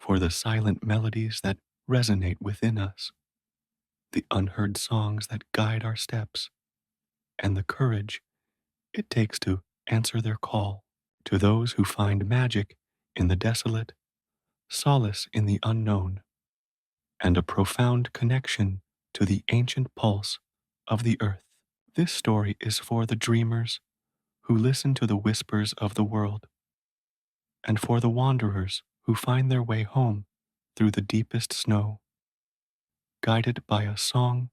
for the silent melodies that resonate within us, the unheard songs that guide our steps, and the courage it takes to answer their call. To those who find magic in the desolate, solace in the unknown, and a profound connection to the ancient pulse of the earth. This story is for the dreamers who listen to the whispers of the world, and for the wanderers who find their way home through the deepest snow, guided by a song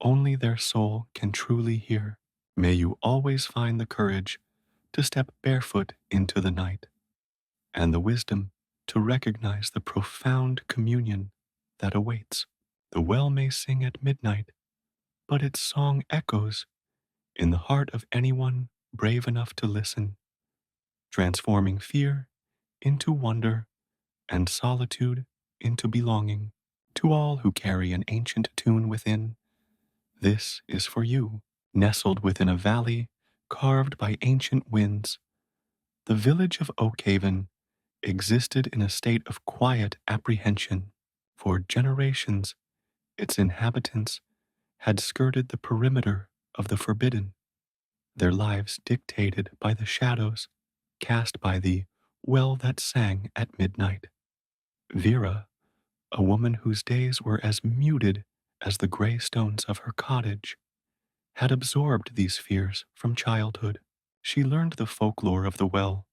only their soul can truly hear. May you always find the courage to step barefoot into the night, and the wisdom to recognize the profound communion that awaits. The well may sing at midnight, but its song echoes in the heart of anyone brave enough to listen, transforming fear into wonder and solitude into belonging. To all who carry an ancient tune within, this is for you. Nestled within a valley carved by ancient winds, the village of Oakhaven existed in a state of quiet apprehension. For generations, its inhabitants had skirted the perimeter of the forbidden, their lives dictated by the shadows cast by the well that sang at midnight. Vera, a woman whose days were as muted as the gray stones of her cottage, had absorbed these fears from childhood. She learned the folklore of the well,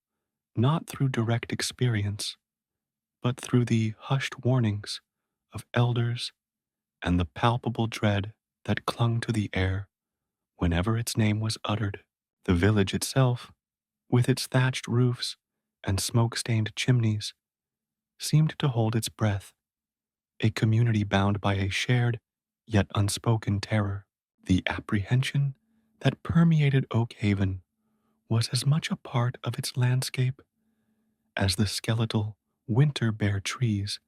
not through direct experience, but through the hushed warnings of elders and the palpable dread that clung to the air whenever its name was uttered. The village itself, with its thatched roofs and smoke-stained chimneys, seemed to hold its breath, a community bound by a shared yet unspoken terror. The apprehension that permeated Oakhaven was as much a part of its landscape as the skeletal, winter-bare trees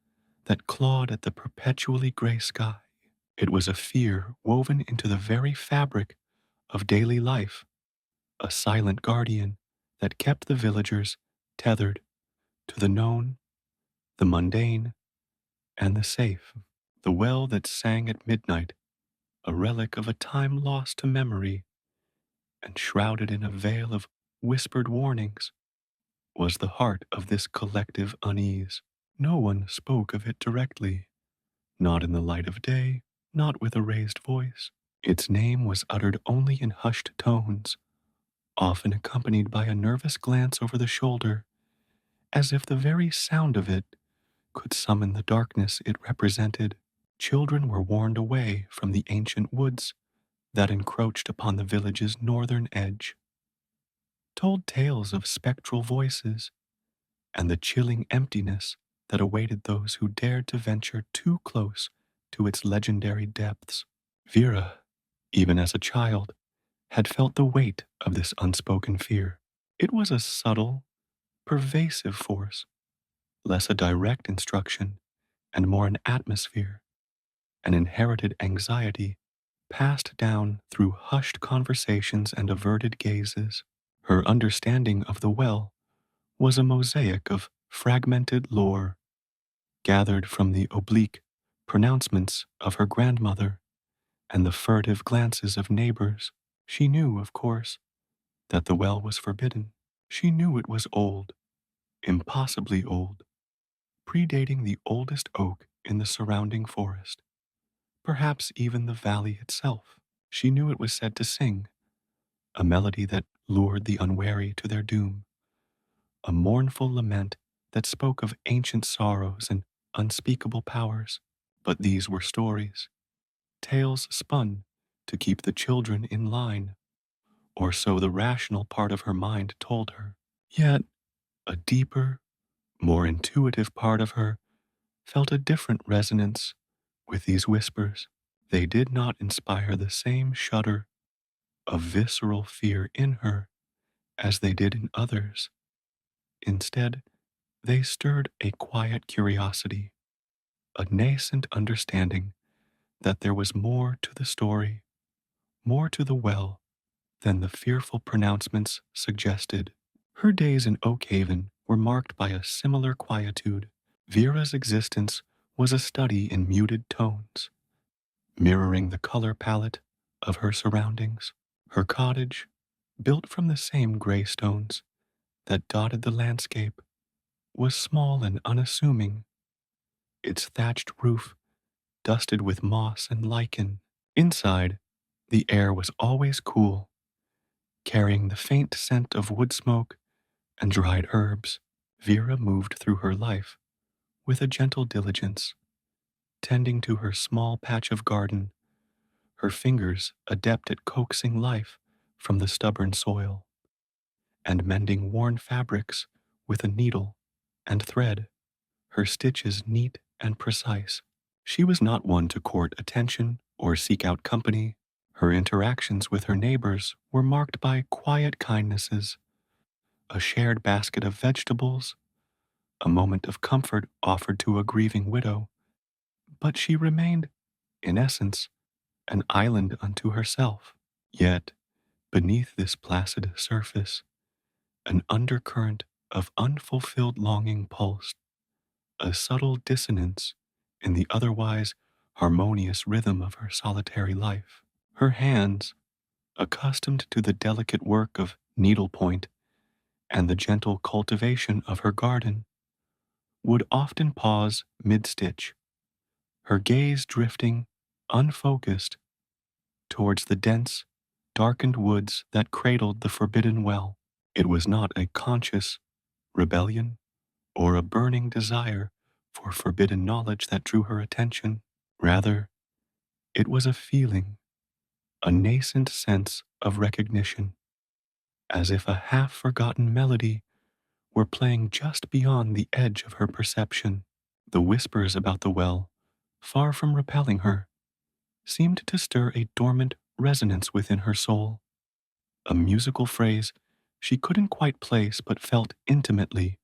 that clawed at the perpetually gray sky. It was a fear woven into the very fabric of daily life, a silent guardian that kept the villagers tethered to the known, the mundane, and the safe. The well that sang at midnight, a relic of a time lost to memory and shrouded in a veil of whispered warnings, was the heart of this collective unease. No one spoke of it directly, not in the light of day, not with a raised voice. Its name was uttered only in hushed tones, often accompanied by a nervous glance over the shoulder, as if the very sound of it could summon the darkness it represented. Children were warned away from the ancient woods that encroached upon the village's northern edge, told tales of spectral voices and the chilling emptiness that awaited those who dared to venture too close to its legendary depths. Vera, even as a child, had felt the weight of this unspoken fear. It was a subtle, pervasive force, less a direct instruction and more an atmosphere, an inherited anxiety passed down through hushed conversations and averted gazes. Her understanding of the well was a mosaic of fragmented lore, gathered from the oblique pronouncements of her grandmother and the furtive glances of neighbors. She knew, of course, that the well was forbidden. She knew it was old, impossibly old, predating the oldest oak in the surrounding forest, perhaps even the valley itself. She knew it was said to sing, a melody that lured the unwary to their doom, a mournful lament that spoke of ancient sorrows and unspeakable powers. But these were stories, tales spun to keep the children in line, or so the rational part of her mind told her. Yet, a deeper, more intuitive part of her felt a different resonance with these whispers. They did not inspire the same shudder of visceral fear in her as they did in others. Instead, they stirred a quiet curiosity, a nascent understanding that there was more to the story, more to the well than the fearful pronouncements suggested. Her days in Oakhaven were marked by a similar quietude. Vera's existence was a study in muted tones, mirroring the color palette of her surroundings. Her cottage, built from the same gray stones that dotted the landscape, was small and unassuming, its thatched roof dusted with moss and lichen. Inside, the air was always cool, carrying the faint scent of wood smoke and dried herbs. Vera moved through her life with a gentle diligence, tending to her small patch of garden, her fingers adept at coaxing life from the stubborn soil, and mending worn fabrics with a needle and thread, her stitches neat and precise. She was not one to court attention or seek out company. Her interactions with her neighbors were marked by quiet kindnesses, a shared basket of vegetables, a moment of comfort offered to a grieving widow, but she remained, in essence, an island unto herself. Yet, beneath this placid surface, an undercurrent of unfulfilled longing pulsed, a subtle dissonance in the otherwise harmonious rhythm of her solitary life. Her hands, accustomed to the delicate work of needlepoint and the gentle cultivation of her garden, would often pause mid-stitch, her gaze drifting, unfocused, towards the dense, darkened woods that cradled the forbidden well. It was not a conscious rebellion or a burning desire for forbidden knowledge that drew her attention. Rather, it was a feeling, a nascent sense of recognition, as if a half-forgotten melody were playing just beyond the edge of her perception. The whispers about the well, far from repelling her, seemed to stir a dormant resonance within her soul, a musical phrase she couldn't quite place but felt intimately,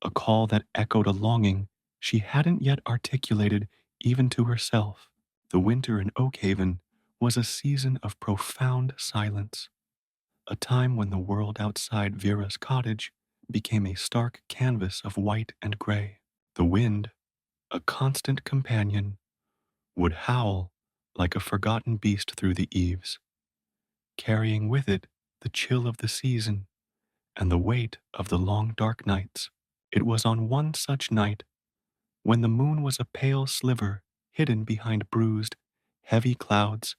a call that echoed a longing she hadn't yet articulated even to herself. The winter in Oakhaven was a season of profound silence, a time when the world outside Vera's cottage became a stark canvas of white and gray. The wind, a constant companion, would howl like a forgotten beast through the eaves, carrying with it the chill of the season and the weight of the long dark nights. It was on one such night, when the moon was a pale sliver hidden behind bruised, heavy clouds,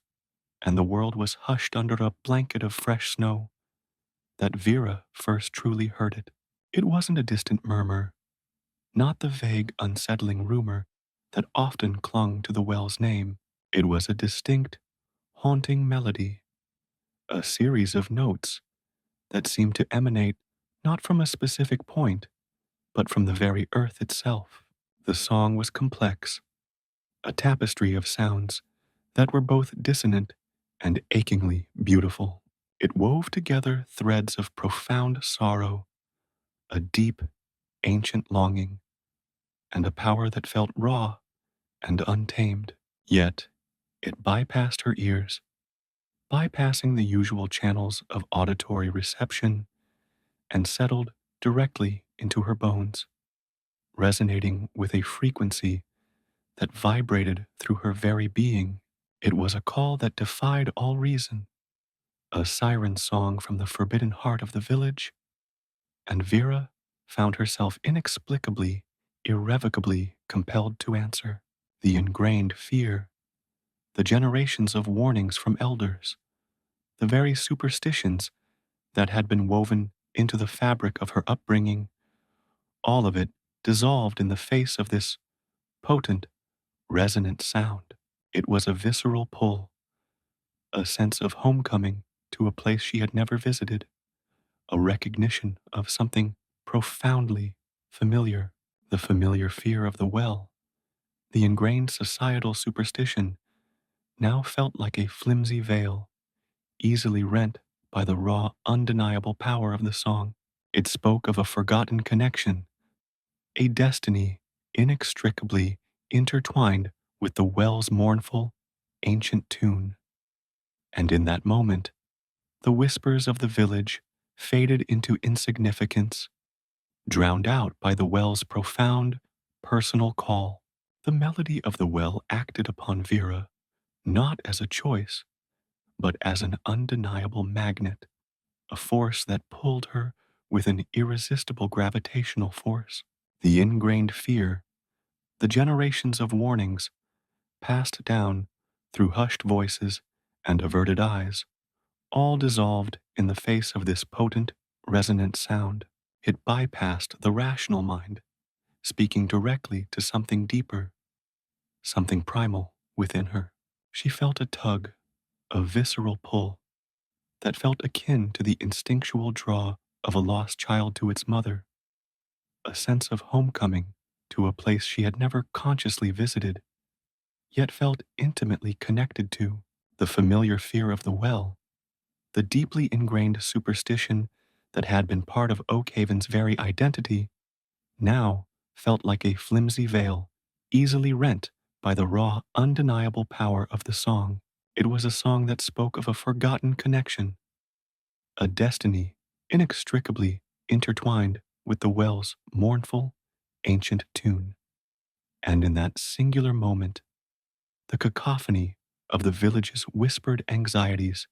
and the world was hushed under a blanket of fresh snow, that Vera first truly heard it. It wasn't a distant murmur, not the vague, unsettling rumor that often clung to the well's name. It was a distinct, haunting melody, a series of notes that seemed to emanate not from a specific point, but from the very earth itself. The song was complex, a tapestry of sounds that were both dissonant and achingly beautiful. It wove together threads of profound sorrow, a deep, ancient longing, and a power that felt raw and untamed. Yet, it bypassed her ears, bypassing the usual channels of auditory reception, and settled directly into her bones, resonating with a frequency that vibrated through her very being. It was a call that defied all reason, a siren song from the forbidden heart of the village, and Vera found herself inexplicably, irrevocably compelled to answer. The ingrained fear, the generations of warnings from elders, the very superstitions that had been woven into the fabric of her upbringing, all of it dissolved in the face of this potent, resonant sound. It was a visceral pull, a sense of homecoming to a place she had never visited, a recognition of something profoundly familiar, the familiar fear of the well, the ingrained societal superstition now felt like a flimsy veil, easily rent by the raw, undeniable power of the song. It spoke of a forgotten connection, a destiny inextricably intertwined with the well's mournful, ancient tune. And in that moment, the whispers of the village faded into insignificance, drowned out by the well's profound, personal call. The melody of the well acted upon Vera not as a choice, but as an undeniable magnet, a force that pulled her with an irresistible gravitational force. The ingrained fear, the generations of warnings passed down through hushed voices and averted eyes, all dissolved in the face of this potent, resonant sound. It bypassed the rational mind, speaking directly to something deeper, something primal within her. She felt a tug, a visceral pull that felt akin to the instinctual draw of a lost child to its mother, a sense of homecoming to a place she had never consciously visited, yet felt intimately connected to. The familiar fear of the well, the deeply ingrained superstition that had been part of Oakhaven's very identity, now felt like a flimsy veil, easily rent by the raw, undeniable power of the song. It was a song that spoke of a forgotten connection, a destiny inextricably intertwined with the well's mournful, ancient tune. And in that singular moment, the cacophony of the village's whispered anxieties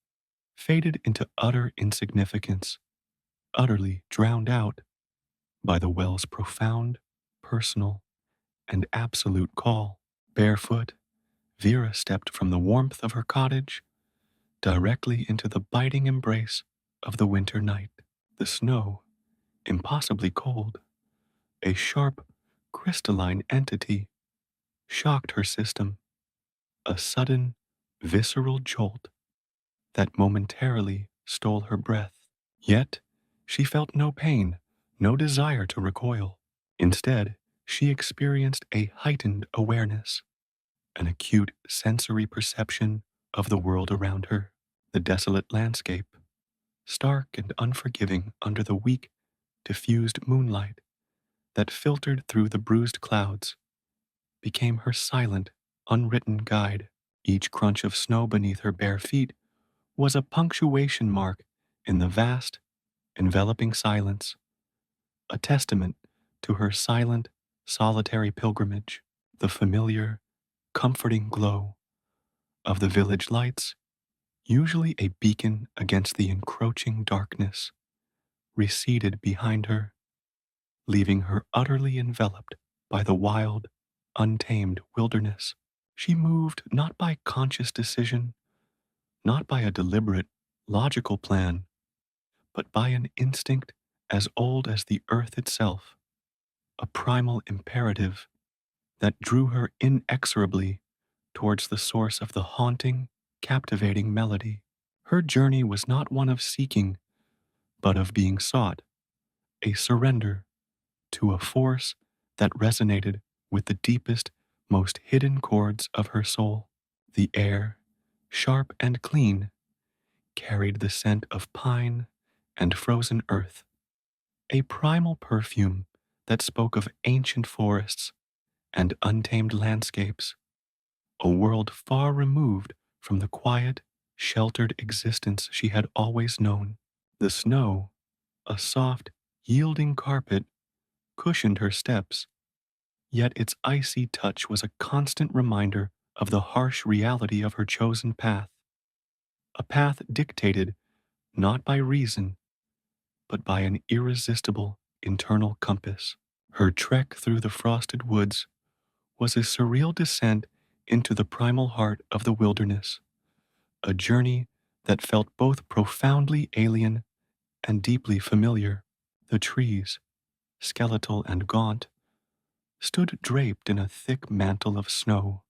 faded into utter insignificance, utterly drowned out by the well's profound, personal, and absolute call. Barefoot, Vera stepped from the warmth of her cottage directly into the biting embrace of the winter night. The snow, impossibly cold, a sharp, crystalline entity, shocked her system, a sudden, visceral jolt that momentarily stole her breath. Yet, she felt no pain, no desire to recoil. Instead, she experienced a heightened awareness, an acute sensory perception of the world around her, the desolate landscape, stark and unforgiving under the weak, diffused moonlight that filtered through the bruised clouds, became her silent, unwritten guide. Each crunch of snow beneath her bare feet was a punctuation mark in the vast, enveloping silence, a testament to her silent, solitary pilgrimage. The familiar, comforting glow of the village lights, usually a beacon against the encroaching darkness, receded behind her, leaving her utterly enveloped by the wild, untamed wilderness. She moved not by conscious decision, not by a deliberate, logical plan, but by an instinct as old as the earth itself, a primal imperative that drew her inexorably towards the source of the haunting, captivating melody. Her journey was not one of seeking, but of being sought, a surrender to a force that resonated with the deepest, most hidden chords of her soul. The air, sharp and clean, carried the scent of pine and frozen earth, a primal perfume that spoke of ancient forests and untamed landscapes, a world far removed from the quiet, sheltered existence she had always known. The snow, a soft, yielding carpet, cushioned her steps, yet its icy touch was a constant reminder of the harsh reality of her chosen path, a path dictated not by reason, but by an irresistible internal compass. Her trek through the frosted woods was a surreal descent into the primal heart of the wilderness, a journey that felt both profoundly alien and deeply familiar. The trees, skeletal and gaunt, stood draped in a thick mantle of snow,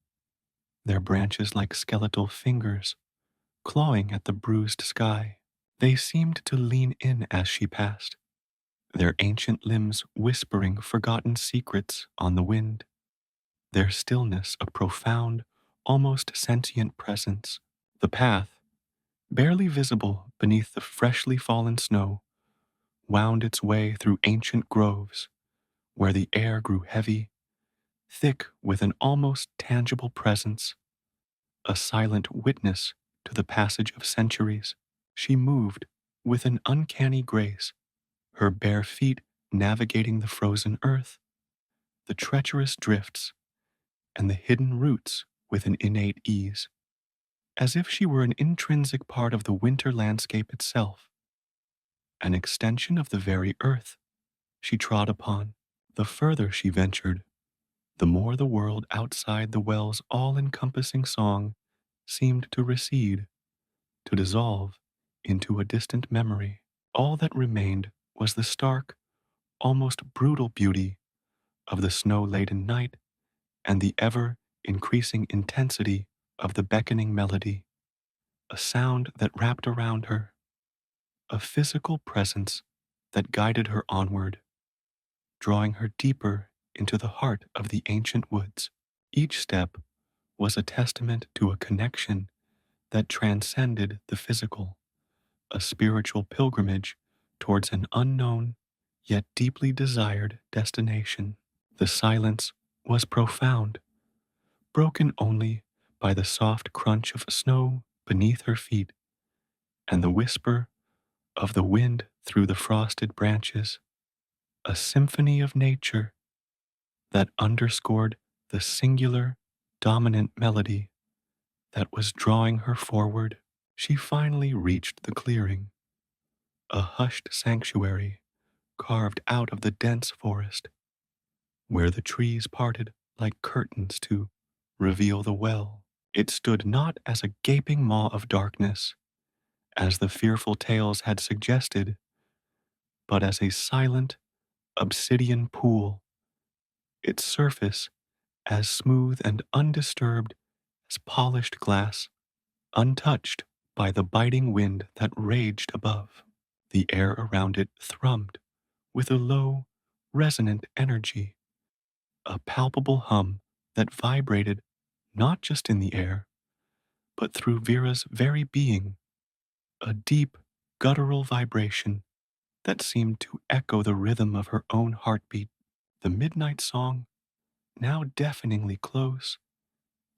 their branches like skeletal fingers clawing at the bruised sky. They seemed to lean in as she passed, their ancient limbs whispering forgotten secrets on the wind, their stillness a profound, almost sentient presence. The path, barely visible beneath the freshly fallen snow, wound its way through ancient groves where the air grew heavy, thick with an almost tangible presence, a silent witness to the passage of centuries. She moved with an uncanny grace, her bare feet navigating the frozen earth, the treacherous drifts, and the hidden roots with an innate ease, as if she were an intrinsic part of the winter landscape itself, an extension of the very earth she trod upon. The further she ventured, the more the world outside the well's all encompassing song seemed to recede, to dissolve into a distant memory. All that remained was the stark, almost brutal beauty of the snow laden night and the ever increasing intensity of the beckoning melody, a sound that wrapped around her, a physical presence that guided her onward, drawing her deeper into the heart of the ancient woods. Each step was a testament to a connection that transcended the physical, a spiritual pilgrimage towards an unknown yet deeply desired destination. The silence was profound, broken only by the soft crunch of snow beneath her feet and the whisper of the wind through the frosted branches, a symphony of nature that underscored the singular, dominant melody that was drawing her forward. She finally reached the clearing, a hushed sanctuary carved out of the dense forest, where the trees parted like curtains to reveal the well. It stood not as a gaping maw of darkness, as the fearful tales had suggested, but as a silent, obsidian pool, its surface as smooth and undisturbed as polished glass, untouched by the biting wind that raged above. The air around it thrummed with a low, resonant energy, a palpable hum that vibrated not just in the air, but through Vera's very being, a deep, guttural vibration that seemed to echo the rhythm of her own heartbeat. The midnight song, now deafeningly close,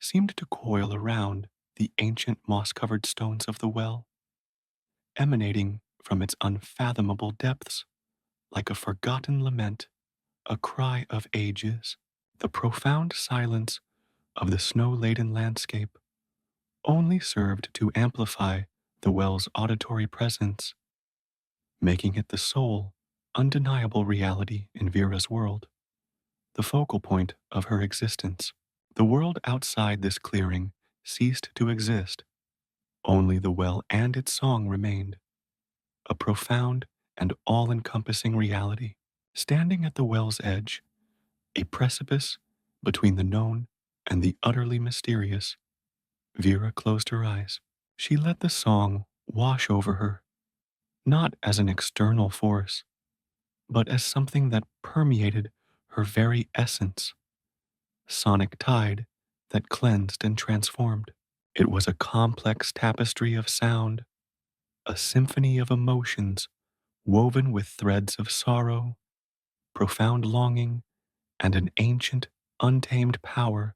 seemed to coil around the ancient moss covered stones of the well, emanating from its unfathomable depths like a forgotten lament, a cry of ages. The profound silence of the snow laden landscape only served to amplify the well's auditory presence, making it the sole, undeniable reality in Vera's world, the focal point of her existence. The world outside this clearing ceased to exist. Only the well and its song remained, a profound and all encompassing reality. Standing at the well's edge, a precipice between the known and the utterly mysterious, Vera closed her eyes. She let the song wash over her, not as an external force, but as something that permeated her very essence, sonic tide that cleansed and transformed. It was a complex tapestry of sound, a symphony of emotions woven with threads of sorrow, profound longing, and an ancient, untamed power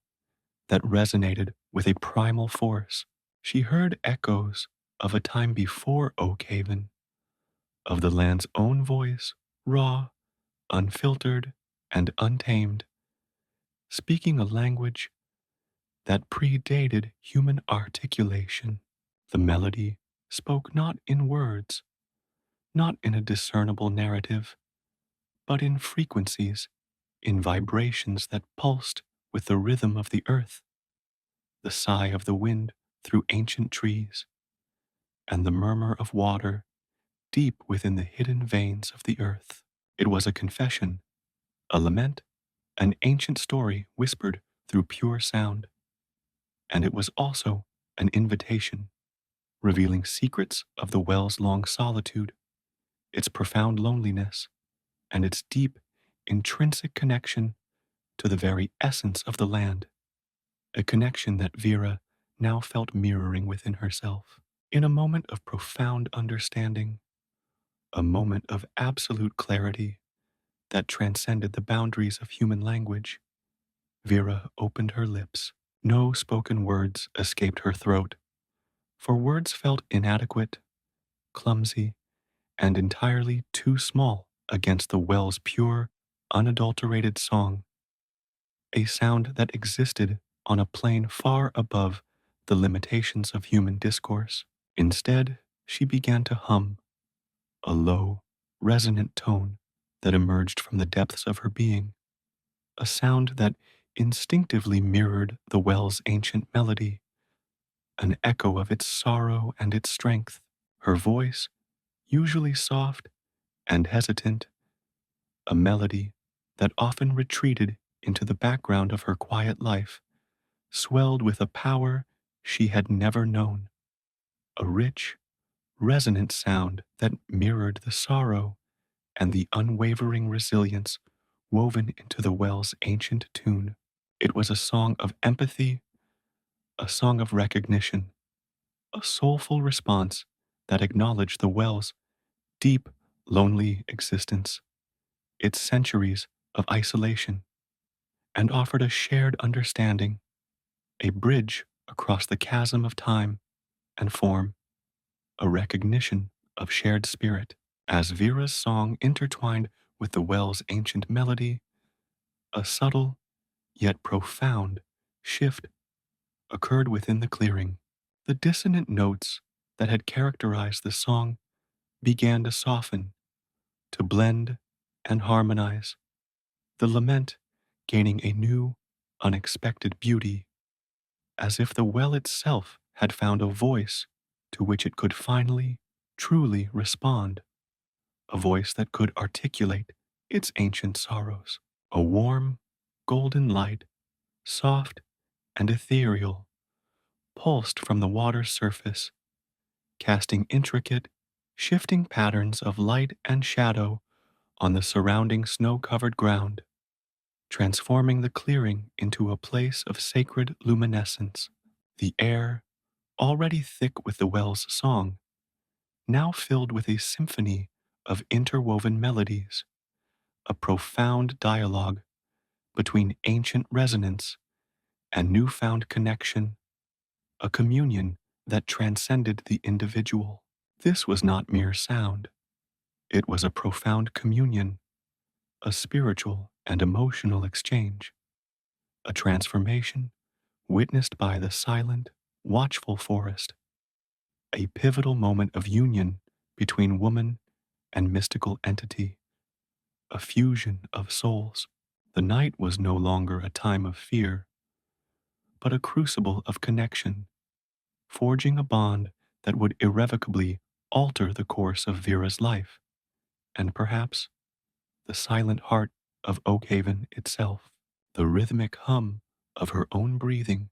that resonated with a primal force. She heard echoes of a time before Oak Haven, of the land's own voice, raw, unfiltered, and untamed, speaking a language that predated human articulation. The melody spoke not in words, not in a discernible narrative, but in frequencies, in vibrations that pulsed with the rhythm of the earth, the sigh of the wind through ancient trees, and the murmur of water deep within the hidden veins of the earth. It was a confession, a lament, an ancient story whispered through pure sound, and it was also an invitation, revealing secrets of the well's long solitude, its profound loneliness, and its deep, intrinsic connection to the very essence of the land, a connection that Vera now felt mirroring within herself. In a moment of profound understanding, a moment of absolute clarity that transcended the boundaries of human language, Vera opened her lips. No spoken words escaped her throat, for words felt inadequate, clumsy, and entirely too small against the well's pure, unadulterated song. a sound that existed on a plane far above the limitations of human discourse. Instead, she began to hum, a low, resonant tone that emerged from the depths of her being, a sound that instinctively mirrored the well's ancient melody, an echo of its sorrow and its strength. Her voice, usually soft and hesitant, a melody that often retreated into the background of her quiet life, swelled with a power she had never known, a rich, resonant sound that mirrored the sorrow and the unwavering resilience woven into the well's ancient tune. It was a song of empathy, a song of recognition, a soulful response that acknowledged the well's deep, lonely existence, its centuries of isolation, and offered a shared understanding, a bridge across the chasm of time and form, a recognition of shared spirit. As Vera's song intertwined with the well's ancient melody, a subtle yet profound shift occurred within the clearing. The dissonant notes that had characterized the song began to soften, to blend and harmonize, the lament gaining a new, unexpected beauty, as if the well itself had found a voice to which it could finally, truly respond, a voice that could articulate its ancient sorrows. A warm, golden light, soft and ethereal, pulsed from the water's surface, casting intricate, shifting patterns of light and shadow on the surrounding snow-covered ground, transforming the clearing into a place of sacred luminescence. The air, already thick with the well's song, now filled with a symphony of interwoven melodies, a profound dialogue between ancient resonance and newfound connection, a communion that transcended the individual. This was not mere sound. It was a profound communion, a spiritual and emotional exchange, a transformation witnessed by the silent, watchful forest, a pivotal moment of union between woman and mystical entity, a fusion of souls. The night was no longer a time of fear, but a crucible of connection, forging a bond that would irrevocably alter the course of Vera's life, and perhaps the silent heart of Oakhaven itself. The rhythmic hum of her own breathing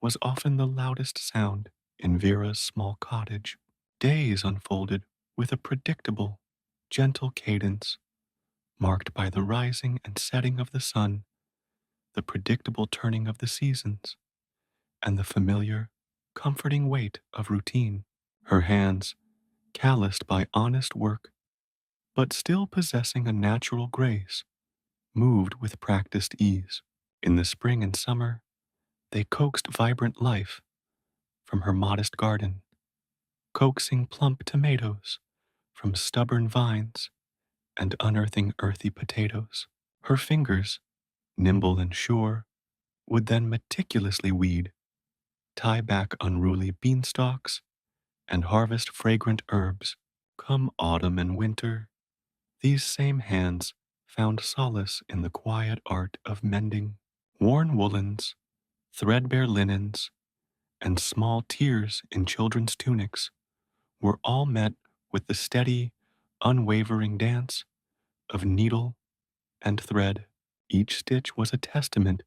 was often the loudest sound in Vera's small cottage. Days unfolded with a predictable, gentle cadence, marked by the rising and setting of the sun, the predictable turning of the seasons, and the familiar, comforting weight of routine. Her hands, calloused by honest work, but still possessing a natural grace, moved with practiced ease. In the spring and summer, they coaxed vibrant life from her modest garden, coaxing plump tomatoes from stubborn vines and unearthing earthy potatoes. Her fingers, nimble and sure, would then meticulously weed, tie back unruly beanstalks, and harvest fragrant herbs. Come autumn and winter, these same hands found solace in the quiet art of mending. Worn woolens, threadbare linens, and small tears in children's tunics were all met with the steady, unwavering dance of needle and thread. Each stitch was a testament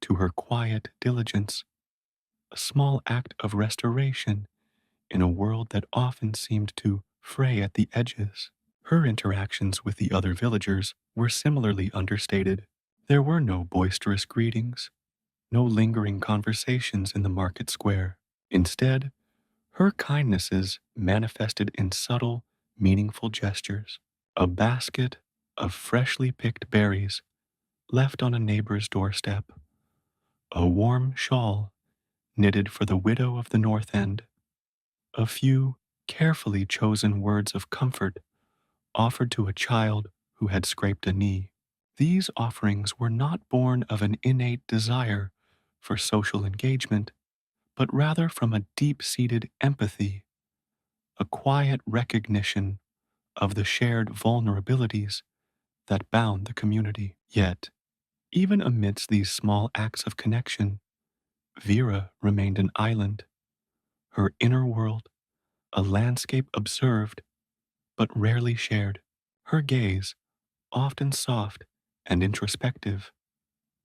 to her quiet diligence, a small act of restoration in a world that often seemed to fray at the edges. Her interactions with the other villagers were similarly understated. There were no boisterous greetings, no lingering conversations in the market square. Instead, her kindnesses manifested in subtle, meaningful gestures. A basket of freshly picked berries left on a neighbor's doorstep, a warm shawl knitted for the widow of the North End, a few carefully chosen words of comfort offered to a child who had scraped a knee. These offerings were not born of an innate desire for social engagement, but rather from a deep-seated empathy, a quiet recognition of the shared vulnerabilities that bound the community. Yet, even amidst these small acts of connection, Vera remained an island, her inner world a landscape observed but rarely shared. Her gaze, often soft and introspective,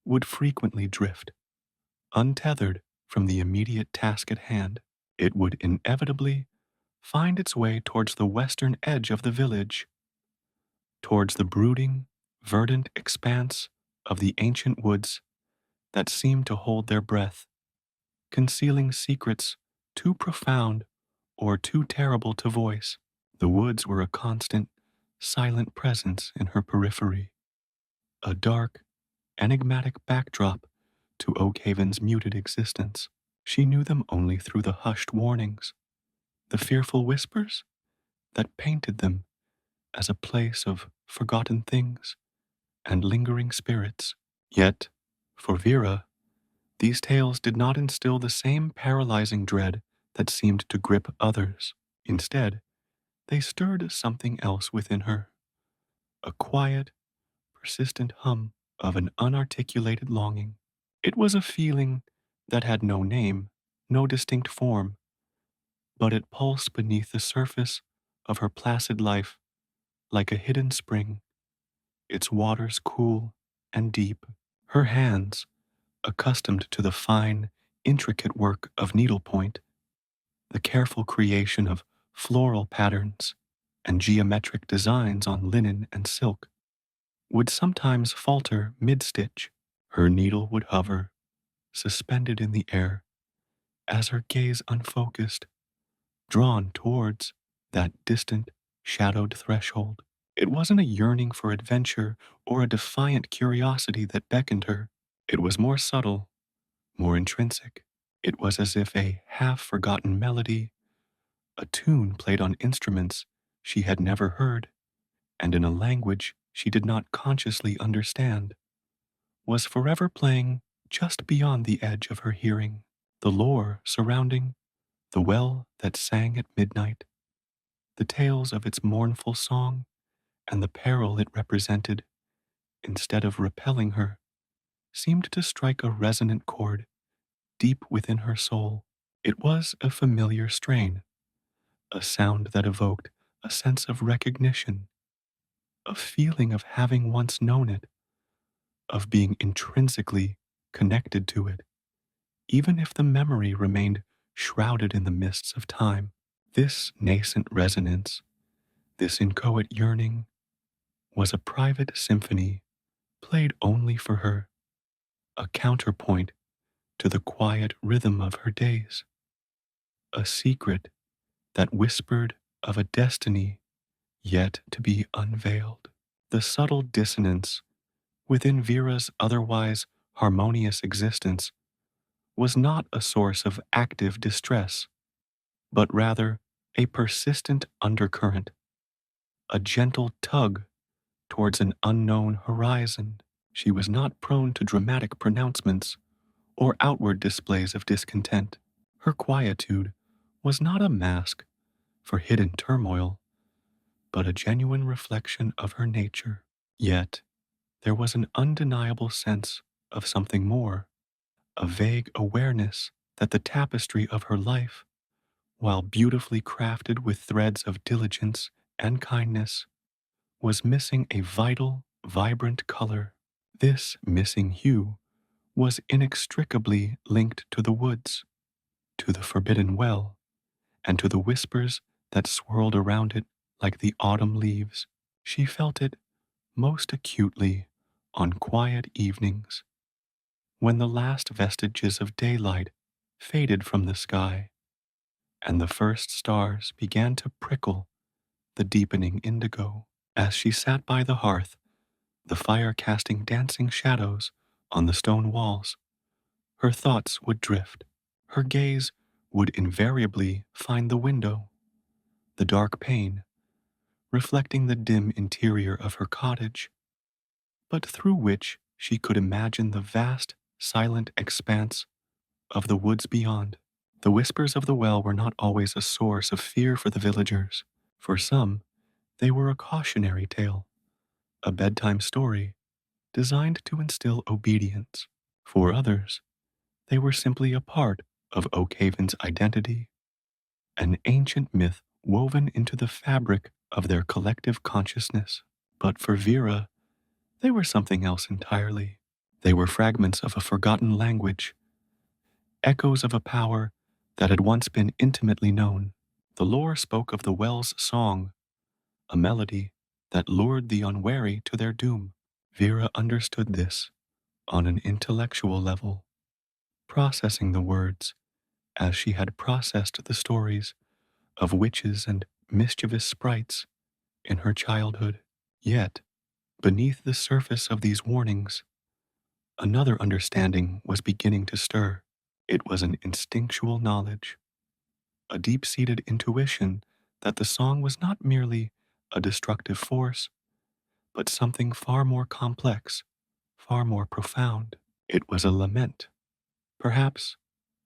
would frequently drift, untethered from the immediate task at hand. It would inevitably find its way towards the western edge of the village, towards the brooding, verdant expanse of the ancient woods that seemed to hold their breath, concealing secrets too profound or too terrible to voice. The woods were a constant, silent presence in her periphery, a dark, enigmatic backdrop to Oakhaven's muted existence. She knew them only through the hushed warnings, the fearful whispers that painted them as a place of forgotten things and lingering spirits. Yet, for Vera, these tales did not instill the same paralyzing dread that seemed to grip others. Instead, they stirred something else within her, a quiet, persistent hum of an unarticulated longing. It was a feeling that had no name, no distinct form, but it pulsed beneath the surface of her placid life like a hidden spring, its waters cool and deep. Her hands, accustomed to the fine, intricate work of needlepoint, the careful creation of floral patterns and geometric designs on linen and silk, would sometimes falter mid-stitch. Her needle would hover, suspended in the air, as her gaze unfocused, drawn towards that distant, shadowed threshold. It wasn't a yearning for adventure or a defiant curiosity that beckoned her. It was more subtle, more intrinsic. It was as if a half-forgotten melody, a tune played on instruments she had never heard, and in a language she did not consciously understand, was forever playing just beyond the edge of her hearing. The lore surrounding the well that sang at midnight, the tales of its mournful song, and the peril it represented, instead of repelling her, seemed to strike a resonant chord deep within her soul. It was a familiar strain, a sound that evoked a sense of recognition, a feeling of having once known it, of being intrinsically connected to it, even if the memory remained shrouded in the mists of time. This nascent resonance, this inchoate yearning, was a private symphony played only for her, a counterpoint to the quiet rhythm of her days, a secret that whispered of a destiny yet to be unveiled. The subtle dissonance within Vera's otherwise harmonious existence was not a source of active distress, but rather a persistent undercurrent, a gentle tug towards an unknown horizon. She was not prone to dramatic pronouncements or outward displays of discontent. Her quietude was not a mask for hidden turmoil, but a genuine reflection of her nature. Yet, there was an undeniable sense of something more, a vague awareness that the tapestry of her life, while beautifully crafted with threads of diligence and kindness, was missing a vital, vibrant color. This missing hue was inextricably linked to the woods, to the forbidden well, and to the whispers that swirled around it like the autumn leaves. She felt it most acutely on quiet evenings, when the last vestiges of daylight faded from the sky, and the first stars began to prickle the deepening indigo. As she sat by the hearth, the fire casting dancing shadows on the stone walls, her thoughts would drift. Her gaze would invariably find the window, the dark pane, reflecting the dim interior of her cottage. but through which she could imagine the vast, silent expanse of the woods beyond. The whispers of the well were not always a source of fear for the villagers. For some, they were a cautionary tale, a bedtime story designed to instill obedience. For others, they were simply a part of Oak Haven's identity, an ancient myth woven into the fabric of their collective consciousness. But for Vera, they were something else entirely. They were fragments of a forgotten language, echoes of a power that had once been intimately known. The lore spoke of the well's song, a melody that lured the unwary to their doom. Vera understood this on an intellectual level, processing the words as she had processed the stories of witches and mischievous sprites in her childhood. Yet, beneath the surface of these warnings, another understanding was beginning to stir. It was an instinctual knowledge, a deep-seated intuition that the song was not merely a destructive force, but something far more complex, far more profound. It was a lament, perhaps,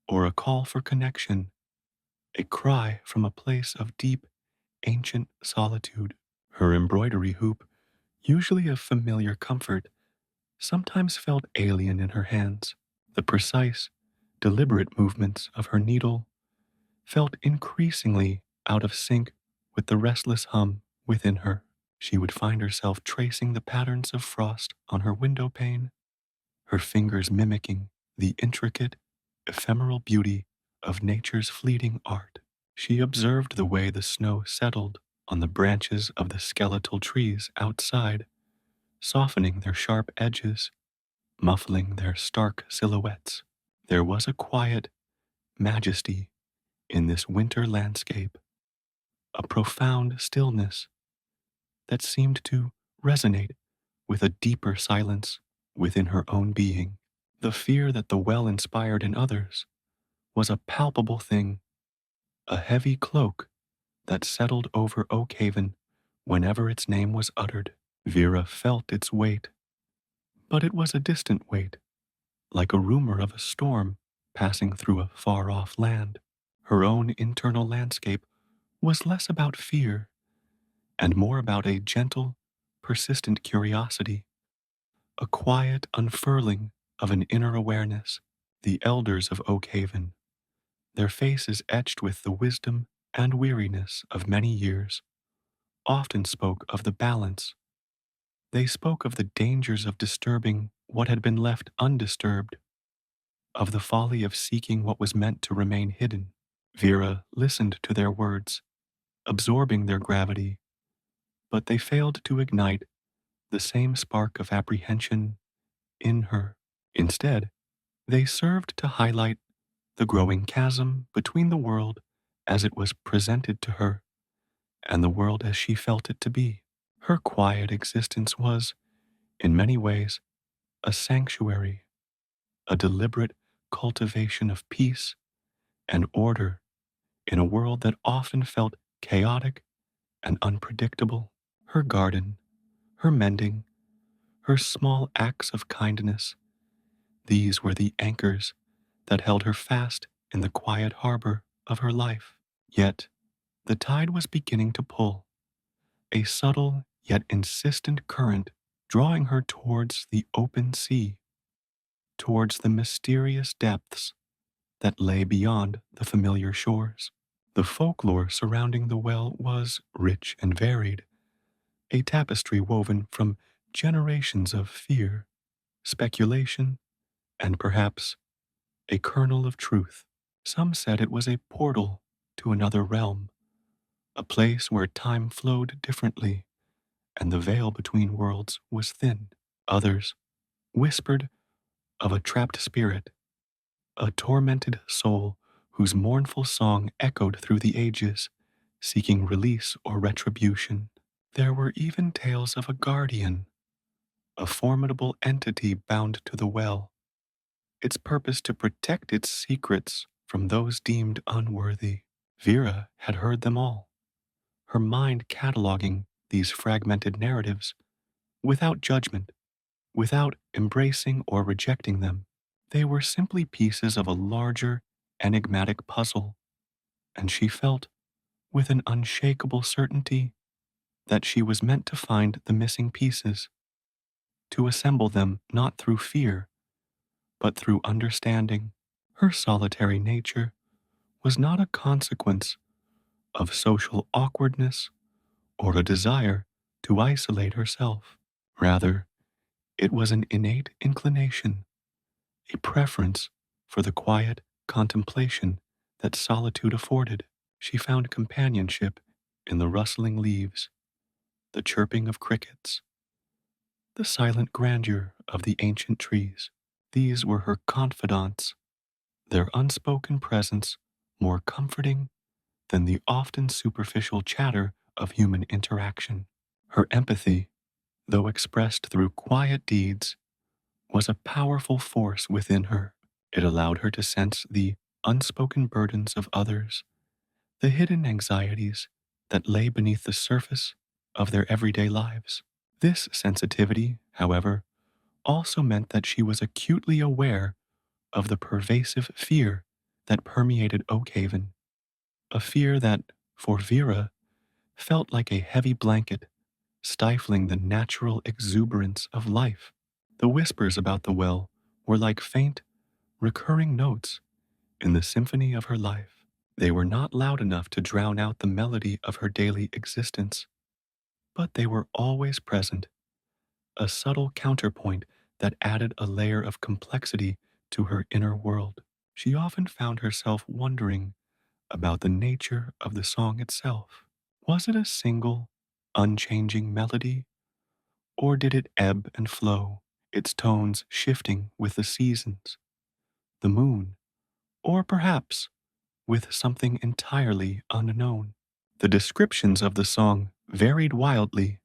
or a call for connection, a cry from a place of deep, ancient solitude. Her embroidery hoop, usually of familiar comfort, sometimes felt alien in her hands. The precise, deliberate movements of her needle felt increasingly out of sync with the restless hum within her. She would find herself tracing the patterns of frost on her window pane, her fingers mimicking the intricate, ephemeral beauty of nature's fleeting art. She observed the way the snow settled on the branches of the skeletal trees outside, softening their sharp edges, muffling their stark silhouettes. There was a quiet majesty in this winter landscape, a profound stillness that seemed to resonate with a deeper silence within her own being. The fear that the well inspired in others was a palpable thing, a heavy cloak that settled over Oak Haven whenever its name was uttered. Vera felt its weight, but it was a distant weight, like a rumor of a storm passing through a far-off land. Her own internal landscape was less about fear and more about a gentle, persistent curiosity, a quiet unfurling of an inner awareness. The elders of Oak Haven, their faces etched with the wisdom and weariness of many years, often spoke of the balance. They spoke of the dangers of disturbing what had been left undisturbed, of the folly of seeking what was meant to remain hidden. Vera listened to their words, absorbing their gravity, but they failed to ignite the same spark of apprehension in her. Instead, they served to highlight the growing chasm between the world as it was presented to her and the world as she felt it to be. Her quiet existence was, in many ways, a sanctuary, a deliberate cultivation of peace and order in a world that often felt chaotic and unpredictable. Her garden, her mending, her small acts of kindness, these were the anchors that held her fast in the quiet harbor of her life. Yet, the tide was beginning to pull, a subtle yet insistent current drawing her towards the open sea, towards the mysterious depths that lay beyond the familiar shores. The folklore surrounding the well was rich and varied, a tapestry woven from generations of fear, speculation, and perhaps a kernel of truth. Some said it was a portal to another realm, a place where time flowed differently and the veil between worlds was thin. Others whispered of a trapped spirit, a tormented soul whose mournful song echoed through the ages, seeking release or retribution. There were even tales of a guardian, a formidable entity bound to the well, its purpose to protect its secrets from those deemed unworthy. Vera had heard them all, her mind cataloging these fragmented narratives without judgment. without embracing or rejecting them. They were simply pieces of a larger, enigmatic puzzle, and she felt, with an unshakable certainty, that she was meant to find the missing pieces, to assemble them not through fear, but through understanding. Her solitary nature was not a consequence of social awkwardness or a desire to isolate herself. Rather, it was an innate inclination, a preference for the quiet contemplation that solitude afforded. She found companionship in the rustling leaves, the chirping of crickets, the silent grandeur of the ancient trees. These were her confidants, their unspoken presence more comforting than the often superficial chatter of human interaction. Her empathy, though expressed through quiet deeds, was a powerful force within her. It allowed her to sense the unspoken burdens of others, the hidden anxieties that lay beneath the surface of their everyday lives. This sensitivity, however, also meant that she was acutely aware of the pervasive fear that permeated Oakhaven, a fear that, for Vera, felt like a heavy blanket stifling the natural exuberance of life. The whispers about the well were like faint, recurring notes in the symphony of her life. They were not loud enough to drown out the melody of her daily existence, but they were always present, a subtle counterpoint that added a layer of complexity to her inner world. She often found herself wondering about the nature of the song itself. Was it a single, unchanging melody, or did it ebb and flow, its tones shifting with the seasons, the moon, or perhaps with something entirely unknown? The descriptions of the song varied wildly.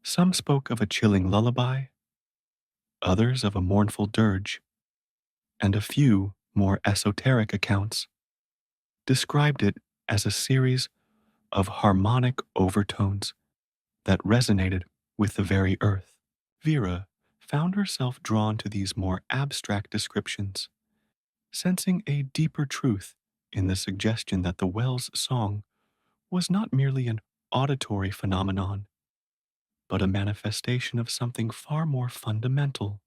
Some spoke of a chilling lullaby, others of a mournful dirge, and a few, more esoteric accounts, described it as a series of harmonic overtones that resonated with the very earth. Vera found herself drawn to these more abstract descriptions, sensing a deeper truth in the suggestion that the well's song was not merely an auditory phenomenon, but a manifestation of something far more fundamental,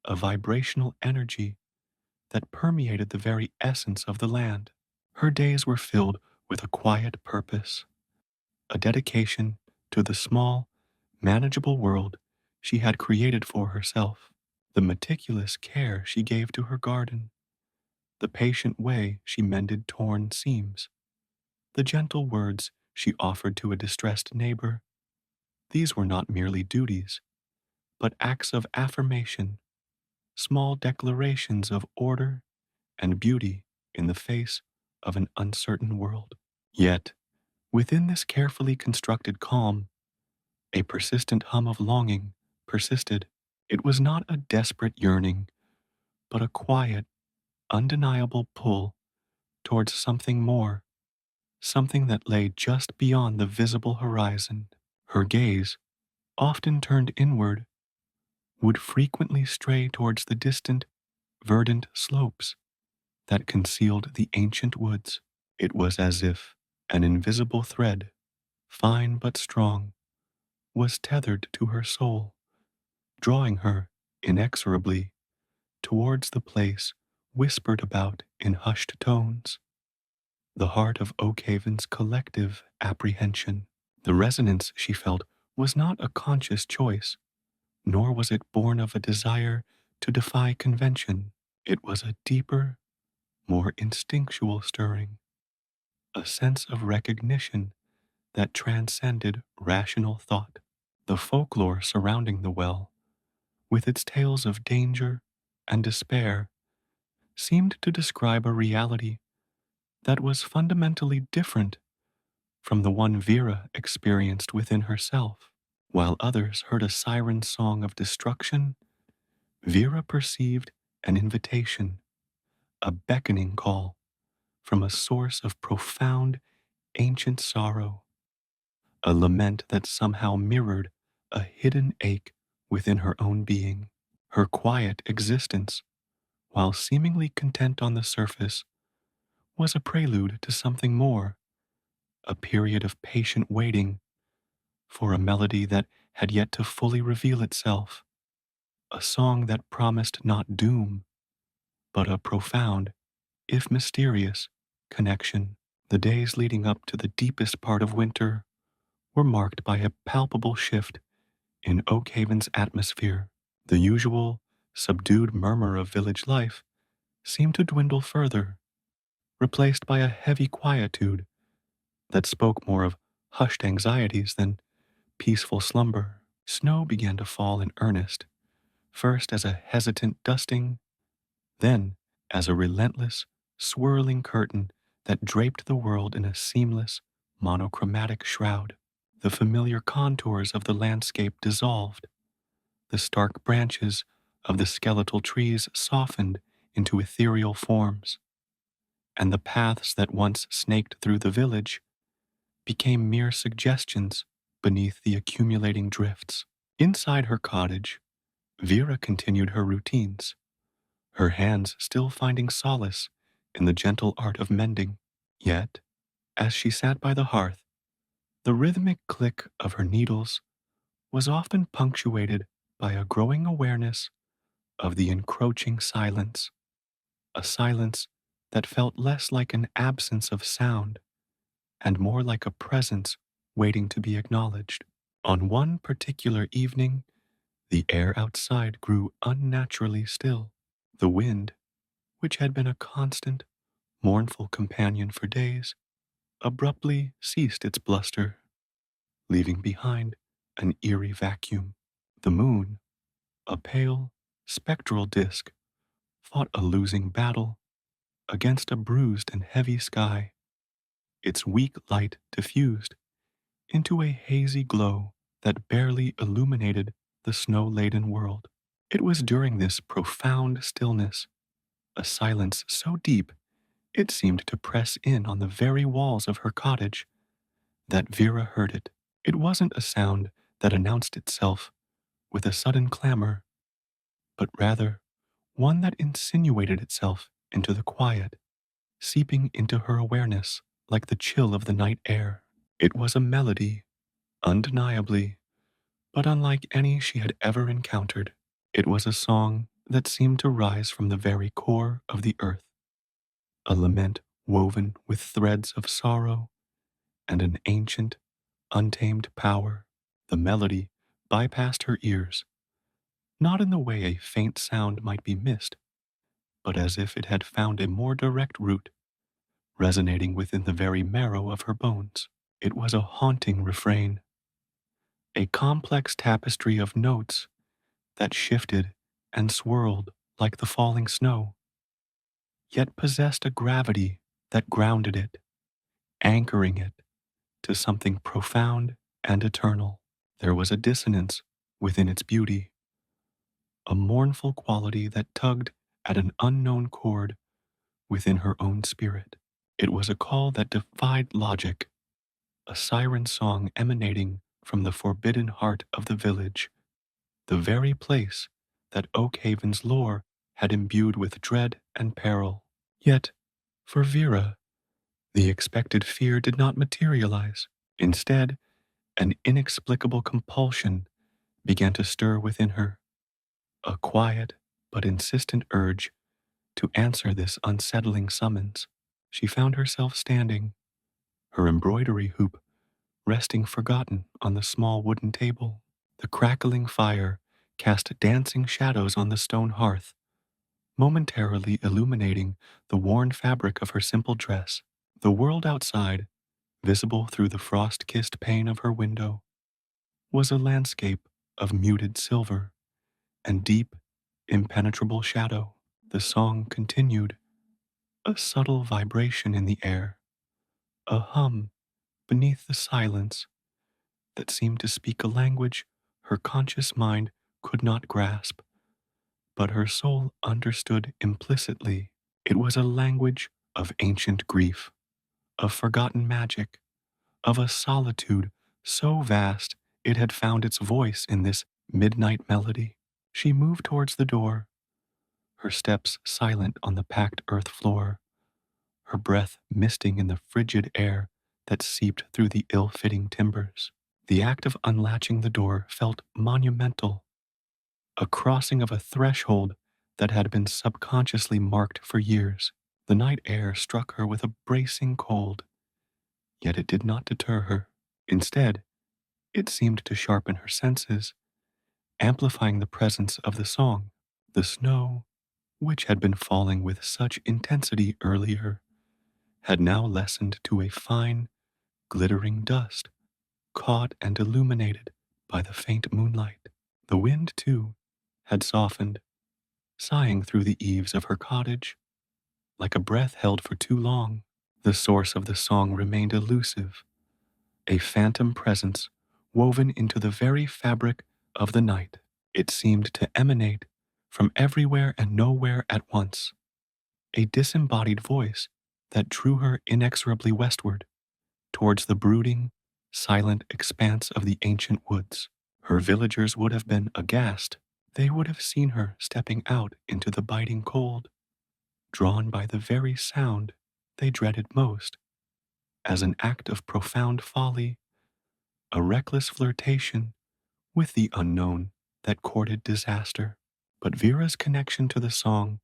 a vibrational energy that permeated the very essence of the land. Her days were filled with a quiet purpose, a dedication to the small, manageable world she had created for herself, the meticulous care she gave to her garden, the patient way she mended torn seams, the gentle words she offered to a distressed neighbor. These were not merely duties, but acts of affirmation, small declarations of order and beauty in the face of an uncertain world. Yet, within this carefully constructed calm, a persistent hum of longing persisted. It was not a desperate yearning, but a quiet, undeniable pull towards something more, something that lay just beyond the visible horizon. Her gaze, often turned inward, would frequently stray towards the distant, verdant slopes that concealed the ancient woods. It was as if an invisible thread, fine but strong, was tethered to her soul, drawing her inexorably towards the place whispered about in hushed tones, the heart of Oakhaven's collective apprehension. The resonance she felt was not a conscious choice, nor was it born of a desire to defy convention. It was a deeper, more instinctual stirring, a sense of recognition that transcended rational thought. The folklore surrounding the well, with its tales of danger and despair, seemed to describe a reality that was fundamentally different from the one Vera experienced within herself. While others heard a siren song of destruction, Vera perceived an invitation, a beckoning call from a source of profound ancient sorrow, a lament that somehow mirrored a hidden ache within her own being. Her quiet existence, while seemingly content on the surface, was a prelude to something more, a period of patient waiting for a melody that had yet to fully reveal itself, a song that promised not doom, but a profound, if mysterious, connection. The days leading up to the deepest part of winter were marked by a palpable shift in Oak Haven's atmosphere. The usual, subdued murmur of village life seemed to dwindle further, replaced by a heavy quietude that spoke more of hushed anxieties than peaceful slumber. Snow began to fall in earnest, first as a hesitant dusting, then as a relentless, swirling curtain that draped the world in a seamless, monochromatic shroud. The familiar contours of the landscape dissolved, the stark branches of the skeletal trees softened into ethereal forms, and the paths that once snaked through the village became mere suggestions beneath the accumulating drifts. Inside her cottage, Vera continued her routines, her hands still finding solace in the gentle art of mending. Yet, as she sat by the hearth, the rhythmic click of her needles was often punctuated by a growing awareness of the encroaching silence, a silence that felt less like an absence of sound and more like a presence waiting to be acknowledged. On one particular evening, the air outside grew unnaturally still. The wind, which had been a constant, mournful companion for days, abruptly ceased its bluster, leaving behind an eerie vacuum. The moon, a pale, spectral disk, fought a losing battle against a bruised and heavy sky, its weak light diffused into a hazy glow that barely illuminated the snow-laden world. It was during this profound stillness, a silence so deep it seemed to press in on the very walls of her cottage, that Vera heard it. It wasn't a sound that announced itself with a sudden clamor, but rather one that insinuated itself into the quiet, seeping into her awareness like the chill of the night air. It was a melody, undeniably, but unlike any she had ever encountered. It was a song that seemed to rise from the very core of the earth, a lament woven with threads of sorrow and an ancient, untamed power. The melody bypassed her ears, not in the way a faint sound might be missed, but as if it had found a more direct root, resonating within the very marrow of her bones. It was a haunting refrain, a complex tapestry of notes that shifted and swirled like the falling snow, yet possessed a gravity that grounded it, anchoring it to something profound and eternal. There was a dissonance within its beauty, a mournful quality that tugged at an unknown chord within her own spirit. It was a call that defied logic, a siren song emanating from the forbidden heart of the village, the very place that Oak Haven's lore had imbued with dread and peril. Yet, for Vera, the expected fear did not materialize. Instead, an inexplicable compulsion began to stir within her, a quiet but insistent urge to answer this unsettling summons. She found herself standing, her embroidery hoop resting forgotten on the small wooden table. The crackling fire cast dancing shadows on the stone hearth, momentarily illuminating the worn fabric of her simple dress. The world outside, visible through the frost-kissed pane of her window, was a landscape of muted silver and deep, impenetrable shadow. The song continued, a subtle vibration in the air, a hum beneath the silence that seemed to speak a language her conscious mind could not grasp, but her soul understood implicitly. It was a language of ancient grief, of forgotten magic, of a solitude so vast it had found its voice in this midnight melody. She moved towards the door, her steps silent on the packed earth floor, her breath misting in the frigid air that seeped through the ill-fitting timbers. The act of unlatching the door felt monumental, a crossing of a threshold that had been subconsciously marked for years. The night air struck her with a bracing cold, yet it did not deter her. Instead, it seemed to sharpen her senses, amplifying the presence of the song. The snow, which had been falling with such intensity earlier, had now lessened to a fine, glittering dust, caught and illuminated by the faint moonlight. The wind, too, had softened, sighing through the eaves of her cottage, like a breath held for too long. The source of the song remained elusive, a phantom presence woven into the very fabric of the night. It seemed to emanate from everywhere and nowhere at once, a disembodied voice that drew her inexorably westward, towards the brooding, silent expanse of the ancient woods. Her villagers would have been aghast. They would have seen her stepping out into the biting cold, drawn by the very sound they dreaded most, as an act of profound folly, a reckless flirtation with the unknown that courted disaster. But Vera's connection to the song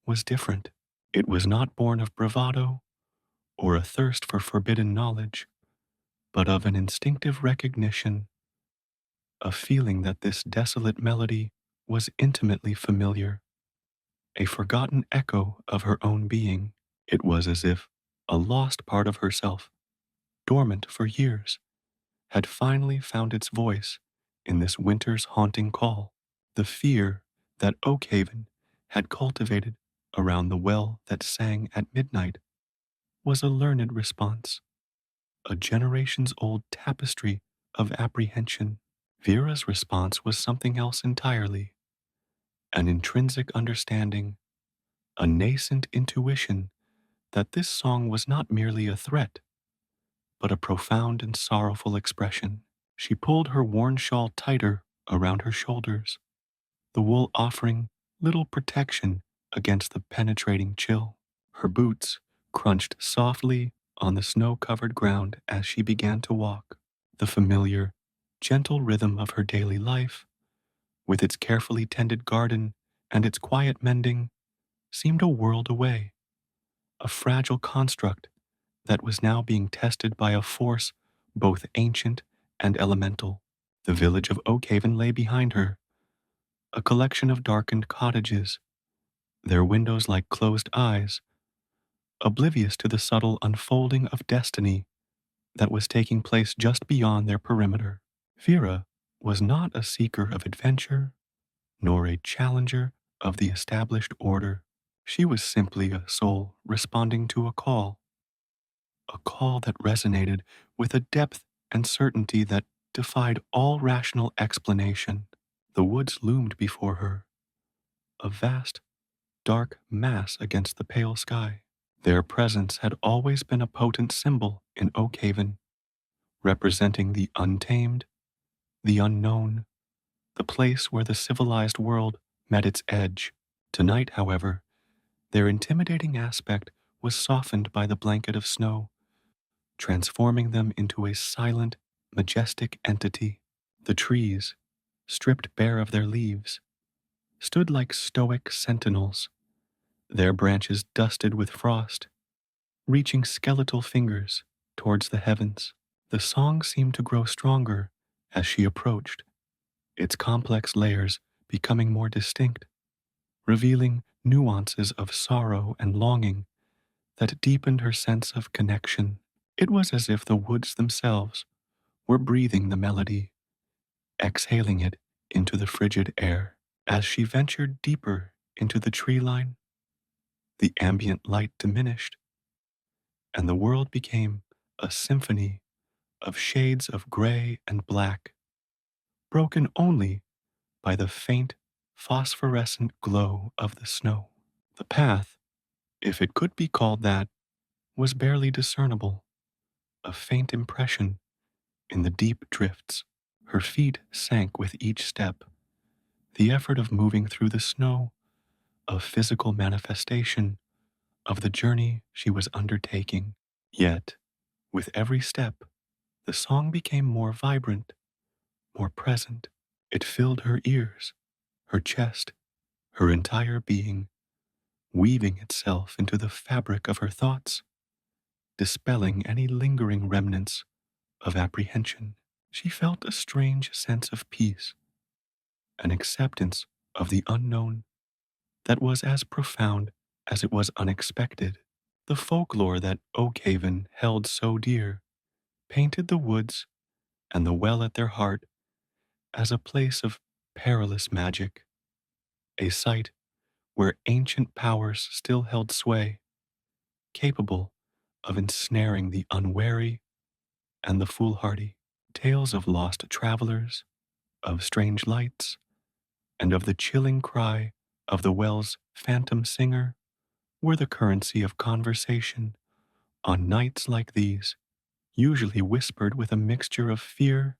was different. It was not born of bravado or a thirst for forbidden knowledge, but of an instinctive recognition, a feeling that this desolate melody was intimately familiar, a forgotten echo of her own being. It was as if a lost part of herself, dormant for years, had finally found its voice in this winter's haunting call. The fear that Oakhaven had cultivated around the well that sang at midnight was a learned response, a generations-old tapestry of apprehension. Vera's response was something else entirely, an intrinsic understanding, a nascent intuition that this song was not merely a threat, but a profound and sorrowful expression. She pulled her worn shawl tighter around her shoulders, the wool offering little protection against the penetrating chill. Her boots crunched softly on the snow-covered ground as she began to walk. The familiar, gentle rhythm of her daily life, with its carefully tended garden and its quiet mending, seemed a world away, a fragile construct that was now being tested by a force both ancient and elemental. The village of Oakhaven lay behind her, a collection of darkened cottages, their windows like closed eyes, oblivious to the subtle unfolding of destiny that was taking place just beyond their perimeter. Vera was not a seeker of adventure, nor a challenger of the established order. She was simply a soul responding to a call that resonated with a depth and certainty that defied all rational explanation. The woods loomed before her, a vast, dark mass against the pale sky. Their presence had always been a potent symbol in Oakhaven, representing the untamed, the unknown, the place where the civilized world met its edge. Tonight, however, their intimidating aspect was softened by the blanket of snow, transforming them into a silent, majestic entity. The trees, stripped bare of their leaves, stood like stoic sentinels, their branches dusted with frost, reaching skeletal fingers towards the heavens. The song seemed to grow stronger as she approached, its complex layers becoming more distinct, revealing nuances of sorrow and longing that deepened her sense of connection. It was as if the woods themselves were breathing the melody, exhaling it into the frigid air. As she ventured deeper into the tree line, the ambient light diminished, and the world became a symphony of shades of gray and black, broken only by the faint, phosphorescent glow of the snow. The path, if it could be called that, was barely discernible, a faint impression in the deep drifts. Her feet sank with each step, the effort of moving through the snow, a physical manifestation of the journey she was undertaking. Yet, with every step, the song became more vibrant, more present. It filled her ears, her chest, her entire being, weaving itself into the fabric of her thoughts, dispelling any lingering remnants of apprehension. She felt a strange sense of peace, an acceptance of the unknown that was as profound as it was unexpected. The folklore that Oakhaven held so dear painted the woods and the well at their heart as a place of perilous magic, a site where ancient powers still held sway, capable of ensnaring the unwary and the foolhardy. Tales of lost travelers, of strange lights, and of the chilling cry of the well's phantom singer were the currency of conversation on nights like these, usually whispered with a mixture of fear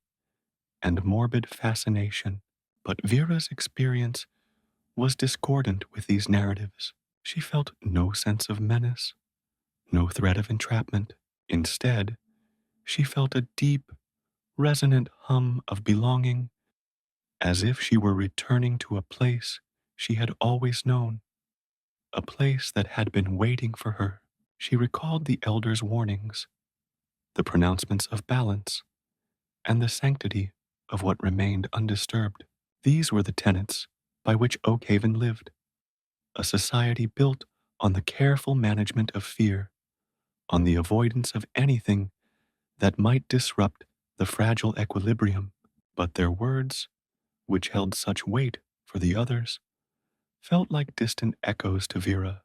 and morbid fascination. But Vera's experience was discordant with these narratives. She felt no sense of menace, no threat of entrapment. Instead, she felt a deep, resonant hum of belonging, as if she were returning to a place she had always known, a place that had been waiting for her. She recalled the elders' warnings, the pronouncements of balance, and the sanctity of what remained undisturbed. These were the tenets by which Oakhaven lived, a society built on the careful management of fear, on the avoidance of anything that might disrupt the fragile equilibrium. But their words, which held such weight for the others, felt like distant echoes to Vera,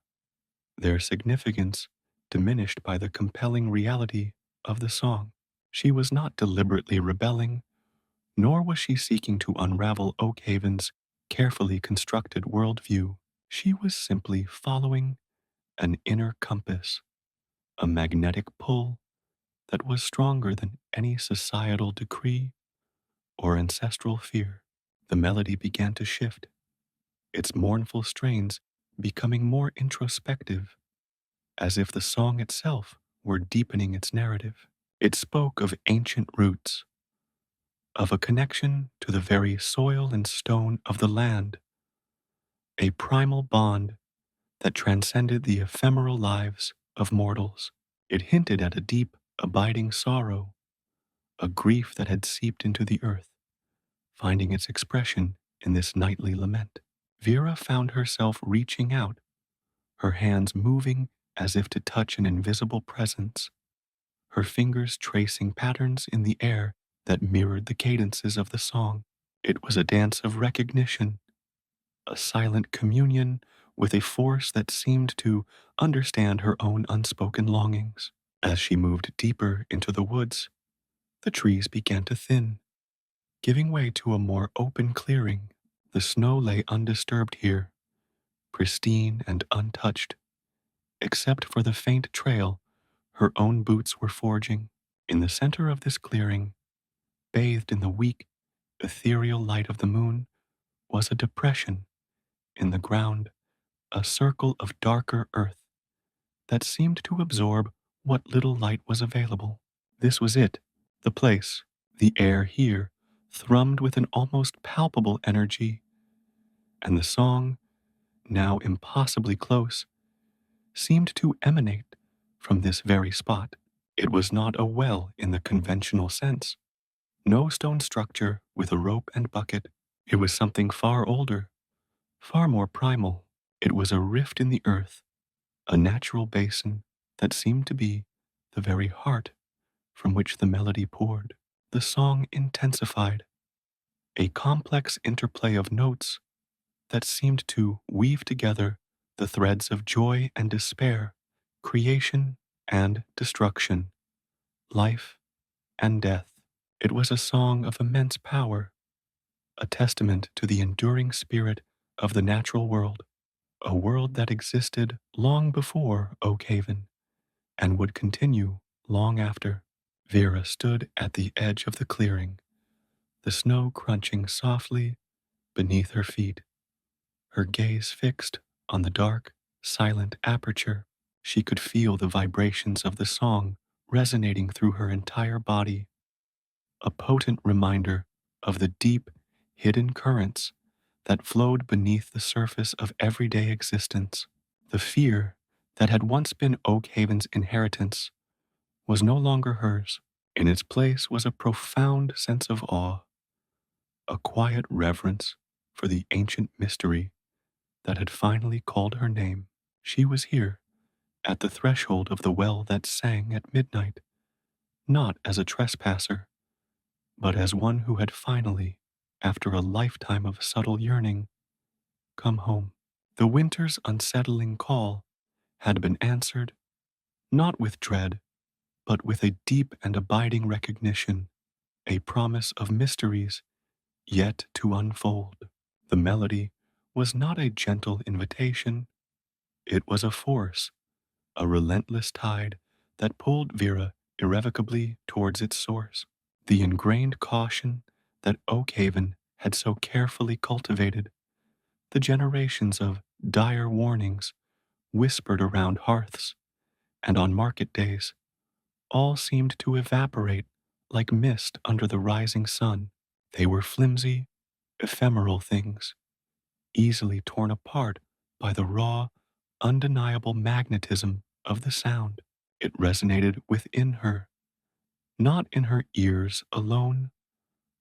their significance diminished by the compelling reality of the song. She was not deliberately rebelling, nor was she seeking to unravel Oakhaven's carefully constructed worldview. She was simply following an inner compass, a magnetic pull that was stronger than any societal decree or ancestral fear. The melody began to shift, its mournful strains becoming more introspective, as if the song itself were deepening its narrative. It spoke of ancient roots, of a connection to the very soil and stone of the land, a primal bond that transcended the ephemeral lives of mortals. It hinted at a deep, abiding sorrow, a grief that had seeped into the earth, finding its expression in this nightly lament. Vera found herself reaching out, her hands moving as if to touch an invisible presence, her fingers tracing patterns in the air that mirrored the cadences of the song. It was a dance of recognition, a silent communion with a force that seemed to understand her own unspoken longings. As she moved deeper into the woods, the trees began to thin, giving way to a more open clearing. The snow lay undisturbed here, pristine and untouched, except for the faint trail her own boots were forging. In the center of this clearing, bathed in the weak, ethereal light of the moon, was a depression in the ground, a circle of darker earth that seemed to absorb what little light was available. This was it, the place. The air here thrummed with an almost palpable energy, and the song, now impossibly close, seemed to emanate from this very spot. It was not a well in the conventional sense, no stone structure with a rope and bucket. It was something far older, far more primal. It was a rift in the earth, a natural basin that seemed to be the very heart from which the melody poured. The song intensified, a complex interplay of notes that seemed to weave together the threads of joy and despair, creation and destruction, life and death. It was a song of immense power, a testament to the enduring spirit of the natural world, a world that existed long before Oakhaven and would continue long after. Vera stood at the edge of the clearing, the snow crunching softly beneath her feet, her gaze fixed on the dark, silent aperture. She could feel the vibrations of the song resonating through her entire body, a potent reminder of the deep, hidden currents that flowed beneath the surface of everyday existence. The fear that had once been Oak Haven's inheritance was no longer hers. In its place was a profound sense of awe, a quiet reverence for the ancient mystery that had finally called her name. She was here, at the threshold of the well that sang at midnight, not as a trespasser, but as one who had finally, after a lifetime of subtle yearning, come home. The winter's unsettling call had been answered, not with dread, but with a deep and abiding recognition, a promise of mysteries yet to unfold. The melody was not a gentle invitation, it was a force, a relentless tide that pulled Vera irrevocably towards its source. The ingrained caution that Oak Haven had so carefully cultivated, the generations of dire warnings whispered around hearths and on market days, all seemed to evaporate like mist under the rising sun. They were flimsy, ephemeral things, easily torn apart by the raw, undeniable magnetism of the sound. It resonated within her, not in her ears alone,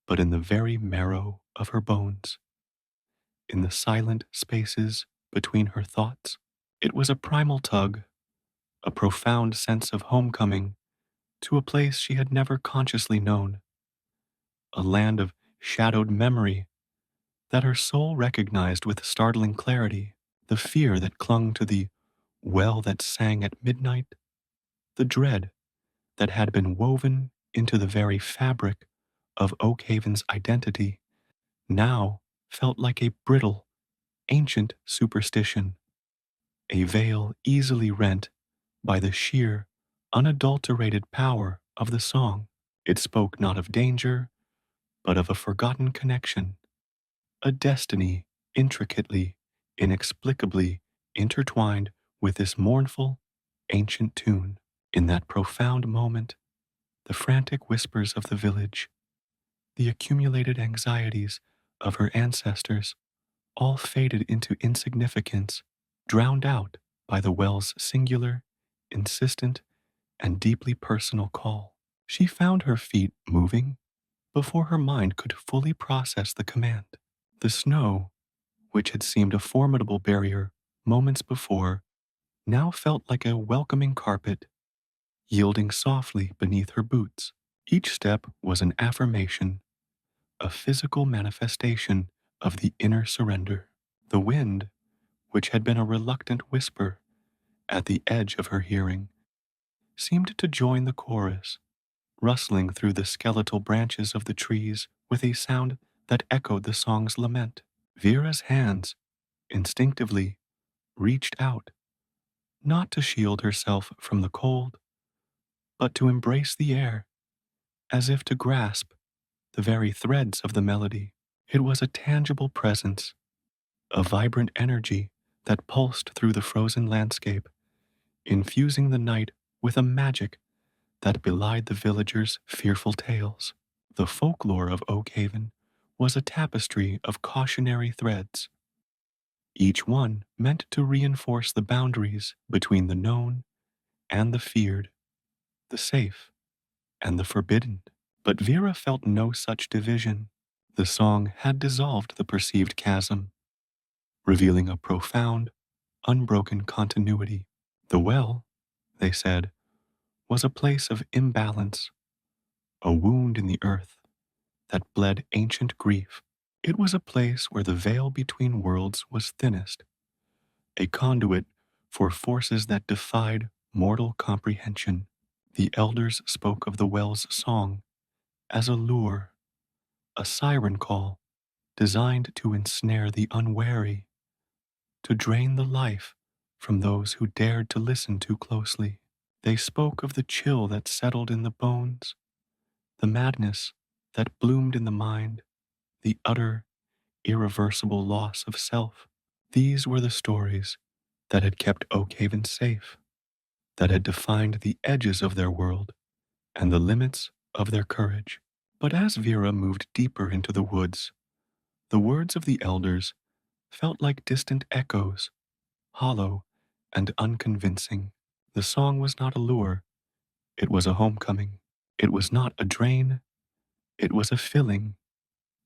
but in the very marrow of her bones, in the silent spaces between her thoughts. It was a primal tug, a profound sense of homecoming to a place she had never consciously known, a land of shadowed memory that her soul recognized with startling clarity. The fear that clung to the well that sang at midnight, the dread that had been woven into the very fabric of Oak Haven's identity, now felt like a brittle, ancient superstition, a veil easily rent by the sheer, unadulterated power of the song. It spoke not of danger, but of a forgotten connection, a destiny intricately, inexplicably intertwined with this mournful, ancient tune. In that profound moment, the frantic whispers of the village, the accumulated anxieties of her ancestors, all faded into insignificance, drowned out by the well's singular, insistent, and deeply personal call. She found her feet moving before her mind could fully process the command. The snow, which had seemed a formidable barrier moments before, now felt like a welcoming carpet, yielding softly beneath her boots. Each step was an affirmation, a physical manifestation of the inner surrender. The wind, which had been a reluctant whisper at the edge of her hearing, seemed to join the chorus, rustling through the skeletal branches of the trees with a sound that echoed the song's lament. Vera's hands instinctively reached out, not to shield herself from the cold, but to embrace the air, as if to grasp the very threads of the melody. It was a tangible presence, a vibrant energy that pulsed through the frozen landscape, infusing the night with a magic that belied the villagers' fearful tales. The folklore of Oak Haven was a tapestry of cautionary threads, each one meant to reinforce the boundaries between the known and the feared, the safe and the forbidden. But Vera felt no such division. The song had dissolved the perceived chasm, revealing a profound, unbroken continuity. The well, they said, was a place of imbalance, a wound in the earth that bled ancient grief. It was a place where the veil between worlds was thinnest, a conduit for forces that defied mortal comprehension. The elders spoke of the well's song as a lure, a siren call designed to ensnare the unwary, to drain the life from those who dared to listen too closely. They spoke of the chill that settled in the bones, the madness that bloomed in the mind, the utter, irreversible loss of self. These were the stories that had kept Oakhaven safe, that had defined the edges of their world and the limits of their courage. But as Vera moved deeper into the woods, the words of the elders felt like distant echoes, hollow and unconvincing. The song was not a lure, it was a homecoming. It was not a drain, it was a filling,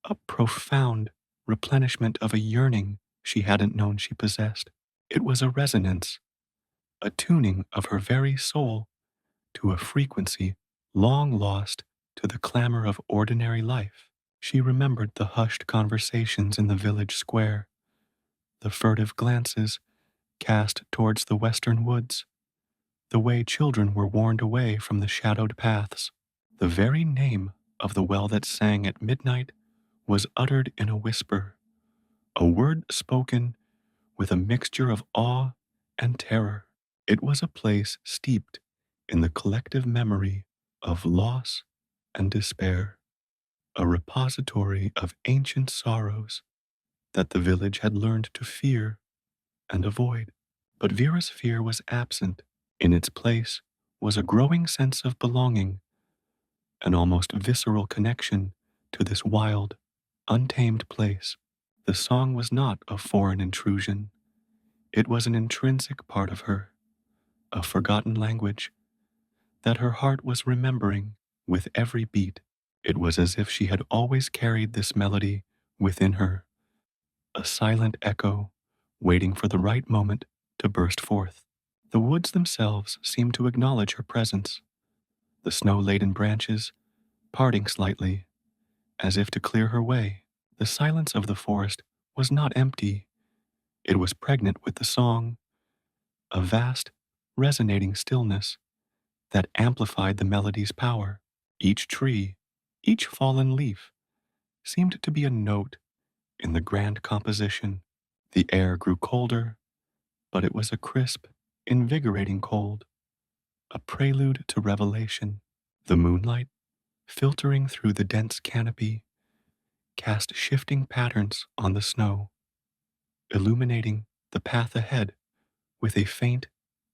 a profound replenishment of a yearning she hadn't known she possessed. It was a resonance, a tuning of her very soul to a frequency long lost to the clamor of ordinary life. She remembered the hushed conversations in the village square, the furtive glances cast towards the western woods, the way children were warned away from the shadowed paths. The very name of the well that sang at midnight was uttered in a whisper, a word spoken with a mixture of awe and terror. It was a place steeped in the collective memory of loss and despair, a repository of ancient sorrows that the village had learned to fear and avoid. But Vera's fear was absent. In its place was a growing sense of belonging, an almost visceral connection to this wild, untamed place. The song was not a foreign intrusion. It was an intrinsic part of her, a forgotten language that her heart was remembering with every beat. It was as if she had always carried this melody within her, a silent echo waiting for the right moment to burst forth. The woods themselves seemed to acknowledge her presence, the snow-laden branches parting slightly, as if to clear her way. The silence of the forest was not empty. It was pregnant with the song, a vast, resonating stillness that amplified the melody's power. Each tree, each fallen leaf, seemed to be a note in the grand composition. The air grew colder, but it was a crisp, invigorating cold, a prelude to revelation. The moonlight, filtering through the dense canopy, cast shifting patterns on the snow, illuminating the path ahead with a faint,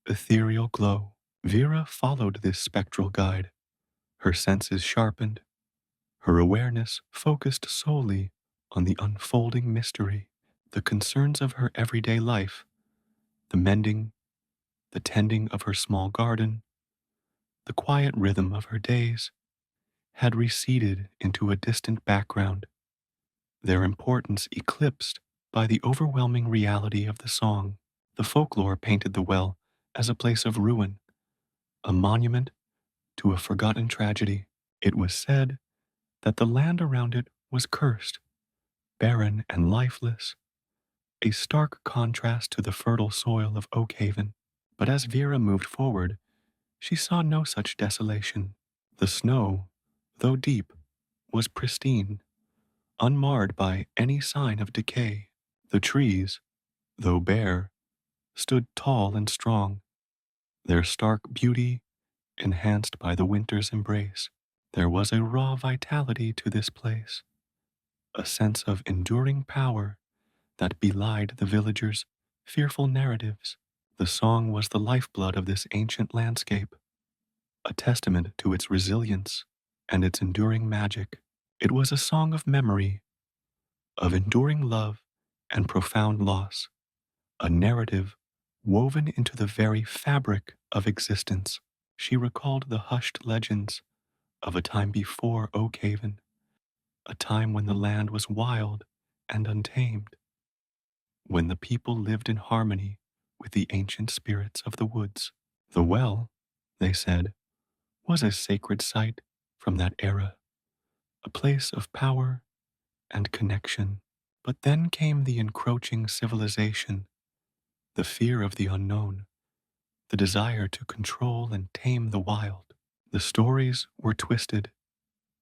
ethereal glow. Vera followed this spectral guide, her senses sharpened, her awareness focused solely on the unfolding mystery. The concerns of her everyday life, the mending, the tending of her small garden, the quiet rhythm of her days, had receded into a distant background, their importance eclipsed by the overwhelming reality of the song. The folklore painted the well as a place of ruin, a monument to a forgotten tragedy. It was said that the land around it was cursed, barren and lifeless, a stark contrast to the fertile soil of Oakhaven. But as Vera moved forward, she saw no such desolation. The snow, though deep, was pristine, unmarred by any sign of decay. The trees, though bare, stood tall and strong, their stark beauty enhanced by the winter's embrace. There was a raw vitality to this place, a sense of enduring power that belied the villagers' fearful narratives. The song was the lifeblood of this ancient landscape, a testament to its resilience and its enduring magic. It was a song of memory, of enduring love and profound loss, a narrative woven into the very fabric of existence. She recalled the hushed legends of a time before Oakhaven, a time when the land was wild and untamed, when the people lived in harmony with the ancient spirits of the woods. The well, they said, was a sacred site from that era, a place of power and connection. But then came the encroaching civilization, the fear of the unknown, the desire to control and tame the wild. The stories were twisted,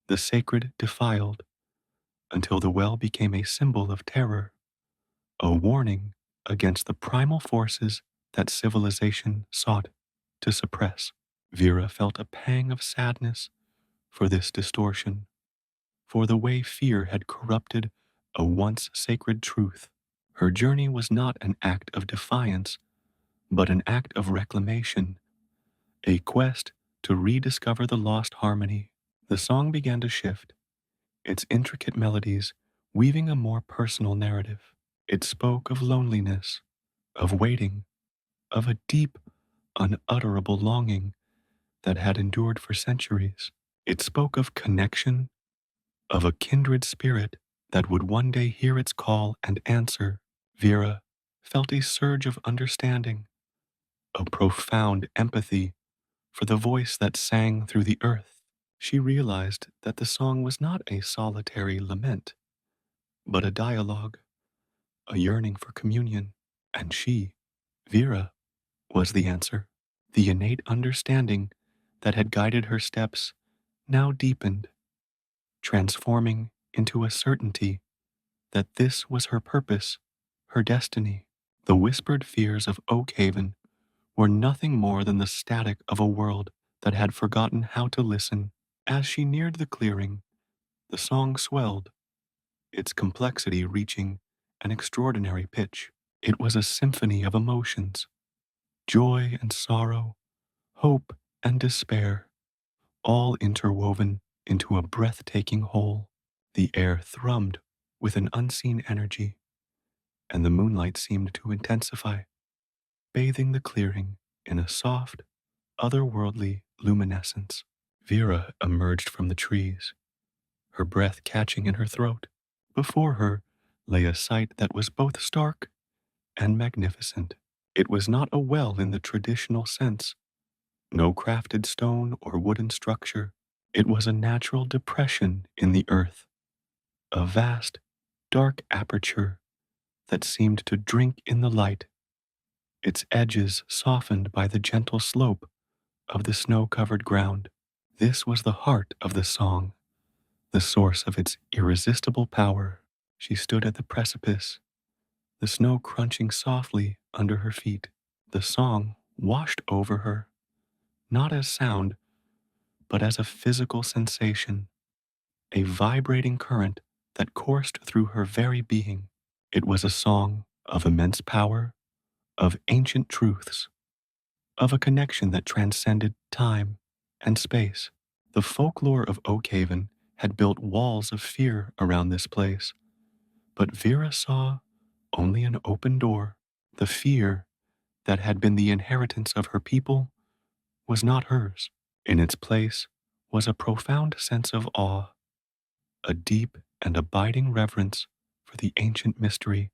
the sacred defiled, until the well became a symbol of terror, a warning against the primal forces that civilization sought to suppress. Vera felt a pang of sadness for this distortion, for the way fear had corrupted a once sacred truth. Her journey was not an act of defiance, but an act of reclamation, a quest to rediscover the lost harmony. The song began to shift, its intricate melodies weaving a more personal narrative. It spoke of loneliness, of waiting, of a deep, unutterable longing that had endured for centuries. It spoke of connection, of a kindred spirit that would one day hear its call and answer. Vera felt a surge of understanding, a profound empathy for the voice that sang through the earth. She realized that the song was not a solitary lament, but a dialogue, a yearning for communion. And she, Vera, was the answer. The innate understanding that had guided her steps now deepened, transforming into a certainty that this was her purpose, her destiny. The whispered fears of Oakhaven were nothing more than the static of a world that had forgotten how to listen. As she neared the clearing, the song swelled, its complexity reaching an extraordinary pitch. It was a symphony of emotions, joy and sorrow, hope and despair, all interwoven into a breathtaking whole. The air thrummed with an unseen energy, and the moonlight seemed to intensify, bathing the clearing in a soft, otherworldly luminescence. Vera emerged from the trees, her breath catching in her throat. Before her lay a sight that was both stark and magnificent. It was not a well in the traditional sense, no crafted stone or wooden structure. It was a natural depression in the earth, a vast, dark aperture that seemed to drink in the light, its edges softened by the gentle slope of the snow-covered ground. This was the heart of the song, the source of its irresistible power. She stood at the precipice, the snow crunching softly under her feet. The song washed over her, not as sound, but as a physical sensation, a vibrating current that coursed through her very being. It was a song of immense power, of ancient truths, of a connection that transcended time and space. The folklore of Oakhaven had built walls of fear around this place, but Vera saw only an open door. The fear that had been the inheritance of her people was not hers. In its place was a profound sense of awe, a deep and abiding reverence for the ancient mystery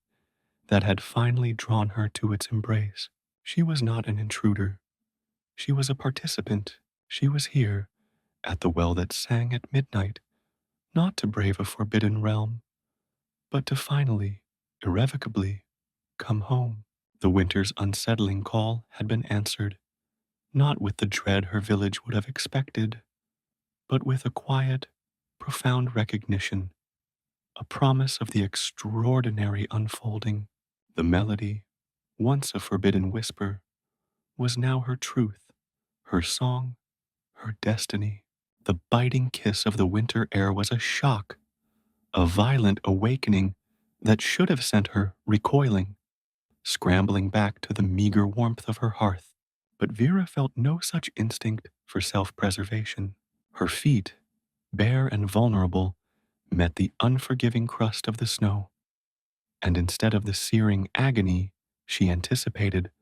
that had finally drawn her to its embrace. She was not an intruder. She was a participant. She was here, at the well that sang at midnight, not to brave a forbidden realm, but to finally, irrevocably, come home. The winter's unsettling call had been answered, not with the dread her village would have expected, but with a quiet, profound recognition, a promise of the extraordinary unfolding. The melody, once a forbidden whisper, was now her truth, her song, her destiny. The biting kiss of the winter air was a shock, a violent awakening that should have sent her recoiling, scrambling back to the meager warmth of her hearth. But Vera felt no such instinct for self-preservation. Her feet, bare and vulnerable, met the unforgiving crust of the snow, and instead of the searing agony she anticipated,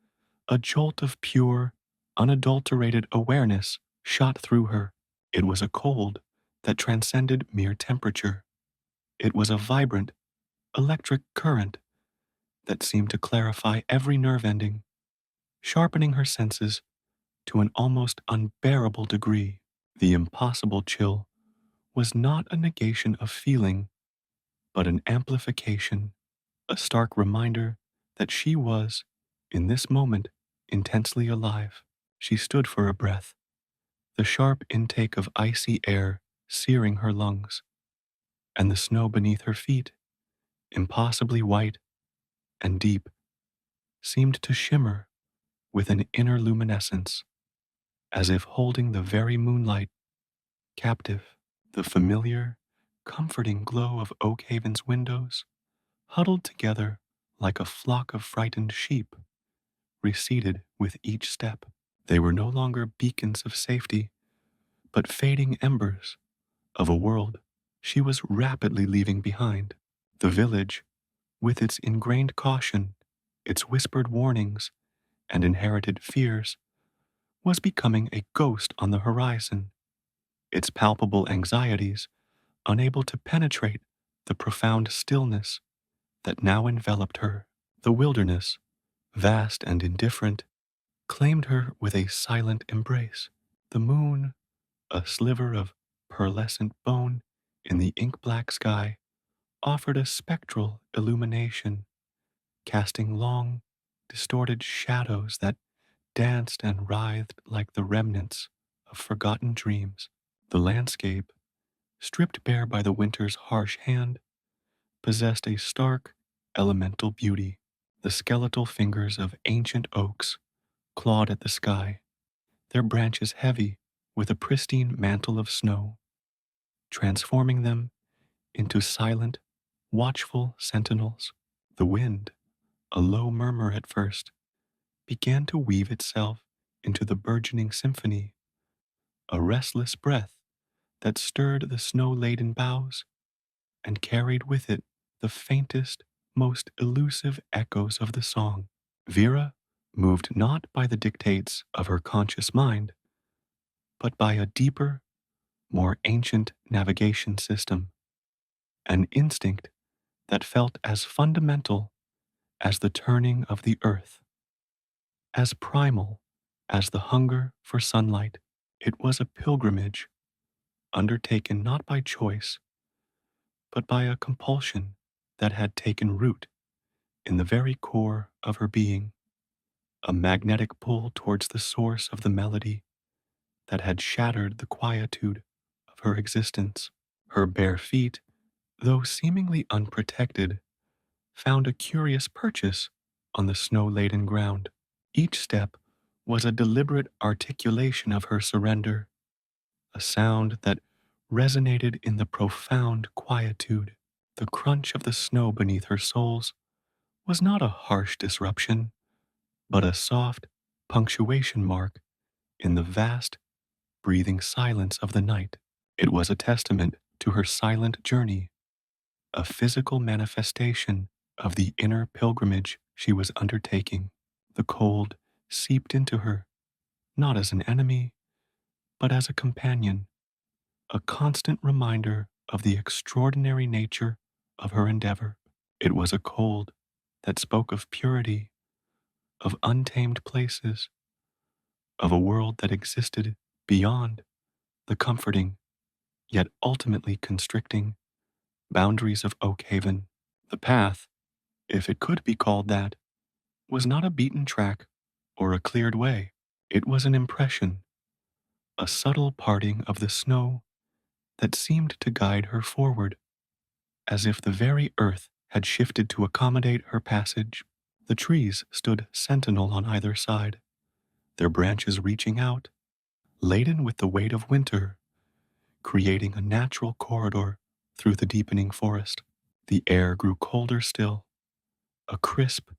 a jolt of pure, unadulterated awareness shot through her. It was a cold that transcended mere temperature. It was a vibrant, electric current that seemed to clarify every nerve ending, sharpening her senses to an almost unbearable degree. The impossible chill was not a negation of feeling, but an amplification, a stark reminder that she was, in this moment, intensely alive. She stood for a breath, the sharp intake of icy air searing her lungs, and the snow beneath her feet, impossibly white and deep, seemed to shimmer with an inner luminescence, as if holding the very moonlight captive. The familiar, comforting glow of Oak Haven's windows, huddled together like a flock of frightened sheep, receded with each step. They were no longer beacons of safety, but fading embers of a world she was rapidly leaving behind. The village, with its ingrained caution, its whispered warnings, and inherited fears, was becoming a ghost on the horizon, its palpable anxieties unable to penetrate the profound stillness that now enveloped her. The wilderness, vast and indifferent, claimed her with a silent embrace. The moon, a sliver of pearlescent bone in the ink-black sky, offered a spectral illumination, casting long, distorted shadows that danced and writhed like the remnants of forgotten dreams. The landscape, stripped bare by the winter's harsh hand, possessed a stark, elemental beauty. The skeletal fingers of ancient oaks clawed at the sky, their branches heavy with a pristine mantle of snow, transforming them into silent, watchful sentinels. The wind, a low murmur at first, began to weave itself into the burgeoning symphony, a restless breath that stirred the snow-laden boughs and carried with it the faintest, most elusive echoes of the song. Vera, moved not by the dictates of her conscious mind, but by a deeper, more ancient navigation system, an instinct that felt as fundamental as the turning of the earth, as primal as the hunger for sunlight. It was a pilgrimage undertaken not by choice, but by a compulsion that had taken root in the very core of her being, a magnetic pull towards the source of the melody that had shattered the quietude of her existence. Her bare feet, though seemingly unprotected, found a curious purchase on the snow-laden ground. Each step was a deliberate articulation of her surrender, a sound that resonated in the profound quietude. The crunch of the snow beneath her soles was not a harsh disruption, but a soft punctuation mark in the vast, breathing silence of the night. It was a testament to her silent journey, a physical manifestation of the inner pilgrimage she was undertaking. The cold seeped into her, not as an enemy, but as a companion, a constant reminder of the extraordinary nature of her endeavor. It was a cold that spoke of purity, of untamed places, of a world that existed beyond the comforting, yet ultimately constricting, boundaries of Oak Haven. The path, if it could be called that, was not a beaten track or a cleared way. It was an impression, a subtle parting of the snow that seemed to guide her forward, as if the very earth had shifted to accommodate her passage. The trees stood sentinel on either side, their branches reaching out, laden with the weight of winter, creating a natural corridor through the deepening forest. The air grew colder still, a crisp,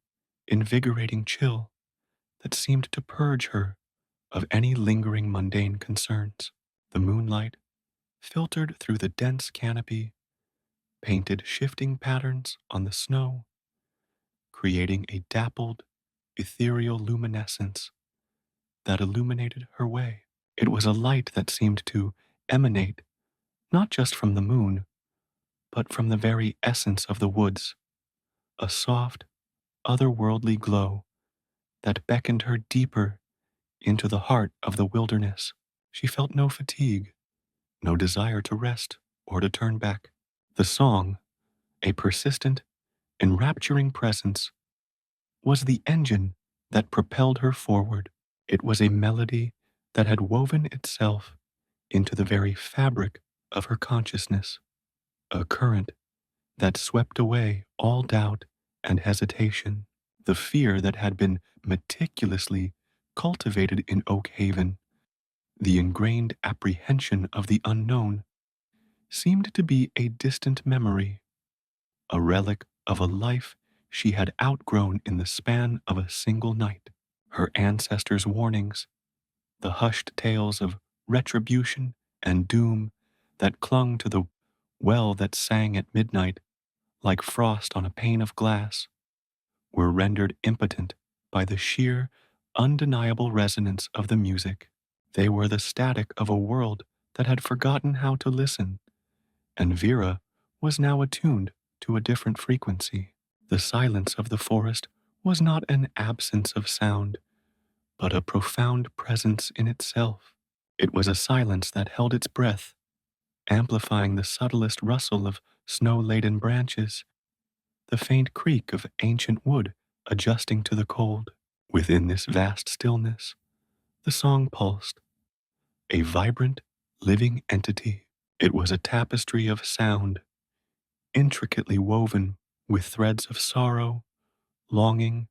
invigorating chill that seemed to purge her of any lingering mundane concerns. The moonlight, filtered through the dense canopy, painted shifting patterns on the snow, creating a dappled, ethereal luminescence that illuminated her way. It was a light that seemed to emanate not just from the moon, but from the very essence of the woods, a soft, otherworldly glow that beckoned her deeper into the heart of the wilderness. She felt no fatigue, no desire to rest or to turn back. The song, a persistent, enrapturing presence, was the engine that propelled her forward. It was a melody that had woven itself into the very fabric of her consciousness, a current that swept away all doubt and hesitation. The fear that had been meticulously cultivated in Oak Haven, the ingrained apprehension of the unknown, seemed to be a distant memory, a relic of a life she had outgrown in the span of a single night. Her ancestors' warnings, the hushed tales of retribution and doom that clung to the well that sang at midnight like frost on a pane of glass, were rendered impotent by the sheer, undeniable resonance of the music. They were the static of a world that had forgotten how to listen, and Vera was now attuned to a different frequency. The silence of the forest was not an absence of sound, but a profound presence in itself. It was a silence that held its breath, amplifying the subtlest rustle of snow-laden branches, the faint creak of ancient wood adjusting to the cold. Within this vast stillness, the song pulsed, a vibrant, living entity. It was a tapestry of sound, intricately woven with threads of sorrow, longing,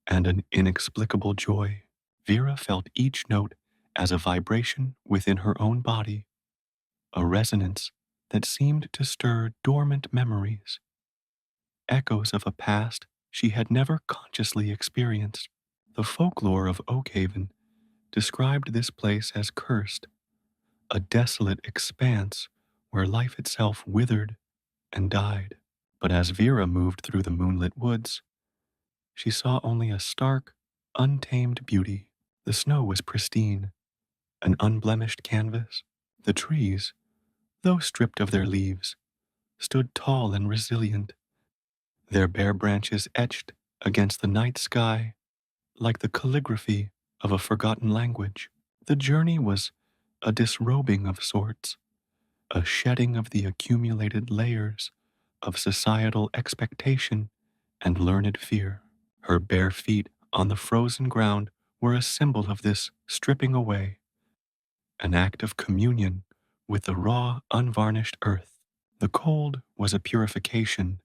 and an inexplicable joy. Vera felt each note as a vibration within her own body, a resonance that seemed to stir dormant memories, echoes of a past she had never consciously experienced. The folklore of Oakhaven described this place as cursed, a desolate expanse where life itself withered and died. But as Vera moved through the moonlit woods, she saw only a stark, untamed beauty. The snow was pristine, an unblemished canvas. The trees, though stripped of their leaves, stood tall and resilient, their bare branches etched against the night sky like the calligraphy of a forgotten language. The journey was a disrobing of sorts, a shedding of the accumulated layers of societal expectation and learned fear. Her bare feet on the frozen ground were a symbol of this stripping away, an act of communion with the raw, unvarnished earth. The cold was a purification,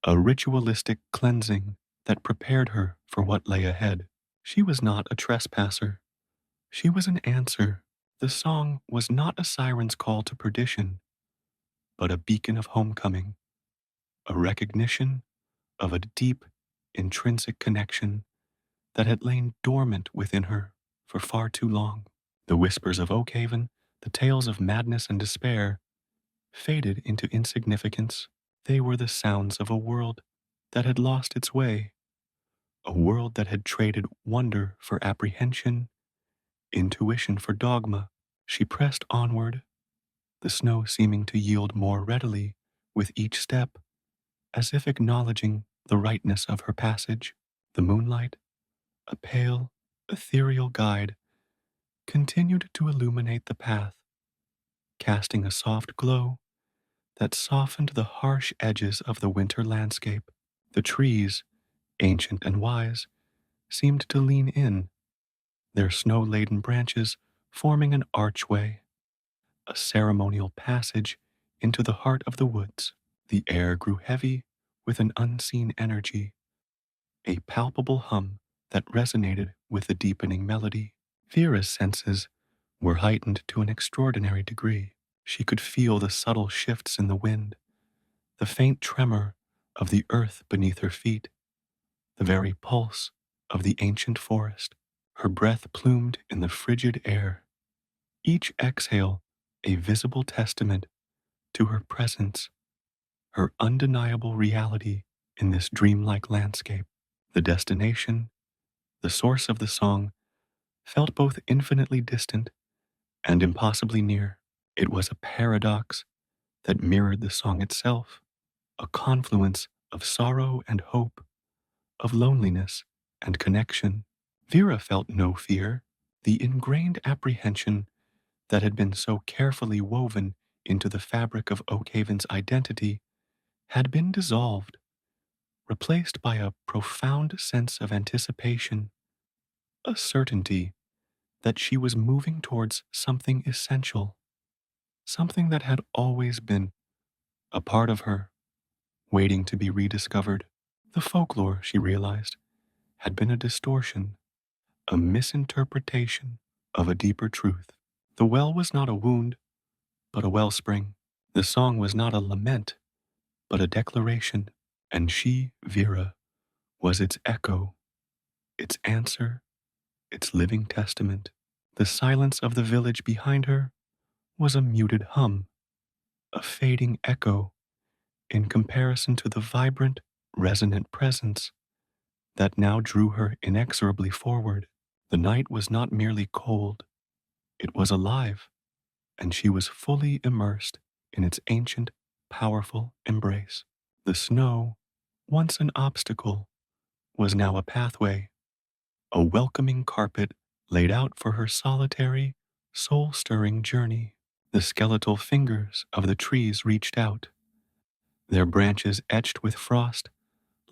a ritualistic cleansing that prepared her for what lay ahead. She was not a trespasser. She was an answer. The song was not a siren's call to perdition, but a beacon of homecoming, a recognition of a deep, intrinsic connection that had lain dormant within her for far too long. The whispers of Oakhaven, the tales of madness and despair, faded into insignificance. They were the sounds of a world that had lost its way, a world that had traded wonder for apprehension, intuition for dogma. She pressed onward, the snow seeming to yield more readily with each step, as if acknowledging the rightness of her passage. The moonlight, a pale, ethereal guide, continued to illuminate the path, casting a soft glow that softened the harsh edges of the winter landscape. The trees, ancient and wise, seemed to lean in, their snow-laden branches forming an archway, a ceremonial passage into the heart of the woods. The air grew heavy with an unseen energy, a palpable hum that resonated with the deepening melody. Vera's senses were heightened to an extraordinary degree. She could feel the subtle shifts in the wind, the faint tremor of the earth beneath her feet, the very pulse of the ancient forest. Her breath plumed in the frigid air, each exhale a visible testament to her presence, her undeniable reality in this dreamlike landscape. The destination, the source of the song, felt both infinitely distant and impossibly near. It was a paradox that mirrored the song itself, a confluence of sorrow and hope, of loneliness and connection. Vera felt no fear. The ingrained apprehension that had been so carefully woven into the fabric of Oakhaven's identity had been dissolved, replaced by a profound sense of anticipation, a certainty that she was moving towards something essential, something that had always been a part of her, waiting to be rediscovered. The folklore, she realized, had been a distortion, a misinterpretation of a deeper truth. The well was not a wound, but a wellspring, The song was not a lament, but a declaration, and she, Vera, was its echo, its answer, its living testament. The silence of the village behind her was a muted hum, a fading echo in comparison to the vibrant, resonant presence that now drew her inexorably forward. The night was not merely cold, it was alive, and she was fully immersed in its ancient, powerful embrace. The snow, once an obstacle, was now a pathway, a welcoming carpet laid out for her solitary, soul stirring journey. The skeletal fingers of the trees reached out, their branches etched with frost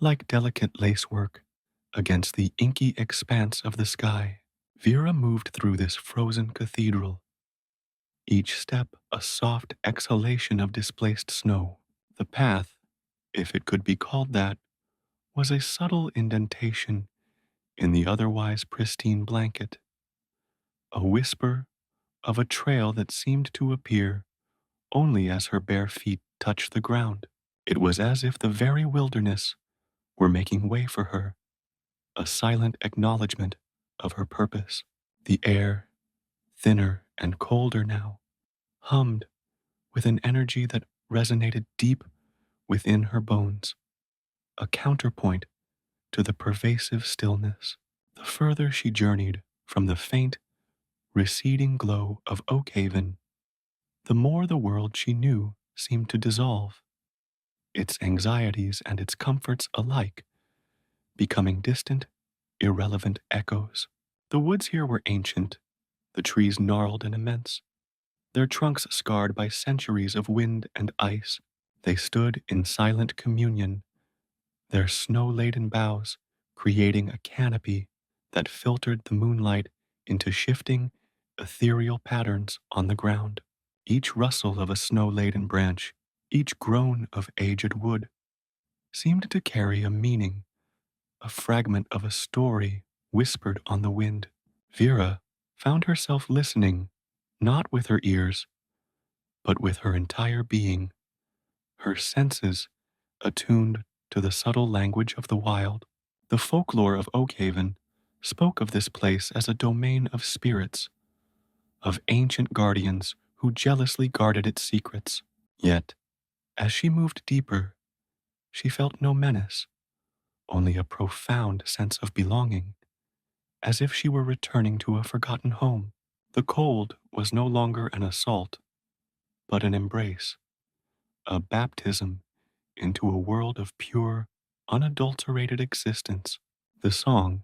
like delicate lacework against the inky expanse of the sky. Vera moved through this frozen cathedral, each step a soft exhalation of displaced snow. The path, if it could be called that, was a subtle indentation in the otherwise pristine blanket, a whisper of a trail that seemed to appear only as her bare feet touched the ground. It was as if the very wilderness were making way for her, a silent acknowledgement of her purpose. The air, thinner and colder now, hummed with an energy that resonated deep within her bones, a counterpoint to the pervasive stillness. The further she journeyed from the faint, receding glow of Oakhaven, the more the world she knew seemed to dissolve, its anxieties and its comforts alike becoming distant, irrelevant echoes. The woods here were ancient, the trees gnarled and immense, their trunks scarred by centuries of wind and ice. They stood in silent communion, their snow-laden boughs creating a canopy that filtered the moonlight into shifting, ethereal patterns on the ground. Each rustle of a snow-laden branch, each groan of aged wood, seemed to carry a meaning, a fragment of a story whispered on the wind. Vera found herself listening, not with her ears, but with her entire being, her senses attuned to the subtle language of the wild. The folklore of Oakhaven spoke of this place as a domain of spirits, of ancient guardians who jealously guarded its secrets. Yet, as she moved deeper, she felt no menace, only a profound sense of belonging, as if she were returning to a forgotten home. The cold was no longer an assault, but an embrace, a baptism into a world of pure, unadulterated existence. The song,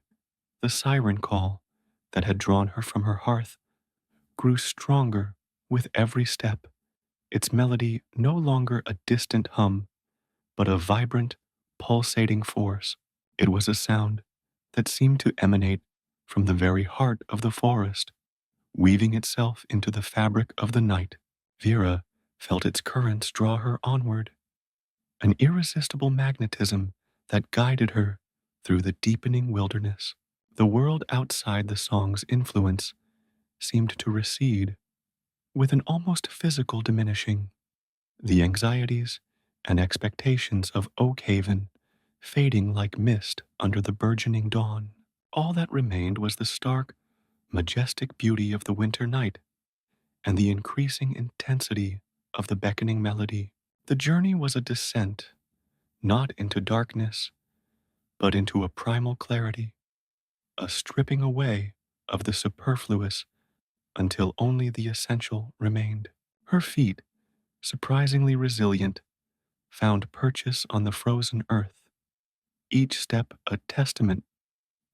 the siren call that had drawn her from her hearth, grew stronger with every step, its melody no longer a distant hum, but a vibrant, pulsating force. It was a sound that seemed to emanate from the very heart of the forest, weaving itself into the fabric of the night. Vera felt its currents draw her onward, an irresistible magnetism that guided her through the deepening wilderness. The world outside the song's influence seemed to recede, with an almost physical diminishing. The anxieties and expectations of Oakhaven fading like mist under the burgeoning dawn. All that remained was the stark, majestic beauty of the winter night and the increasing intensity of the beckoning melody. The journey was a descent, not into darkness, but into a primal clarity, a stripping away of the superfluous until only the essential remained. Her feet, surprisingly resilient, found purchase on the frozen earth, each step a testament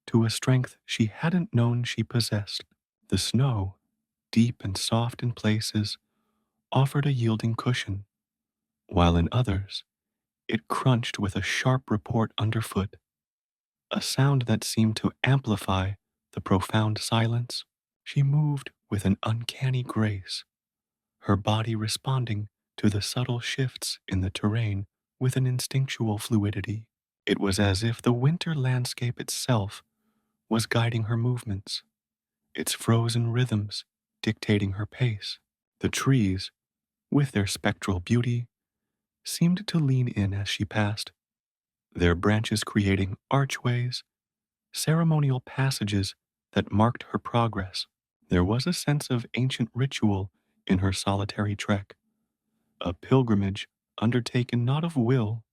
to a strength she hadn't known she possessed. The snow, deep and soft in places, offered a yielding cushion, while in others, it crunched with a sharp report underfoot, a sound that seemed to amplify the profound silence. She moved with an uncanny grace, her body responding to the subtle shifts in the terrain with an instinctual fluidity. It was as if the winter landscape itself was guiding her movements, its frozen rhythms dictating her pace. The trees, with their spectral beauty, seemed to lean in as she passed, their branches creating archways, ceremonial passages that marked her progress. There was a sense of ancient ritual in her solitary trek, a pilgrimage undertaken not of will,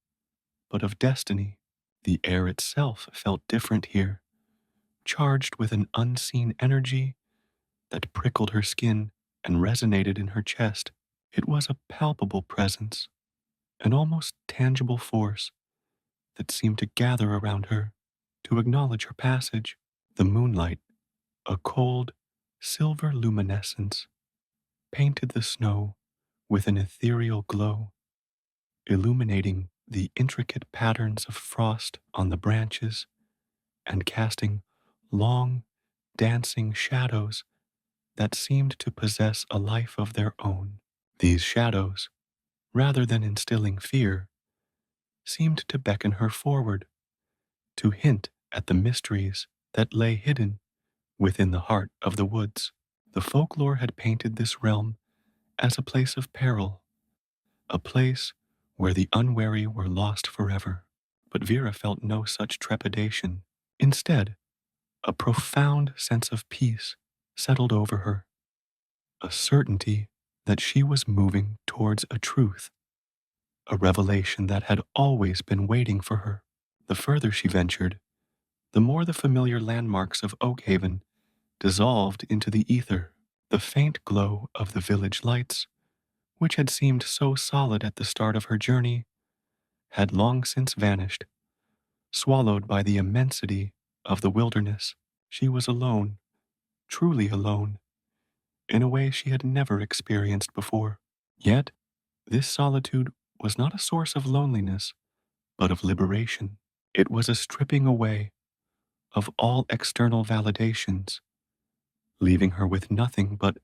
but of destiny. The air itself felt different here, charged with an unseen energy that prickled her skin and resonated in her chest. It was a palpable presence, an almost tangible force that seemed to gather around her to acknowledge her passage. The moonlight, a cold, silver luminescence, painted the snow with an ethereal glow, illuminating the intricate patterns of frost on the branches and casting long, dancing shadows that seemed to possess a life of their own. These shadows, rather than instilling fear, seemed to beckon her forward, to hint at the mysteries that lay hidden within the heart of the woods. The folklore had painted this realm as a place of peril, a place where the unwary were lost forever. But Vera felt no such trepidation. Instead, a profound sense of peace settled over her, a certainty that she was moving towards a truth, a revelation that had always been waiting for her. The further she ventured, the more the familiar landmarks of Oakhaven dissolved into the ether. The faint glow of the village lights, which had seemed so solid at the start of her journey, had long since vanished, swallowed by the immensity of the wilderness. She was alone, truly alone, in a way she had never experienced before. Yet, this solitude was not a source of loneliness, but of liberation. It was a stripping away of all external validations, leaving her with nothing but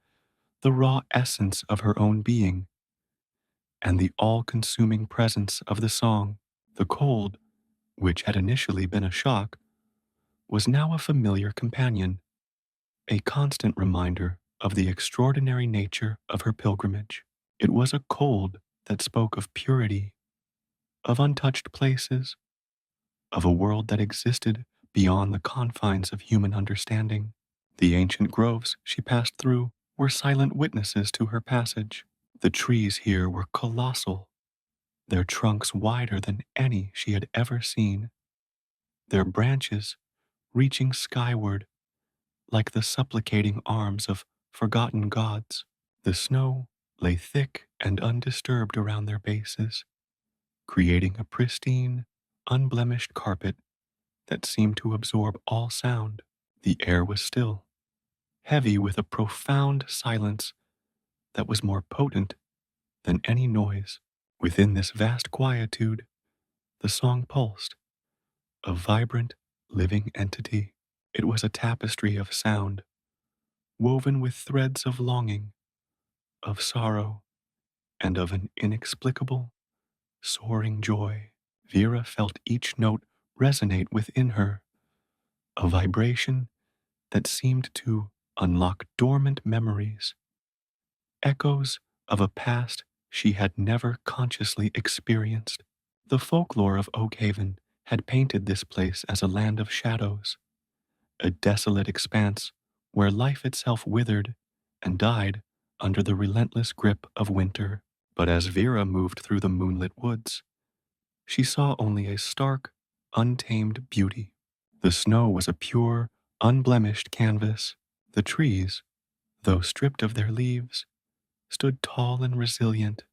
the raw essence of her own being and the all-consuming presence of the song. The cold, which had initially been a shock, was now a familiar companion, a constant reminder of the extraordinary nature of her pilgrimage. It was a cold that spoke of purity, of untouched places, of a world that existed beyond the confines of human understanding. The ancient groves she passed through were silent witnesses to her passage. The trees here were colossal, their trunks wider than any she had ever seen, their branches reaching skyward like the supplicating arms of forgotten gods. The snow lay thick and undisturbed around their bases, creating a pristine, unblemished carpet that seemed to absorb all sound. The air was still, heavy with a profound silence that was more potent than any noise. Within this vast quietude, the song pulsed, a vibrant, living entity. It was a tapestry of sound, woven with threads of longing, of sorrow, and of an inexplicable, soaring joy. Vera felt each note resonate within her, a vibration that seemed to unlock dormant memories, echoes of a past she had never consciously experienced. The folklore of Oakhaven had painted this place as a land of shadows, a desolate expanse where life itself withered and died under the relentless grip of winter. But as Vera moved through the moonlit woods, she saw only a stark, untamed beauty. The snow was a pure, unblemished canvas. The trees, though stripped of their leaves, stood tall and resilient,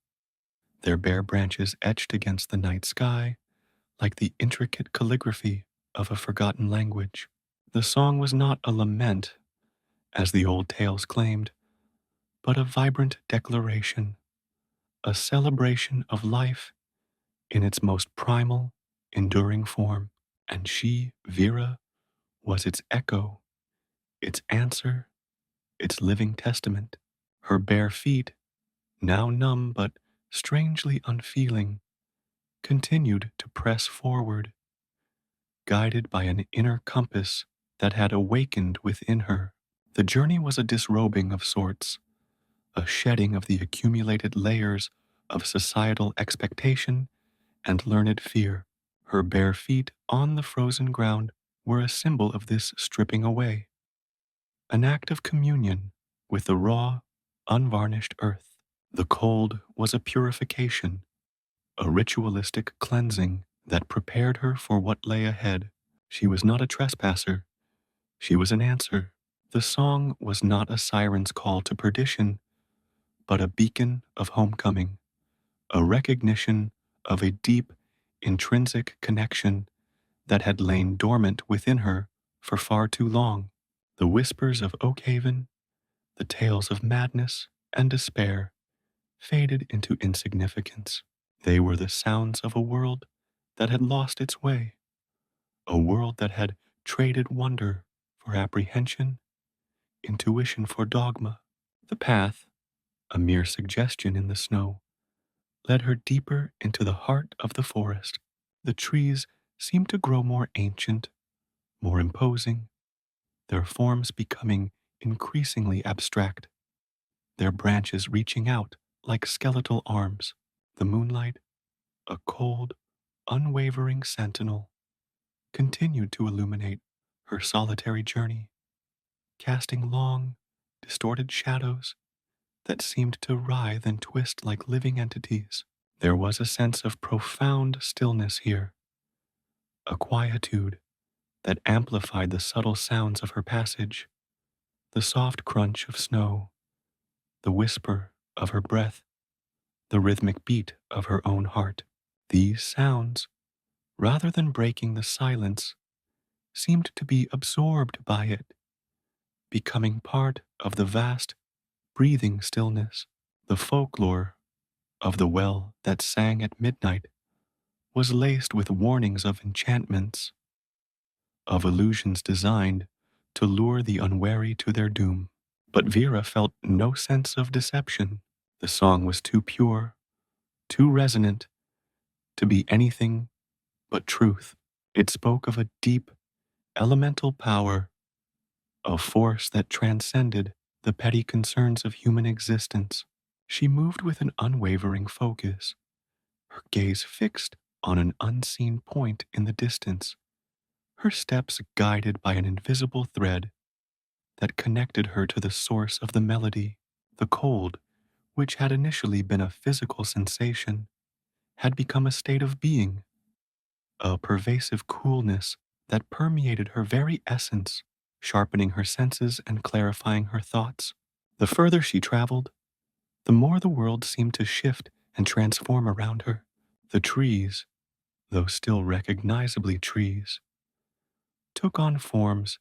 their bare branches etched against the night sky like the intricate calligraphy of a forgotten language. The song was not a lament, as the old tales claimed, but a vibrant declaration, a celebration of life in its most primal, enduring form. And she, Vera, was its echo, its answer, its living testament. Her bare feet, now numb but strangely unfeeling, continued to press forward, guided by an inner compass that had awakened within her. The journey was a disrobing of sorts, a shedding of the accumulated layers of societal expectation and learned fear. Her bare feet on the frozen ground were a symbol of this stripping away, an act of communion with the raw, unvarnished earth. The cold was a purification, a ritualistic cleansing that prepared her for what lay ahead. She was not a trespasser, she was an answer. The song was not a siren's call to perdition, but a beacon of homecoming, a recognition of a deep, intrinsic connection that had lain dormant within her for far too long. The whispers of Oakhaven, the tales of madness and despair, faded into insignificance. They were the sounds of a world that had lost its way, a world that had traded wonder for apprehension, intuition for dogma. The path, a mere suggestion in the snow, led her deeper into the heart of the forest. The trees seemed to grow more ancient, more imposing, their forms becoming increasingly abstract, their branches reaching out like skeletal arms. The moonlight, a cold, unwavering sentinel, continued to illuminate her solitary journey, casting long, distorted shadows that seemed to writhe and twist like living entities. There was a sense of profound stillness here, a quietude that amplified the subtle sounds of her passage, the soft crunch of snow, the whisper of her breath, the rhythmic beat of her own heart. These sounds, rather than breaking the silence, seemed to be absorbed by it, becoming part of the vast, breathing stillness. The folklore of the well that sang at midnight was laced with warnings of enchantments, of illusions designed to lure the unwary to their doom. But Vera felt no sense of deception. The song was too pure, too resonant, to be anything but truth. It spoke of a deep, elemental power, a force that transcended the petty concerns of human existence. She moved with an unwavering focus, her gaze fixed on an unseen point in the distance, her steps guided by an invisible thread that connected her to the source of the melody. The cold, which had initially been a physical sensation, had become a state of being, a pervasive coolness that permeated her very essence, sharpening her senses and clarifying her thoughts. The further she traveled, the more the world seemed to shift and transform around her. The trees, though still recognizably trees, took on forms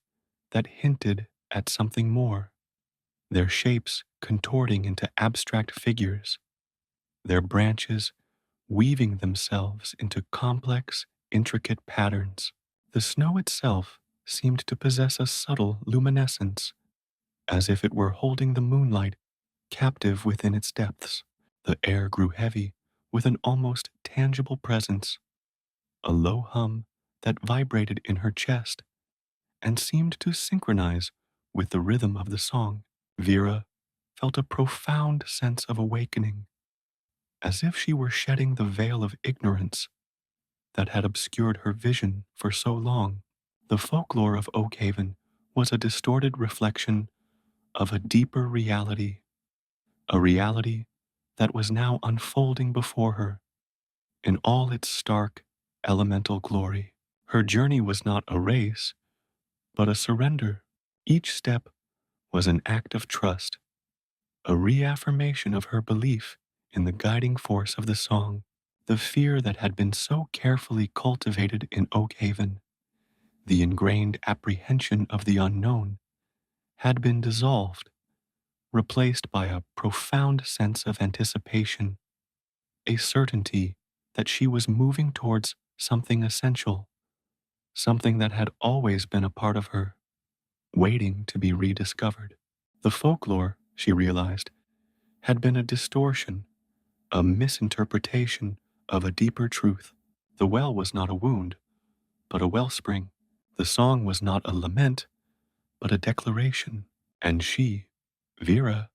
that hinted at something more, their shapes contorting into abstract figures, their branches weaving themselves into complex, intricate patterns. The snow itself seemed to possess a subtle luminescence, as if it were holding the moonlight captive within its depths. The air grew heavy with an almost tangible presence, a low hum that vibrated in her chest and seemed to synchronize with the rhythm of the song. Vera felt a profound sense of awakening, as if she were shedding the veil of ignorance that had obscured her vision for so long. The folklore of Oakhaven was a distorted reflection of a deeper reality, a reality that was now unfolding before her in all its stark, elemental glory. Her journey was not a race, but a surrender. Each step was an act of trust, a reaffirmation of her belief in the guiding force of the song. The fear that had been so carefully cultivated in Oakhaven, the ingrained apprehension of the unknown, had been dissolved, replaced by a profound sense of anticipation, a certainty that she was moving towards something essential, something that had always been a part of her, waiting to be rediscovered. The folklore, she realized, had been a distortion, a misinterpretation of a deeper truth. The well was not a wound, but a wellspring. The song was not a lament, but a declaration. And she, Vera,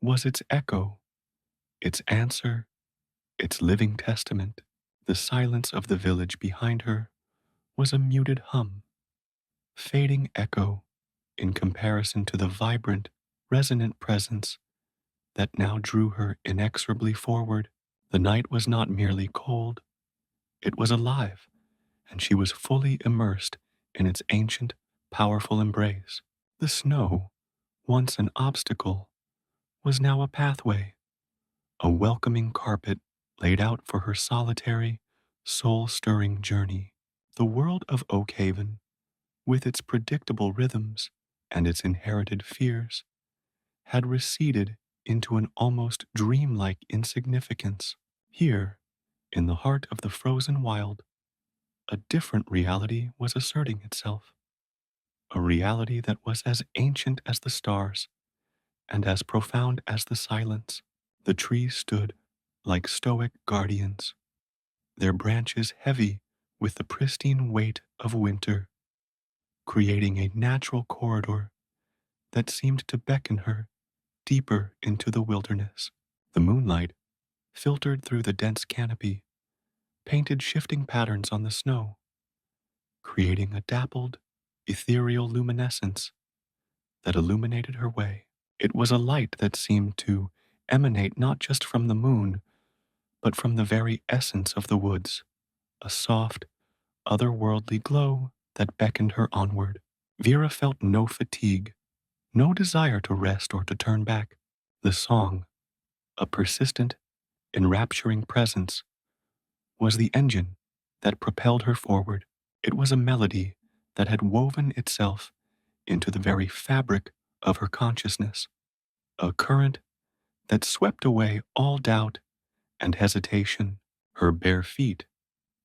was its echo, its answer, its living testament. The silence of the village behind her was a muted hum, fading echo in comparison to the vibrant, resonant presence that now drew her inexorably forward. The night was not merely cold, it was alive, and she was fully immersed in its ancient, powerful embrace. The snow, once an obstacle, was now a pathway, a welcoming carpet laid out for her solitary, soul-stirring journey. The world of Oakhaven, with its predictable rhythms and its inherited fears, had receded into an almost dreamlike insignificance. Here, in the heart of the frozen wild, a different reality was asserting itself, a reality that was as ancient as the stars and as profound as the silence. The trees stood like stoic guardians, their branches heavy with the pristine weight of winter, creating a natural corridor that seemed to beckon her deeper into the wilderness. The moonlight, filtered through the dense canopy, painted shifting patterns on the snow, creating a dappled, ethereal luminescence that illuminated her way. It was a light that seemed to emanate not just from the moon, but from the very essence of the woods, a soft, otherworldly glow that beckoned her onward. Vera felt no fatigue, no desire to rest or to turn back. The song, a persistent, enrapturing presence, was the engine that propelled her forward. It was a melody that had woven itself into the very fabric of her consciousness, a current that swept away all doubt and hesitation. Her bare feet,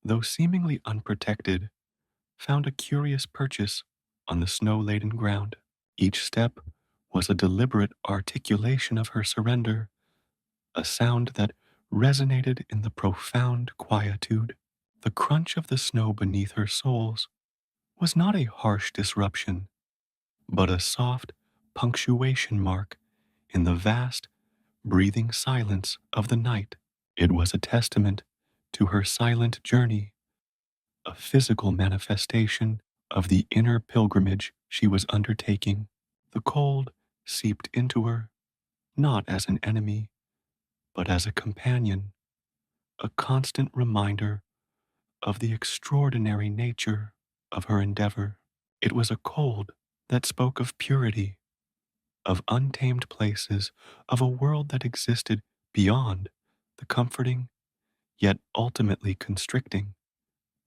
though seemingly unprotected, found a curious purchase on the snow-laden ground. Each step was a deliberate articulation of her surrender, a sound that resonated in the profound quietude. The crunch of the snow beneath her soles was not a harsh disruption, but a soft punctuation mark in the vast, breathing silence of the night. It was a testament to her silent journey, a physical manifestation of the inner pilgrimage she was undertaking. The cold seeped into her, not as an enemy, but as a companion, a constant reminder of the extraordinary nature of her endeavor. It was a cold that spoke of purity, of untamed places, of a world that existed beyond the comforting, yet ultimately constricting,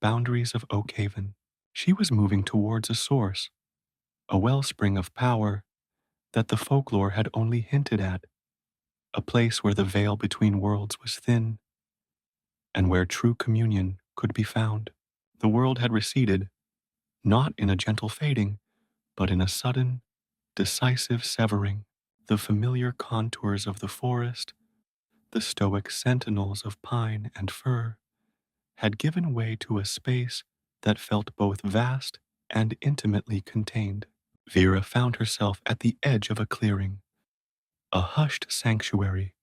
boundaries of Oakhaven. She was moving towards a source, a wellspring of power that the folklore had only hinted at, a place where the veil between worlds was thin and where true communion could be found. The world had receded, not in a gentle fading, but in a sudden, decisive severing. The familiar contours of the forest, the stoic sentinels of pine and fir, had given way to a space that felt both vast and intimately contained. Vera found herself at the edge of a clearing, a hushed sanctuary,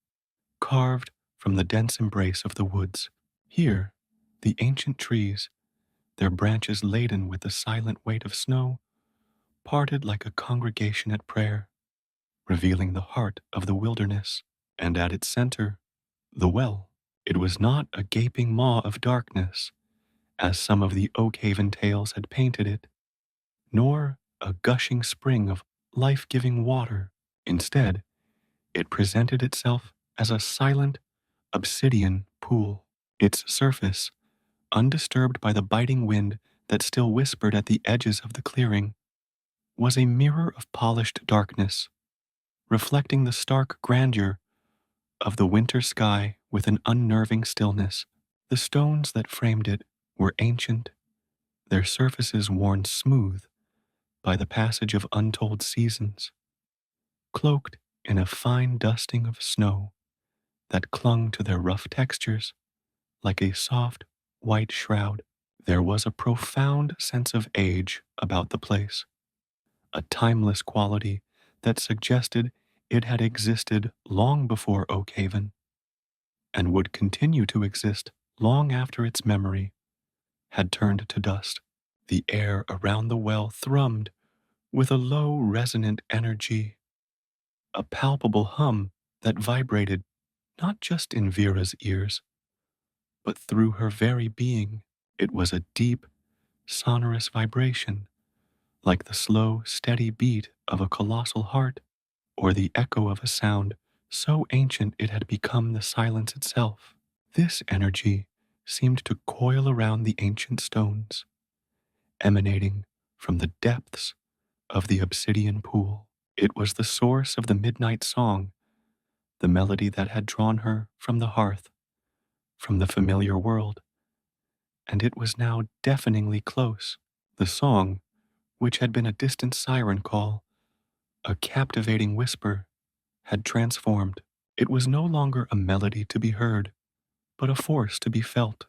carved from the dense embrace of the woods. Here, the ancient trees, their branches laden with the silent weight of snow, parted like a congregation at prayer, revealing the heart of the wilderness, and at its center, the well. It was not a gaping maw of darkness, as some of the Oakhaven tales had painted it, nor a gushing spring of life-giving water. Instead, it presented itself as a silent, obsidian pool. Its surface, undisturbed by the biting wind that still whispered at the edges of the clearing, was a mirror of polished darkness, reflecting the stark grandeur of the winter sky with an unnerving stillness. The stones that framed it were ancient, their surfaces worn smooth by the passage of untold seasons, cloaked in a fine dusting of snow that clung to their rough textures like a soft, white shroud. There was a profound sense of age about the place, a timeless quality that suggested It had existed long before Oakhaven and would continue to exist long after its memory had turned to dust. The air around the well thrummed with a low, resonant energy, a palpable hum that vibrated not just in Vera's ears, but through her very being. It was a deep, sonorous vibration, like the slow, steady beat of a colossal heart, or the echo of a sound so ancient it had become the silence itself. This energy seemed to coil around the ancient stones, emanating from the depths of the obsidian pool. It was the source of the midnight song, the melody that had drawn her from the hearth, from the familiar world, and it was now deafeningly close. The song, which had been a distant siren call, a captivating whisper, had transformed. It was no longer a melody to be heard, but a force to be felt,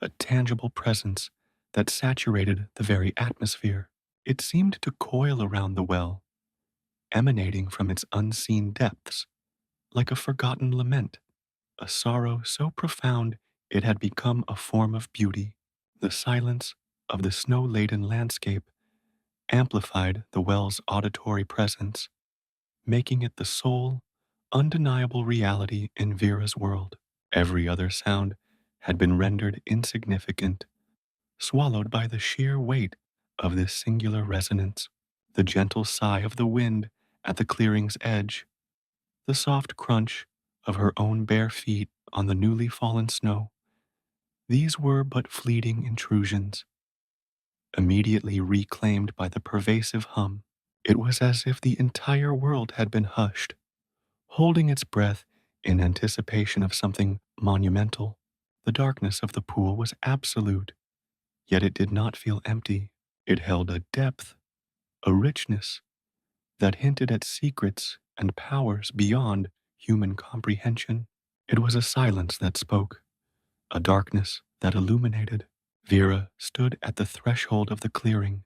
a tangible presence that saturated the very atmosphere. It seemed to coil around the well, emanating from its unseen depths, like a forgotten lament, a sorrow so profound it had become a form of beauty. The silence of the snow-laden landscape amplified the well's auditory presence, making it the sole, undeniable reality in Vera's world. Every other sound had been rendered insignificant, swallowed by the sheer weight of this singular resonance. The gentle sigh of the wind at the clearing's edge, the soft crunch of her own bare feet on the newly fallen snow, these were but fleeting intrusions, immediately reclaimed by the pervasive hum. It was as if the entire world had been hushed, holding its breath in anticipation of something monumental. The darkness of the pool was absolute, yet it did not feel empty. It held a depth, a richness that hinted at secrets and powers beyond human comprehension. It was a silence that spoke, a darkness that illuminated. Vera stood at the threshold of the clearing,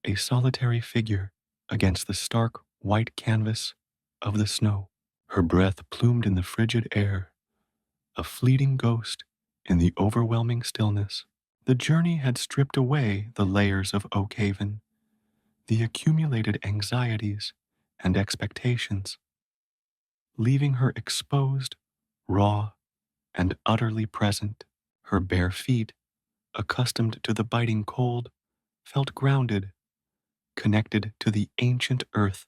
a solitary figure against the stark white canvas of the snow, her breath plumed in the frigid air, a fleeting ghost in the overwhelming stillness. The journey had stripped away the layers of Oakhaven, the accumulated anxieties and expectations, leaving her exposed, raw, and utterly present. Her bare feet, accustomed to the biting cold, felt grounded, connected to the ancient earth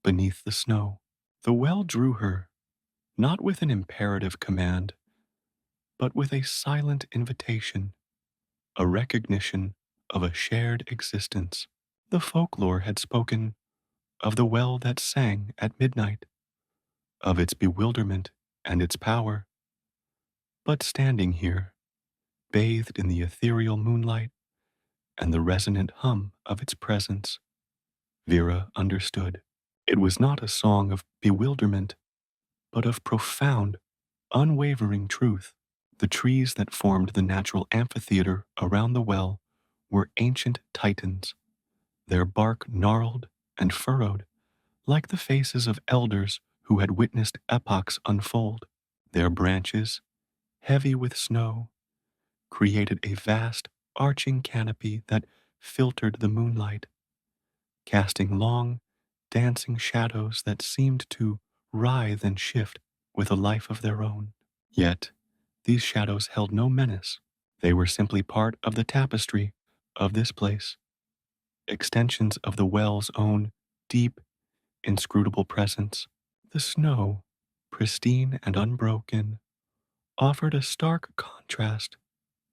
beneath the snow. The well drew her, not with an imperative command, but with a silent invitation, a recognition of a shared existence. The folklore had spoken of the well that sang at midnight, of its bewilderment and its power. But standing here, bathed in the ethereal moonlight and the resonant hum of its presence, Vera understood. It was not a song of bewilderment, but of profound, unwavering truth. The trees that formed the natural amphitheater around the well were ancient titans, their bark gnarled and furrowed, like the faces of elders who had witnessed epochs unfold. Their branches, heavy with snow, created a vast, arching canopy that filtered the moonlight, casting long, dancing shadows that seemed to writhe and shift with a life of their own. Yet, these shadows held no menace. They were simply part of the tapestry of this place, extensions of the well's own deep, inscrutable presence. The snow, pristine and unbroken, offered a stark contrast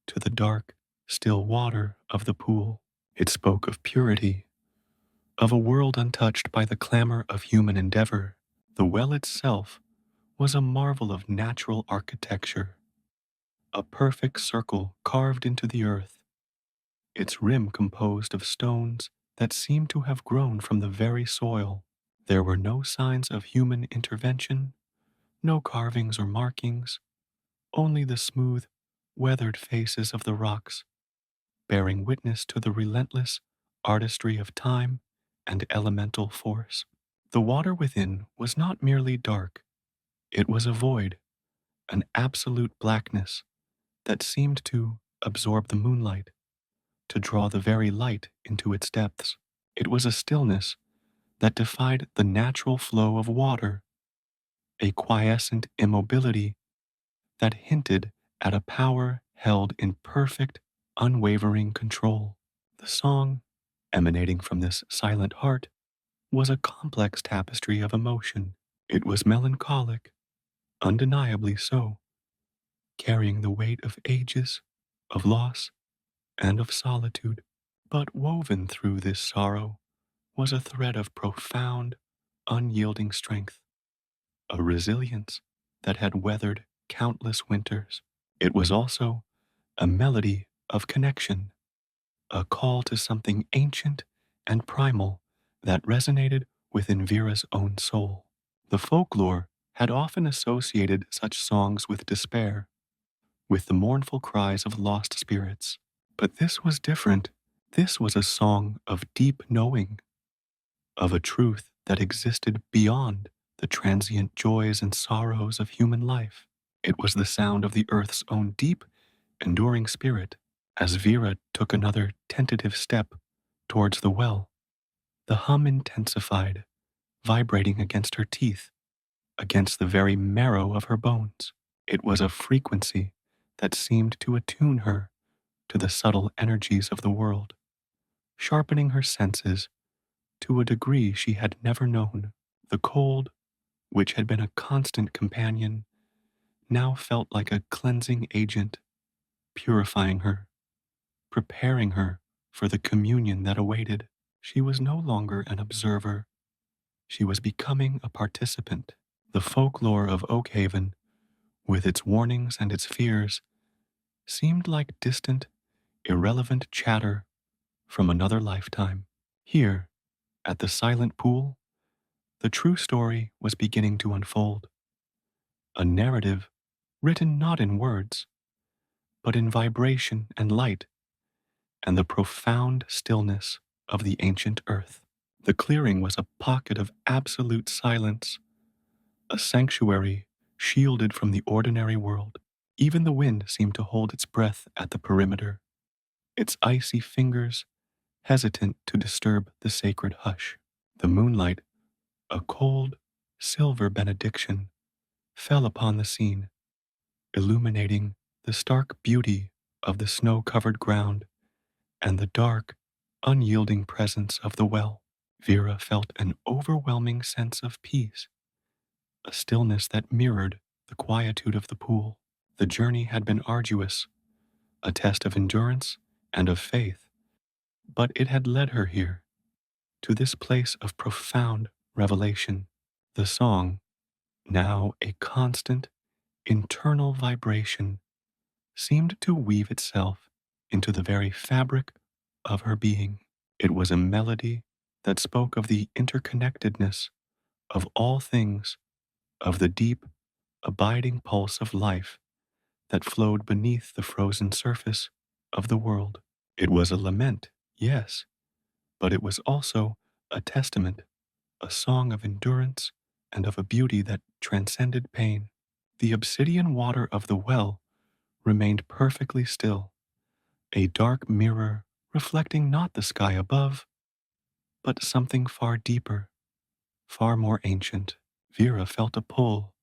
to the dark, still water of the pool. It spoke of purity, of a world untouched by the clamor of human endeavor. The well itself was a marvel of natural architecture, a perfect circle carved into the earth, its rim composed of stones that seemed to have grown from the very soil. There were no signs of human intervention, no carvings or markings, only the smooth, weathered faces of the rocks, bearing witness to the relentless artistry of time and elemental force. The water within was not merely dark, it was a void, an absolute blackness that seemed to absorb the moonlight, to draw the very light into its depths. It was a stillness that defied the natural flow of water, a quiescent immobility that hinted at a power held in perfect, unwavering control. The song, emanating from this silent heart, was a complex tapestry of emotion. It was melancholic, undeniably so, carrying the weight of ages, of loss, and of solitude. But woven through this sorrow was a thread of profound, unyielding strength, a resilience that had weathered countless winters. It was also a melody of connection, a call to something ancient and primal that resonated within Vera's own soul. The folklore had often associated such songs with despair, with the mournful cries of lost spirits. But this was different. This was a song of deep knowing, of a truth that existed beyond the transient joys and sorrows of human life. It was the sound of the earth's own deep, enduring spirit. As Vera took another tentative step towards the well, the hum intensified, vibrating against her teeth, against the very marrow of her bones. It was a frequency that seemed to attune her to the subtle energies of the world, sharpening her senses to a degree she had never known. The cold, which had been a constant companion, now felt like a cleansing agent, purifying her, preparing her for the communion that awaited. She was no longer an observer. She was becoming a participant. The folklore of Oakhaven, with its warnings and its fears, seemed like distant, irrelevant chatter from another lifetime. Here, at the silent pool, the true story was beginning to unfold. A narrative written not in words, but in vibration and light, and the profound stillness of the ancient earth. The clearing was a pocket of absolute silence, a sanctuary shielded from the ordinary world. Even the wind seemed to hold its breath at the perimeter, its icy fingers hesitant to disturb the sacred hush. The moonlight, a cold, silver benediction, fell upon the scene, illuminating the stark beauty of the snow-covered ground and the dark, unyielding presence of the well. Vera felt an overwhelming sense of peace, a stillness that mirrored the quietude of the pool. The journey had been arduous, a test of endurance and of faith, but it had led her here, to this place of profound revelation. The song, now a constant, internal vibration, seemed to weave itself into the very fabric of her being. It was a melody that spoke of the interconnectedness of all things, of the deep, abiding pulse of life that flowed beneath the frozen surface of the world. It was a lament, yes, but it was also a testament, a song of endurance and of a beauty that transcended pain. The obsidian water of the well remained perfectly still, a dark mirror reflecting not the sky above, but something far deeper, far more ancient. Vera felt a pull,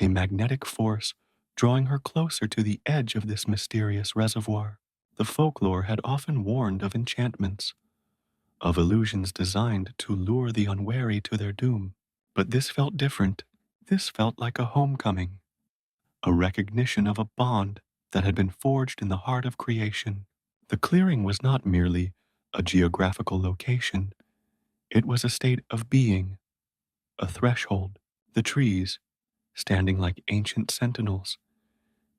a magnetic force drawing her closer to the edge of this mysterious reservoir. The folklore had often warned of enchantments, of illusions designed to lure the unwary to their doom. But this felt different. This felt like a homecoming, a recognition of a bond that had been forged in the heart of creation. The clearing was not merely a geographical location, it was a state of being, a threshold. The trees, standing like ancient sentinels,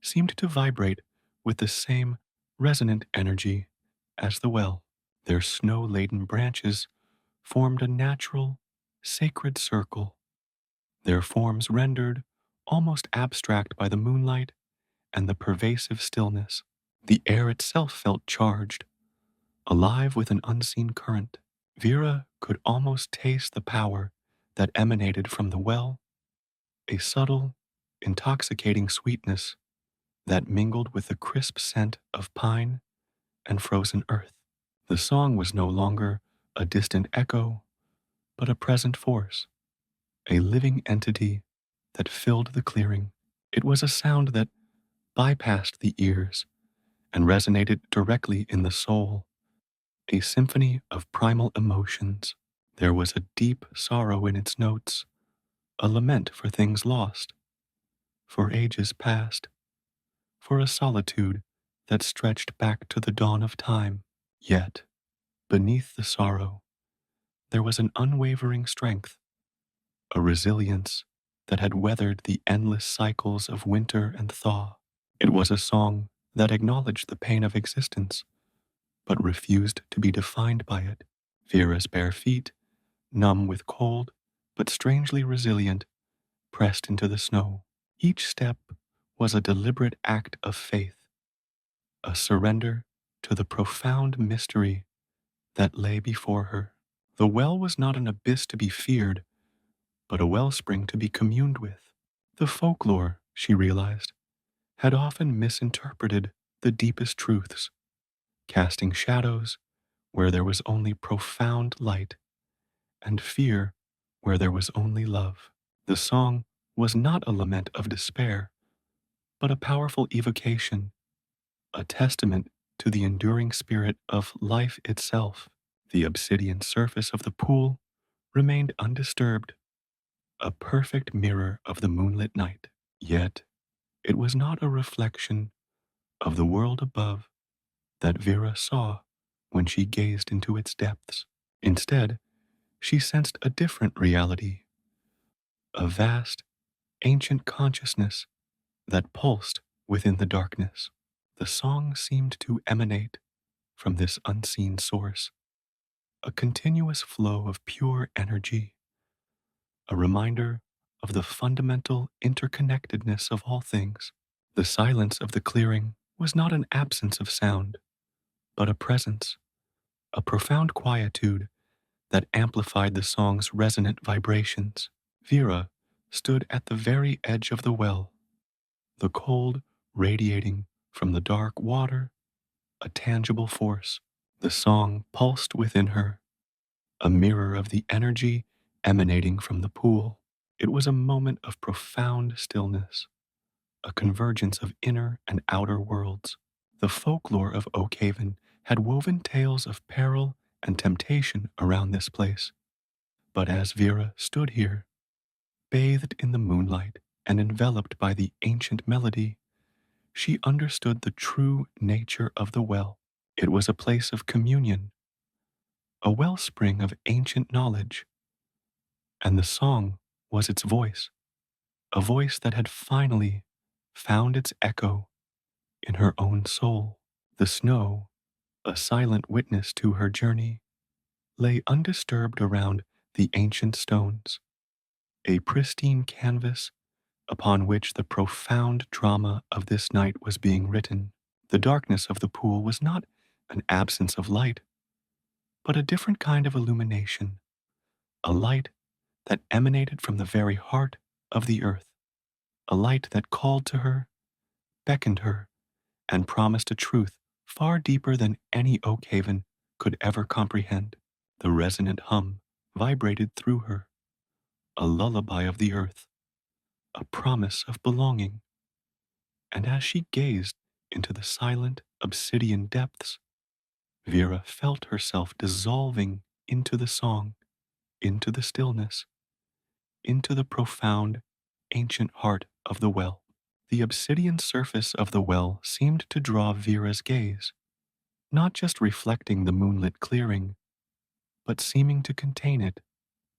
seemed to vibrate with the same resonant energy as the well. Their snow-laden branches formed a natural, sacred circle, their forms rendered almost abstract by the moonlight and the pervasive stillness. The air itself felt charged, alive with an unseen current. Vera could almost taste the power that emanated from the well, a subtle, intoxicating sweetness that mingled with the crisp scent of pine and frozen earth. The song was no longer a distant echo, but a present force, a living entity that filled the clearing. It was a sound that bypassed the ears and resonated directly in the soul, a symphony of primal emotions. There was a deep sorrow in its notes, a lament for things lost, for ages past, for a solitude that stretched back to the dawn of time. Yet, beneath the sorrow, there was an unwavering strength, a resilience that had weathered the endless cycles of winter and thaw. It was a song that acknowledged the pain of existence, but refused to be defined by it. Vera's bare feet, numb with cold, but strangely resilient, pressed into the snow. Each step was a deliberate act of faith, a surrender to the profound mystery that lay before her. The well was not an abyss to be feared, but a wellspring to be communed with. The folklore, she realized, had often misinterpreted the deepest truths, casting shadows where there was only profound light and fear where there was only love. The song was not a lament of despair, but a powerful evocation, a testament to the enduring spirit of life itself. The obsidian surface of the pool remained undisturbed, a perfect mirror of the moonlit night. Yet, it was not a reflection of the world above that Vera saw when she gazed into its depths. Instead, she sensed a different reality, a vast, ancient consciousness that pulsed within the darkness. The song seemed to emanate from this unseen source, a continuous flow of pure energy, a reminder of the fundamental interconnectedness of all things. The silence of the clearing was not an absence of sound, but a presence, a profound quietude that amplified the song's resonant vibrations. Vera stood at the very edge of the well, the cold radiating from the dark water, a tangible force. The song pulsed within her, a mirror of the energy emanating from the pool. It was a moment of profound stillness, a convergence of inner and outer worlds. The folklore of Oakhaven had woven tales of peril and temptation around this place. But as Vera stood here, bathed in the moonlight and enveloped by the ancient melody, she understood the true nature of the well. It was a place of communion, a wellspring of ancient knowledge, and the song was its voice, a voice that had finally found its echo in her own soul. The snow, a silent witness to her journey, lay undisturbed around the ancient stones, a pristine canvas upon which the profound drama of this night was being written. The darkness of the pool was not an absence of light, but a different kind of illumination, a light that emanated from the very heart of the earth, a light that called to her, beckoned her, and promised a truth far deeper than any Oakhaven could ever comprehend. The resonant hum vibrated through her, a lullaby of the earth, a promise of belonging. And as she gazed into the silent obsidian depths, Vera felt herself dissolving into the song, into the stillness, into the profound, ancient heart of the well. The obsidian surface of the well seemed to draw Vera's gaze, not just reflecting the moonlit clearing, but seeming to contain it,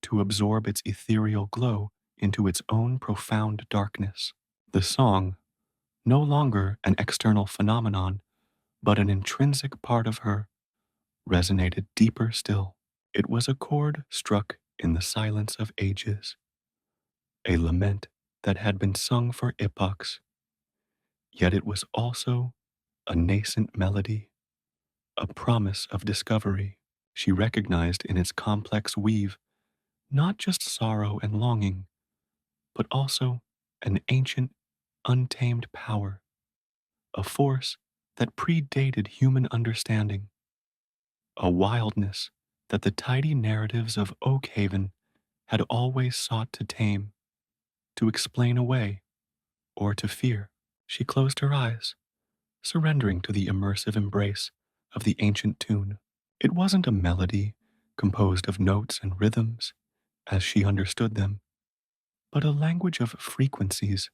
to absorb its ethereal glow into its own profound darkness. The song, no longer an external phenomenon, but an intrinsic part of her, resonated deeper still. It was a chord struck in the silence of ages, a lament that had been sung for epochs, yet it was also a nascent melody, a promise of discovery. She recognized in its complex weave not just sorrow and longing, but also an ancient, untamed power, a force that predated human understanding, a wildness that the tidy narratives of Oakhaven had always sought to tame, to explain away, or to fear. She closed her eyes, surrendering to the immersive embrace of the ancient tune. It wasn't a melody composed of notes and rhythms as she understood them, but a language of frequencies,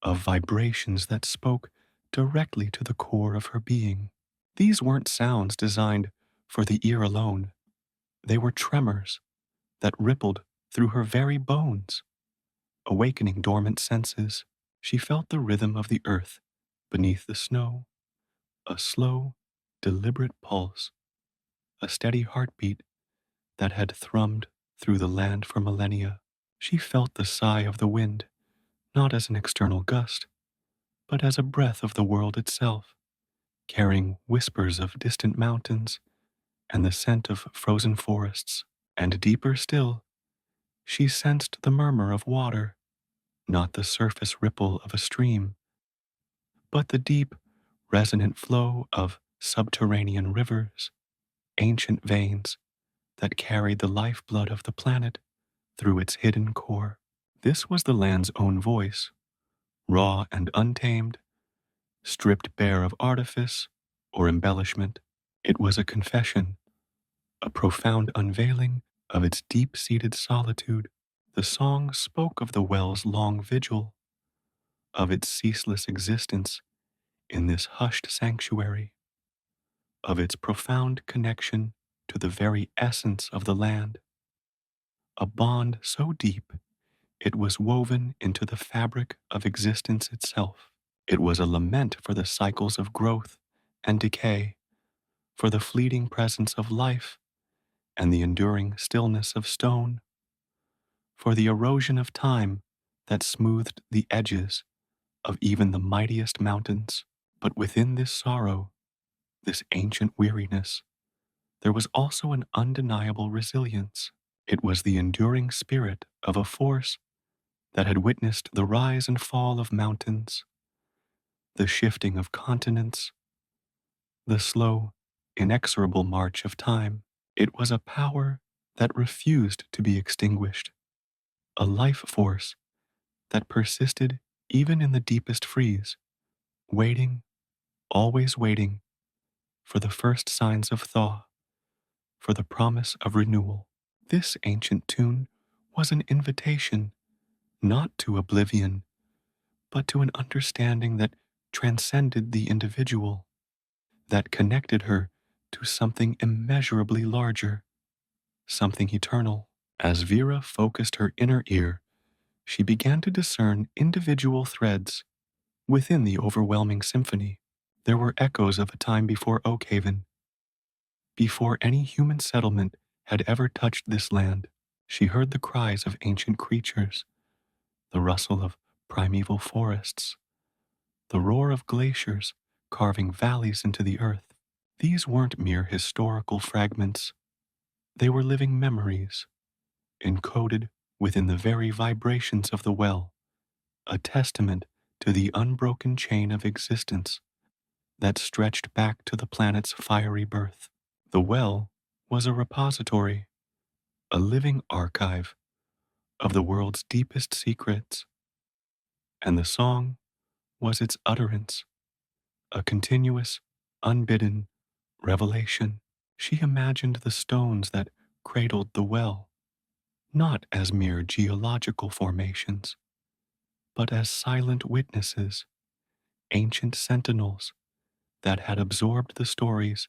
of vibrations that spoke directly to the core of her being. These weren't sounds designed for the ear alone, they were tremors that rippled through her very bones, awakening dormant senses. She felt the rhythm of the earth beneath the snow, a slow, deliberate pulse, a steady heartbeat that had thrummed through the land for millennia. She felt the sigh of the wind, not as an external gust, but as a breath of the world itself, carrying whispers of distant mountains and the scent of frozen forests. And deeper still, she sensed the murmur of water, not the surface ripple of a stream, but the deep, resonant flow of subterranean rivers, ancient veins that carried the lifeblood of the planet through its hidden core. This was the land's own voice, raw and untamed, stripped bare of artifice or embellishment. It was a confession, a profound unveiling of its deep-seated solitude. The song spoke of the well's long vigil, of its ceaseless existence in this hushed sanctuary, of its profound connection to the very essence of the land, a bond so deep it was woven into the fabric of existence itself. It was a lament for the cycles of growth and decay, for the fleeting presence of life and the enduring stillness of stone, for the erosion of time that smoothed the edges of even the mightiest mountains. But within this sorrow, this ancient weariness, there was also an undeniable resilience. It was the enduring spirit of a force that had witnessed the rise and fall of mountains, the shifting of continents, the slow, inexorable march of time. It was a power that refused to be extinguished, a life force that persisted even in the deepest freeze, waiting, always waiting, for the first signs of thaw, for the promise of renewal. This ancient tune was an invitation not to oblivion, but to an understanding that transcended the individual, that connected her to something immeasurably larger, something eternal. As Vera focused her inner ear, she began to discern individual threads within the overwhelming symphony. There were echoes of a time before Oakhaven, before any human settlement had ever touched this land. She heard the cries of ancient creatures, the rustle of primeval forests, the roar of glaciers carving valleys into the earth. These weren't mere historical fragments. They were living memories, encoded within the very vibrations of the well, a testament to the unbroken chain of existence that stretched back to the planet's fiery birth. The well was a repository, a living archive of the world's deepest secrets, and the song was its utterance, a continuous, unbidden revelation. She imagined the stones that cradled the well, not as mere geological formations, but as silent witnesses, ancient sentinels that had absorbed the stories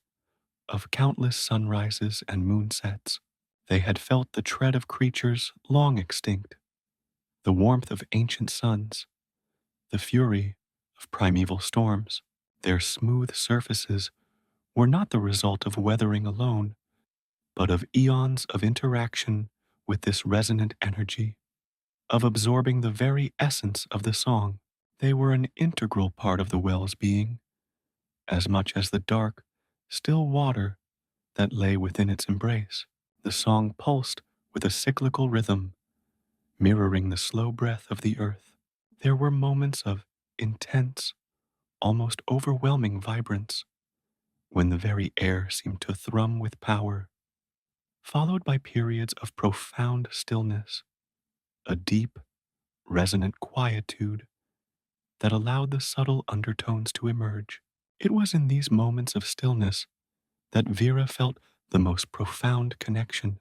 of countless sunrises and moonsets. They had felt the tread of creatures long extinct, the warmth of ancient suns, the fury of primeval storms. Their smooth surfaces were not the result of weathering alone, but of eons of interaction with this resonant energy, of absorbing the very essence of the song. They were an integral part of the well's being, as much as the dark, still water that lay within its embrace. The song pulsed with a cyclical rhythm mirroring the slow breath of the earth. There were moments of intense, almost overwhelming vibrance when the very air seemed to thrum with power, followed by periods of profound stillness, a deep, resonant quietude that allowed the subtle undertones to emerge. It was in these moments of stillness that Vera felt the most profound connection,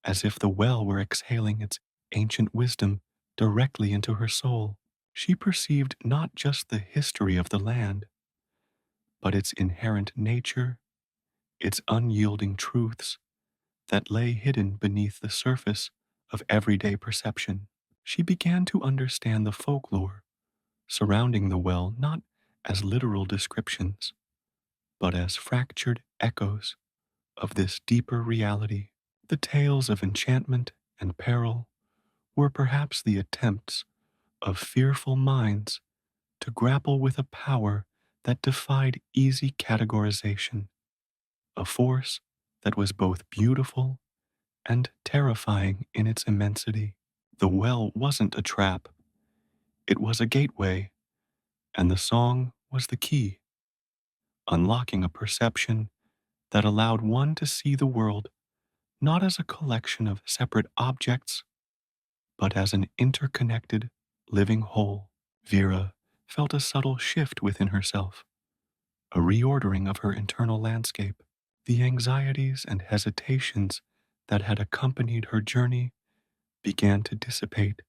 as if the well were exhaling its ancient wisdom directly into her soul. She perceived not just the history of the land, but its inherent nature, its unyielding truths that lay hidden beneath the surface of everyday perception. She began to understand the folklore surrounding the well not as literal descriptions, but as fractured echoes of this deeper reality. The tales of enchantment and peril were perhaps the attempts of fearful minds to grapple with a power that defied easy categorization, a force that was both beautiful and terrifying in its immensity. The well wasn't a trap, it was a gateway, and the song was the key, unlocking a perception that allowed one to see the world not as a collection of separate objects, but as an interconnected, living whole. Vera felt a subtle shift within herself, a reordering of her internal landscape. The anxieties and hesitations that had accompanied her journey began to dissipate,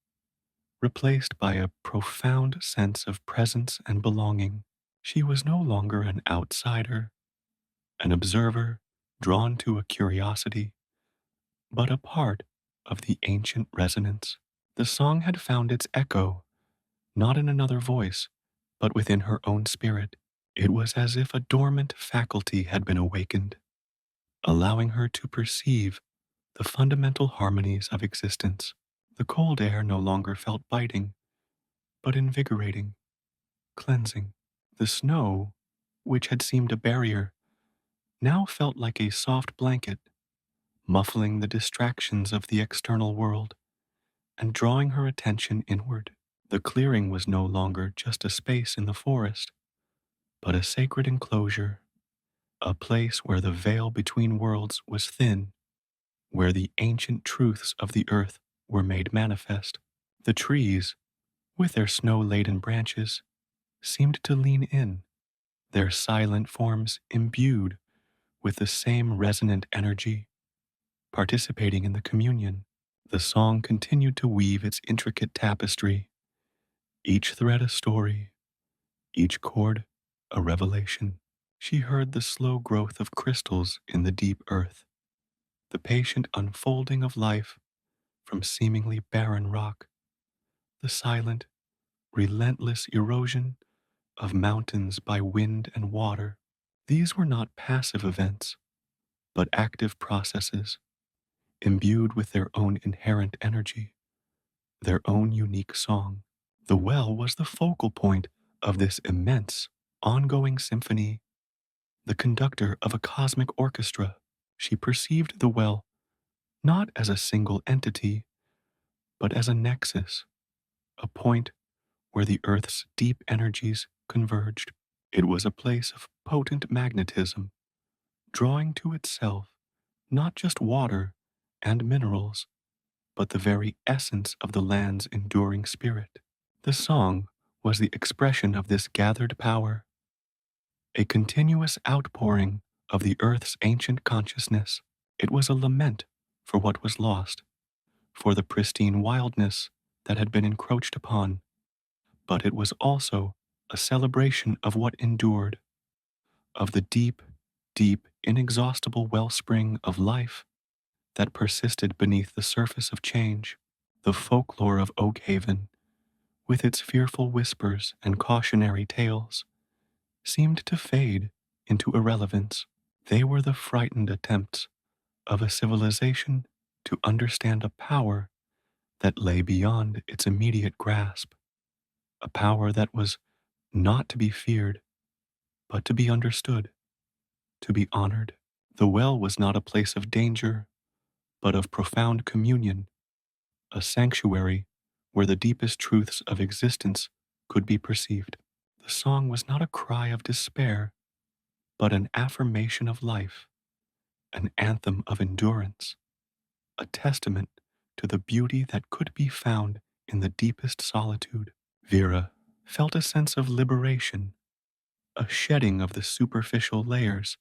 replaced by a profound sense of presence and belonging. She was no longer an outsider, an observer drawn to a curiosity, but a part of the ancient resonance. The song had found its echo, not in another voice, but within her own spirit. It was as if a dormant faculty had been awakened, allowing her to perceive the fundamental harmonies of existence. The cold air no longer felt biting, but invigorating, cleansing. The snow, which had seemed a barrier, now felt like a soft blanket, muffling the distractions of the external world and drawing her attention inward. The clearing was no longer just a space in the forest, but a sacred enclosure, a place where the veil between worlds was thin, where the ancient truths of the earth were made manifest. The trees, with their snow-laden branches, seemed to lean in, their silent forms imbued with the same resonant energy, participating in the communion. The song continued to weave its intricate tapestry, each thread a story, each chord a revelation. She heard the slow growth of crystals in the deep earth, the patient unfolding of life from seemingly barren rock, the silent, relentless erosion of mountains by wind and water. These were not passive events, but active processes, imbued with their own inherent energy, their own unique song. The well was the focal point of this immense, ongoing symphony, the conductor of a cosmic orchestra. She perceived the well not as a single entity, but as a nexus, a point where the Earth's deep energies converged. It was a place of potent magnetism, drawing to itself not just water and minerals, but the very essence of the land's enduring spirit. The song was the expression of this gathered power, a continuous outpouring of the Earth's ancient consciousness. It was a lament for what was lost, for the pristine wildness that had been encroached upon, but it was also a celebration of what endured, of the deep, deep, inexhaustible wellspring of life that persisted beneath the surface of change. The folklore of Oakhaven, with its fearful whispers and cautionary tales, seemed to fade into irrelevance. They were the frightened attempts of a civilization to understand a power that lay beyond its immediate grasp, a power that was not to be feared, but to be understood, to be honored. The well was not a place of danger, but of profound communion, a sanctuary where the deepest truths of existence could be perceived. The song was not a cry of despair, but an affirmation of life, an anthem of endurance, a testament to the beauty that could be found in the deepest solitude. Vera felt a sense of liberation, a shedding of the superficial layers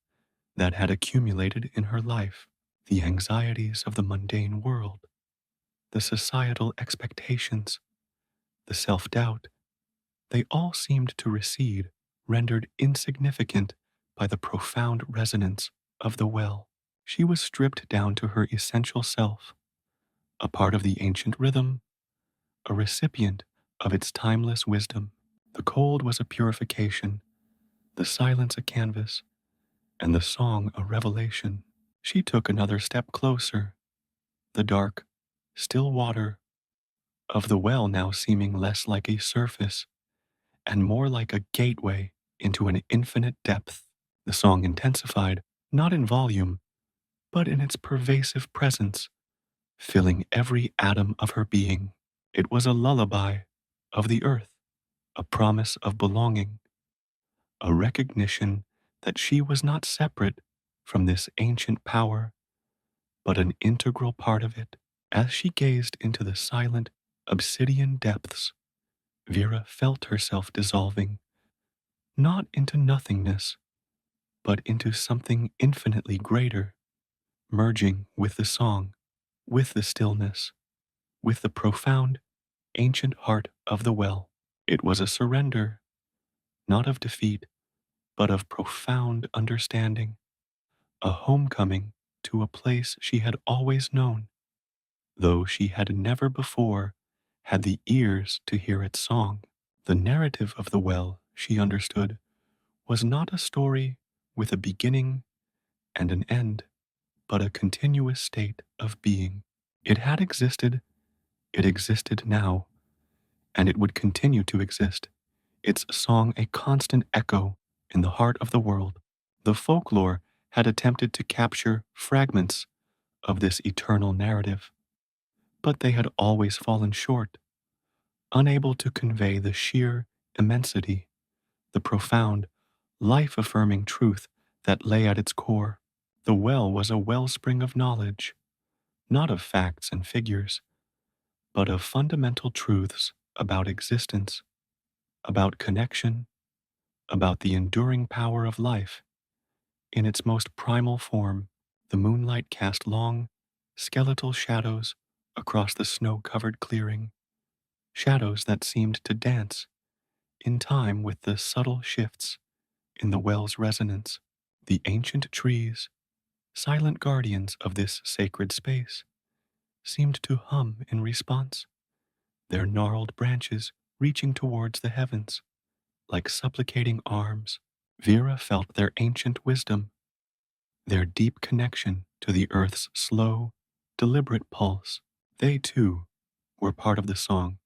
that had accumulated in her life, the anxieties of the mundane world, the societal expectations, the self-doubt. They all seemed to recede, rendered insignificant by the profound resonance of the well. She was stripped down to her essential self, a part of the ancient rhythm, a recipient of its timeless wisdom. The cold was a purification, the silence a canvas, and the song a revelation. She took another step closer, the dark, still water of the well now seeming less like a surface and more like a gateway into an infinite depth. The song intensified, not in volume, but in its pervasive presence, filling every atom of her being. It was a lullaby of the earth, a promise of belonging, a recognition that she was not separate from this ancient power, but an integral part of it. As she gazed into the silent, obsidian depths, Vera felt herself dissolving, not into nothingness, but into something infinitely greater, merging with the song, with the stillness, with the profound, ancient heart of the well. It was a surrender, not of defeat, but of profound understanding, a homecoming to a place she had always known, though she had never before had the ears to hear its song. The narrative of the well, she understood, was not a story with a beginning and an end, but a continuous state of being. It had existed, it existed now, and it would continue to exist, its song a constant echo in the heart of the world. The folklore had attempted to capture fragments of this eternal narrative, but they had always fallen short, unable to convey the sheer immensity, the profound, life-affirming truth that lay at its core. The well was a wellspring of knowledge, not of facts and figures, but of fundamental truths about existence, about connection, about the enduring power of life. In its most primal form, the moonlight cast long, skeletal shadows across the snow-covered clearing, shadows that seemed to dance in time with the subtle shifts in the well's resonance. The ancient trees, silent guardians of this sacred space, seemed to hum in response, their gnarled branches reaching towards the heavens like supplicating arms. Vera felt their ancient wisdom, their deep connection to the earth's slow, deliberate pulse. They, too, were part of the song,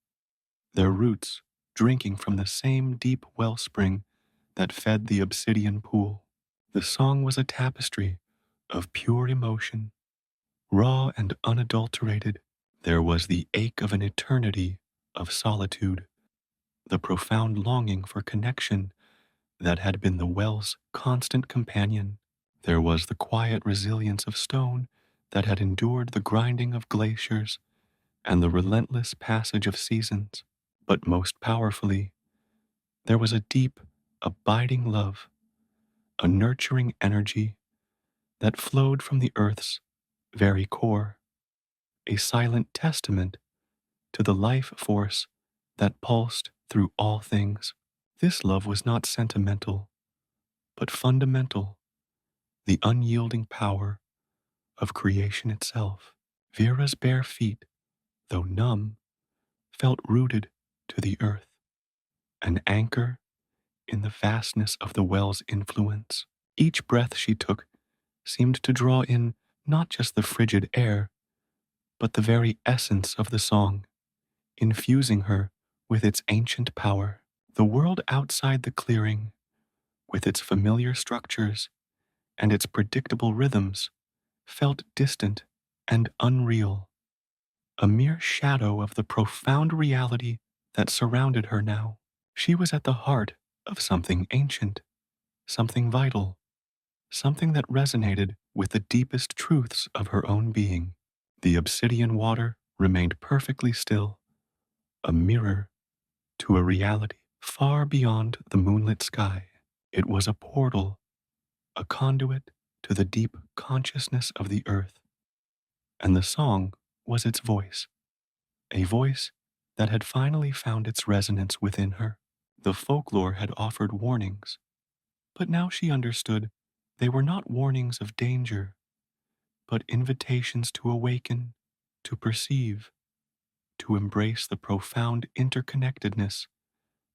their roots drinking from the same deep wellspring that fed the obsidian pool. The song was a tapestry of pure emotion, raw and unadulterated. There was the ache of an eternity of solitude, the profound longing for connection that had been the well's constant companion. There was the quiet resilience of stone that had endured the grinding of glaciers and the relentless passage of seasons. But most powerfully, there was a deep, abiding love, a nurturing energy that flowed from the earth's very core, a silent testament to the life force that pulsed through all things. This love was not sentimental, but fundamental, the unyielding power of creation itself. Vera's bare feet, though numb, felt rooted to the earth, an anchor in the vastness of the well's influence. Each breath she took seemed to draw in not just the frigid air, but the very essence of the song, infusing her with its ancient power. The world outside the clearing, with its familiar structures and its predictable rhythms, felt distant and unreal, a mere shadow of the profound reality that surrounded her now. She was at the heart of something ancient, something vital, something that resonated with the deepest truths of her own being. The obsidian water remained perfectly still, a mirror to a reality far beyond the moonlit sky. It was a portal, a conduit to the deep consciousness of the earth, and the song was its voice, a voice that had finally found its resonance within her. The folklore had offered warnings, but now she understood they were not warnings of danger, but invitations to awaken, to perceive, to embrace the profound interconnectedness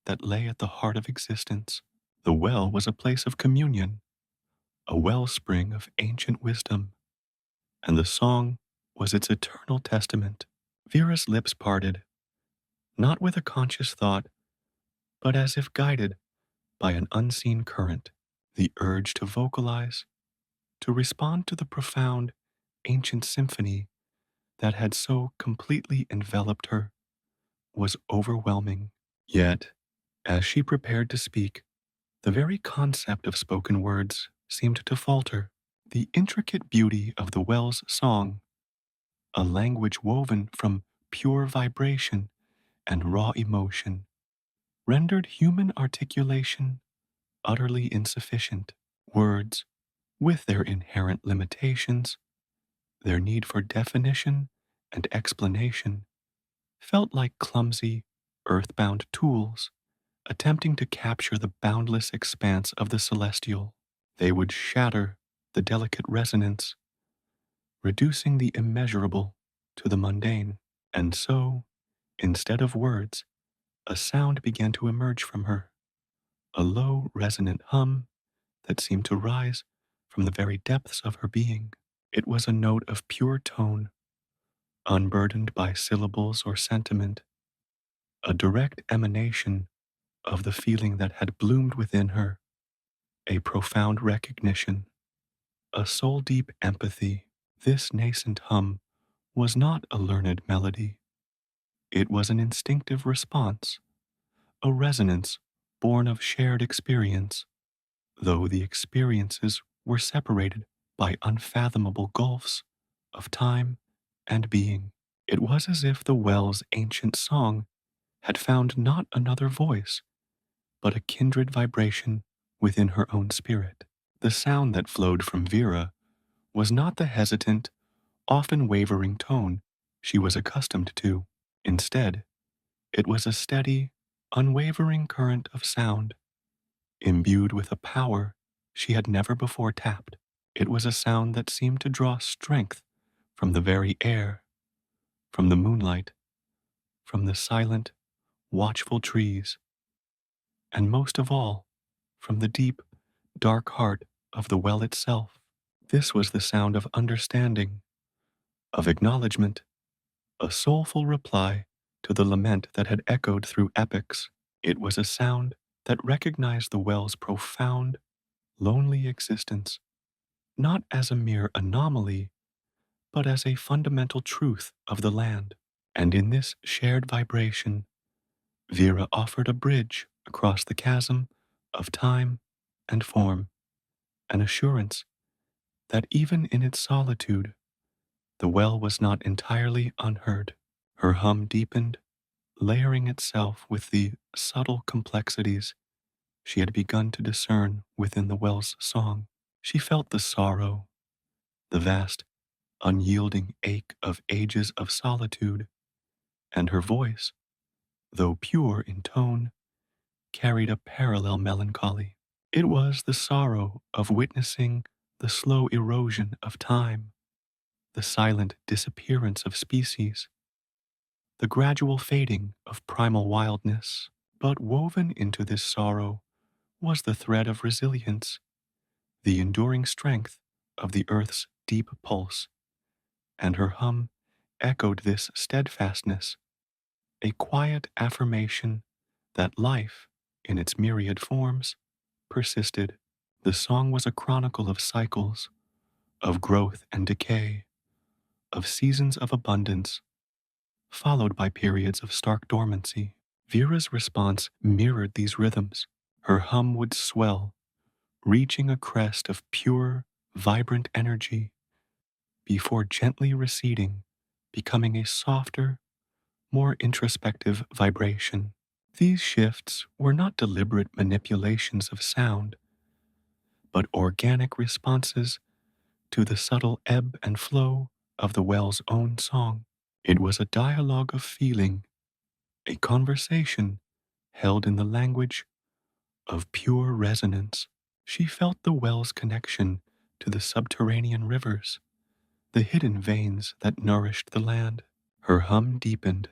that lay at the heart of existence. The well was a place of communion, a wellspring of ancient wisdom, and the song was its eternal testament. Vera's lips parted, not with a conscious thought, but as if guided by an unseen current. The urge to vocalize, to respond to the profound, ancient symphony that had so completely enveloped her, was overwhelming. Yet, as she prepared to speak, the very concept of spoken words seemed to falter. The intricate beauty of the well's song, a language woven from pure vibration and raw emotion, rendered human articulation utterly insufficient. Words, with their inherent limitations, their need for definition and explanation, felt like clumsy, earthbound tools attempting to capture the boundless expanse of the celestial. They would shatter the delicate resonance, reducing the immeasurable to the mundane. And so, instead of words, a sound began to emerge from her, a low, resonant hum that seemed to rise from the very depths of her being. It was a note of pure tone, unburdened by syllables or sentiment, a direct emanation of the feeling that had bloomed within her, a profound recognition, a soul-deep empathy. This nascent hum was not a learned melody. It was an instinctive response, a resonance born of shared experience, though the experiences were separated by unfathomable gulfs of time and being. It was as if the well's ancient song had found not another voice, but a kindred vibration within her own spirit. The sound that flowed from Vera was not the hesitant, often wavering tone she was accustomed to. Instead, it was a steady, unwavering current of sound, imbued with a power she had never before tapped. It was a sound that seemed to draw strength from the very air, from the moonlight, from the silent, watchful trees, and most of all, from the deep, dark heart of the well itself. This was the sound of understanding, of acknowledgement, a soulful reply to the lament that had echoed through epochs. It was a sound that recognized the well's profound, lonely existence, not as a mere anomaly, but as a fundamental truth of the land. And in this shared vibration, Vera offered a bridge across the chasm of time and form, an assurance that even in its solitude, the well was not entirely unheard. Her hum deepened, layering itself with the subtle complexities she had begun to discern within the well's song. She felt the sorrow, the vast, unyielding ache of ages of solitude, and her voice, though pure in tone, carried a parallel melancholy. It was the sorrow of witnessing the slow erosion of time, the silent disappearance of species, the gradual fading of primal wildness. But woven into this sorrow was the thread of resilience, the enduring strength of the earth's deep pulse, and her hum echoed this steadfastness, a quiet affirmation that life, in its myriad forms, persisted. The song was a chronicle of cycles, of growth and decay, of seasons of abundance, followed by periods of stark dormancy. Vera's response mirrored these rhythms. Her hum would swell, reaching a crest of pure, vibrant energy before gently receding, becoming a softer, more introspective vibration. These shifts were not deliberate manipulations of sound, but organic responses to the subtle ebb and flow of the well's own song. It was a dialogue of feeling, a conversation held in the language of pure resonance. She felt the well's connection to the subterranean rivers, the hidden veins that nourished the land. Her hum deepened,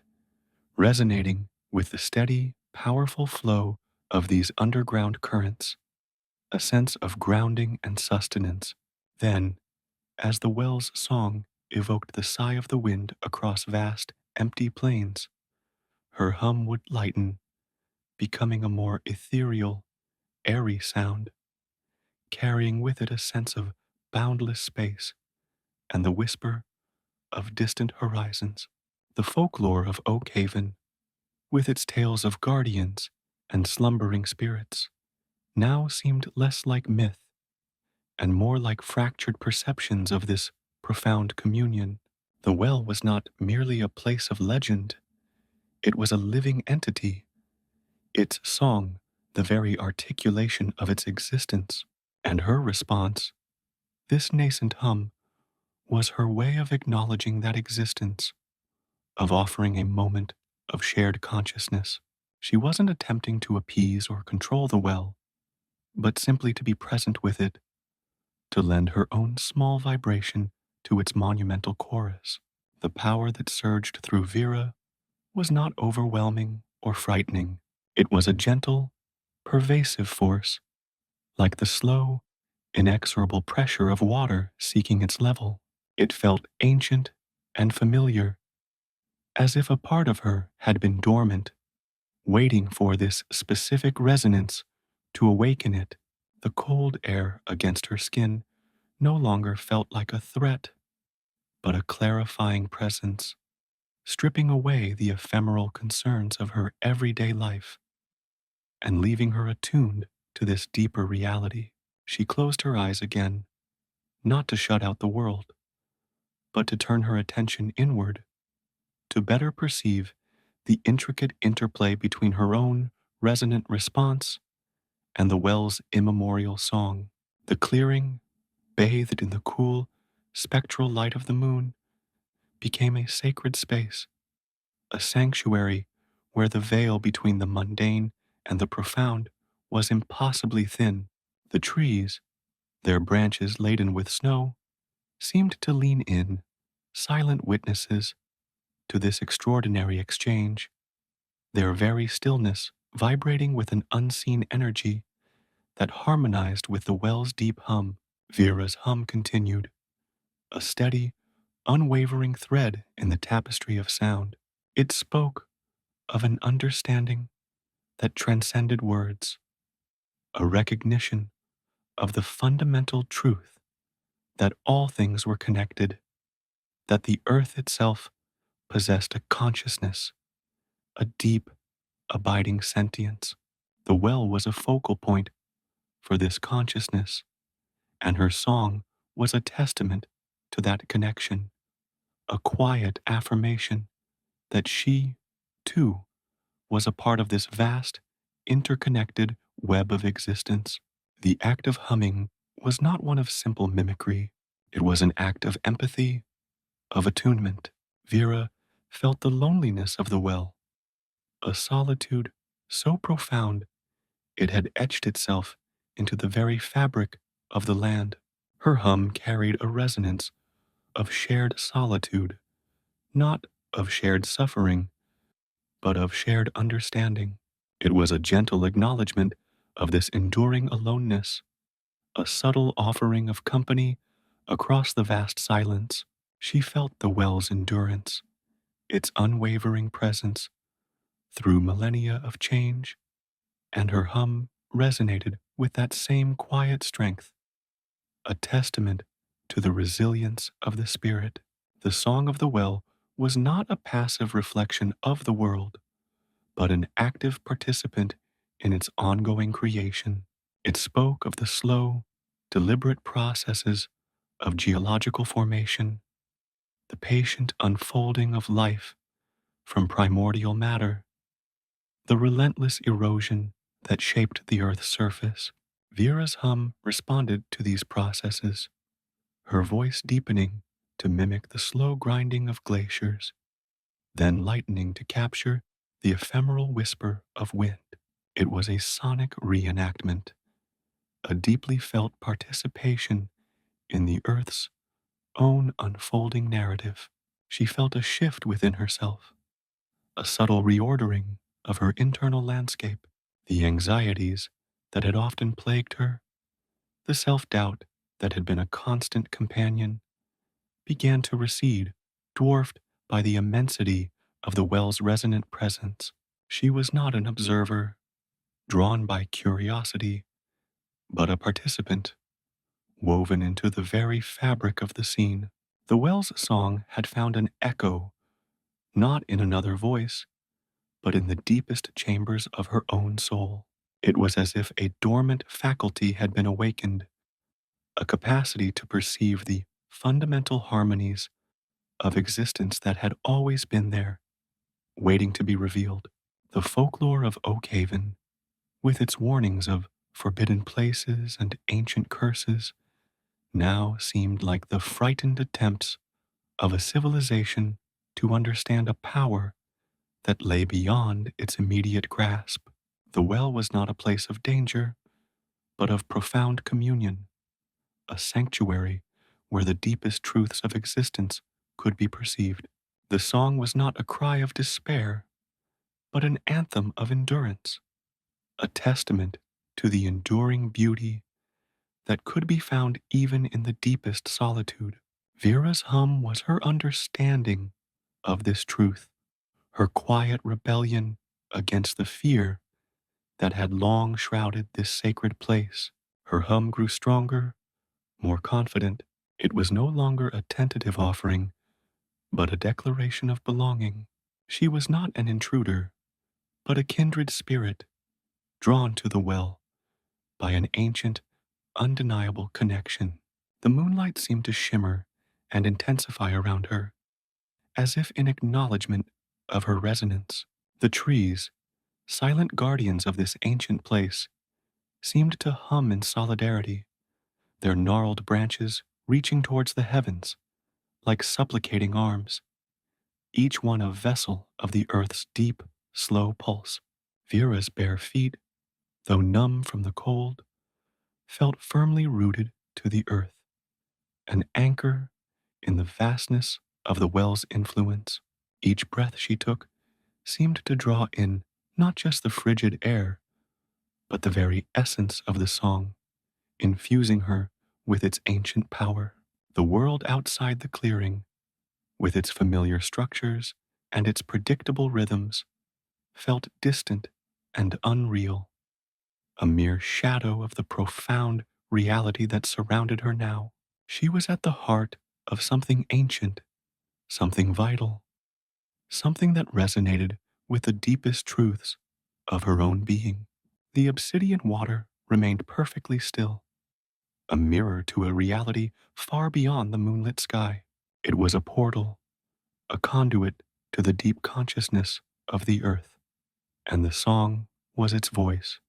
resonating with the steady, powerful flow of these underground currents, a sense of grounding and sustenance. Then, as the well's song evoked the sigh of the wind across vast, empty plains, her hum would lighten, becoming a more ethereal, airy sound, carrying with it a sense of boundless space and the whisper of distant horizons. The folklore of Oak Haven, with its tales of guardians and slumbering spirits, now seemed less like myth and more like fractured perceptions of this profound communion. The well was not merely a place of legend, it was a living entity, its song the very articulation of its existence. And her response, this nascent hum, was her way of acknowledging that existence, of offering a moment of shared consciousness. She wasn't attempting to appease or control the well, but simply to be present with it, to lend her own small vibration to its monumental chorus. The power that surged through Vera was not overwhelming or frightening. It was a gentle, pervasive force, like the slow, inexorable pressure of water seeking its level. It felt ancient and familiar, as if a part of her had been dormant, waiting for this specific resonance to awaken it. The cold air against her skin no longer felt like a threat, but a clarifying presence, stripping away the ephemeral concerns of her everyday life and leaving her attuned to this deeper reality. She closed her eyes again, not to shut out the world, but to turn her attention inward, to better perceive the intricate interplay between her own resonant response and the well's immemorial song. The clearing, bathed in the cool, spectral light of the moon, became a sacred space, a sanctuary where the veil between the mundane and the profound was impossibly thin. The trees, their branches laden with snow, seemed to lean in, silent witnesses to this extraordinary exchange, their very stillness vibrating with an unseen energy that harmonized with the well's deep hum. Vera's hum continued, a steady, unwavering thread in the tapestry of sound. It spoke of an understanding that transcended words, a recognition of the fundamental truth that all things were connected, that the earth itself possessed a consciousness, a deep, abiding sentience. The well was a focal point for this consciousness, and her song was a testament to that connection, a quiet affirmation that she, too, was a part of this vast, interconnected web of existence. The act of humming was not one of simple mimicry. It was an act of empathy, of attunement. Vera felt the loneliness of the well, a solitude so profound it had etched itself into the very fabric of the land. Her hum carried a resonance of shared solitude, not of shared suffering, but of shared understanding. It was a gentle acknowledgement of this enduring aloneness, a subtle offering of company across the vast silence. She felt the well's endurance, its unwavering presence through millennia of change, and her hum resonated with that same quiet strength, a testament to the resilience of the spirit. The song of the well was not a passive reflection of the world, but an active participant in its ongoing creation. It spoke of the slow, deliberate processes of geological formation, the patient unfolding of life from primordial matter, the relentless erosion that shaped the Earth's surface. Vera's hum responded to these processes, her voice deepening to mimic the slow grinding of glaciers, then lightening to capture the ephemeral whisper of wind. It was a sonic reenactment, a deeply felt participation in the Earth's own unfolding narrative. She felt a shift within herself, a subtle reordering of her internal landscape. The anxieties that had often plagued her, the self-doubt that had been a constant companion, began to recede, dwarfed by the immensity of the well's resonant presence. She was not an observer, drawn by curiosity, but a participant, woven into the very fabric of the scene. The well's song had found an echo, not in another voice, but in the deepest chambers of her own soul. It was as if a dormant faculty had been awakened, a capacity to perceive the fundamental harmonies of existence that had always been there, waiting to be revealed. The folklore of Oakhaven, with its warnings of forbidden places and ancient curses, now seemed like the frightened attempts of a civilization to understand a power that lay beyond its immediate grasp. The well was not a place of danger, but of profound communion, a sanctuary where the deepest truths of existence could be perceived. The song was not a cry of despair, but an anthem of endurance, a testament to the enduring beauty that could be found even in the deepest solitude. Vera's hum was her understanding of this truth, her quiet rebellion against the fear that had long shrouded this sacred place. Her hum grew stronger, more confident. It was no longer a tentative offering, but a declaration of belonging. She was not an intruder, but a kindred spirit, drawn to the well by an ancient, undeniable connection. The moonlight seemed to shimmer and intensify around her, as if in acknowledgement of her resonance. The trees, silent guardians of this ancient place, seemed to hum in solidarity, their gnarled branches reaching towards the heavens like supplicating arms, each one a vessel of the earth's deep, slow pulse. Vera's bare feet, though numb from the cold, felt firmly rooted to the earth, an anchor in the vastness of the well's influence. Each breath she took seemed to draw in not just the frigid air, but the very essence of the song, infusing her with its ancient power. The world outside the clearing, with its familiar structures and its predictable rhythms, felt distant and unreal, a mere shadow of the profound reality that surrounded her now. She was at the heart of something ancient, something vital, something that resonated with the deepest truths of her own being. The obsidian water remained perfectly still, a mirror to a reality far beyond the moonlit sky. It was a portal, a conduit to the deep consciousness of the earth, and the song was its voice,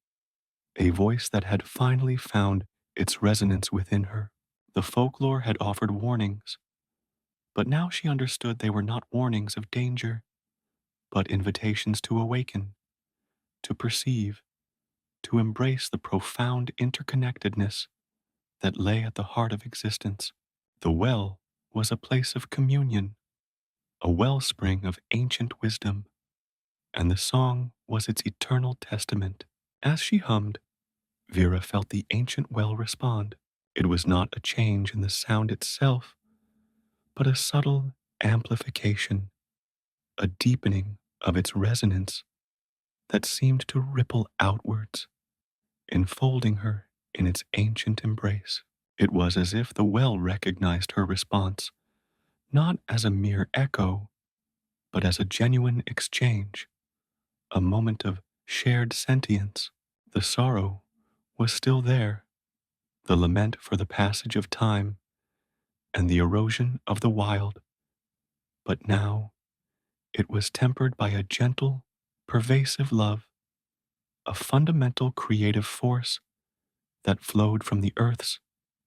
a voice that had finally found its resonance within her. The folklore had offered warnings, but now she understood they were not warnings of danger, but invitations to awaken, to perceive, to embrace the profound interconnectedness that lay at the heart of existence. The well was a place of communion, a wellspring of ancient wisdom, and the song was its eternal testament. As she hummed, Vera felt the ancient well respond. It was not a change in the sound itself, but a subtle amplification, a deepening of its resonance that seemed to ripple outwards, enfolding her in its ancient embrace. It was as if the well recognized her response, not as a mere echo, but as a genuine exchange, a moment of shared sentience. The sorrow was still there, the lament for the passage of time and the erosion of the wild, but now it was tempered by a gentle, pervasive love, a fundamental creative force that flowed from the earth's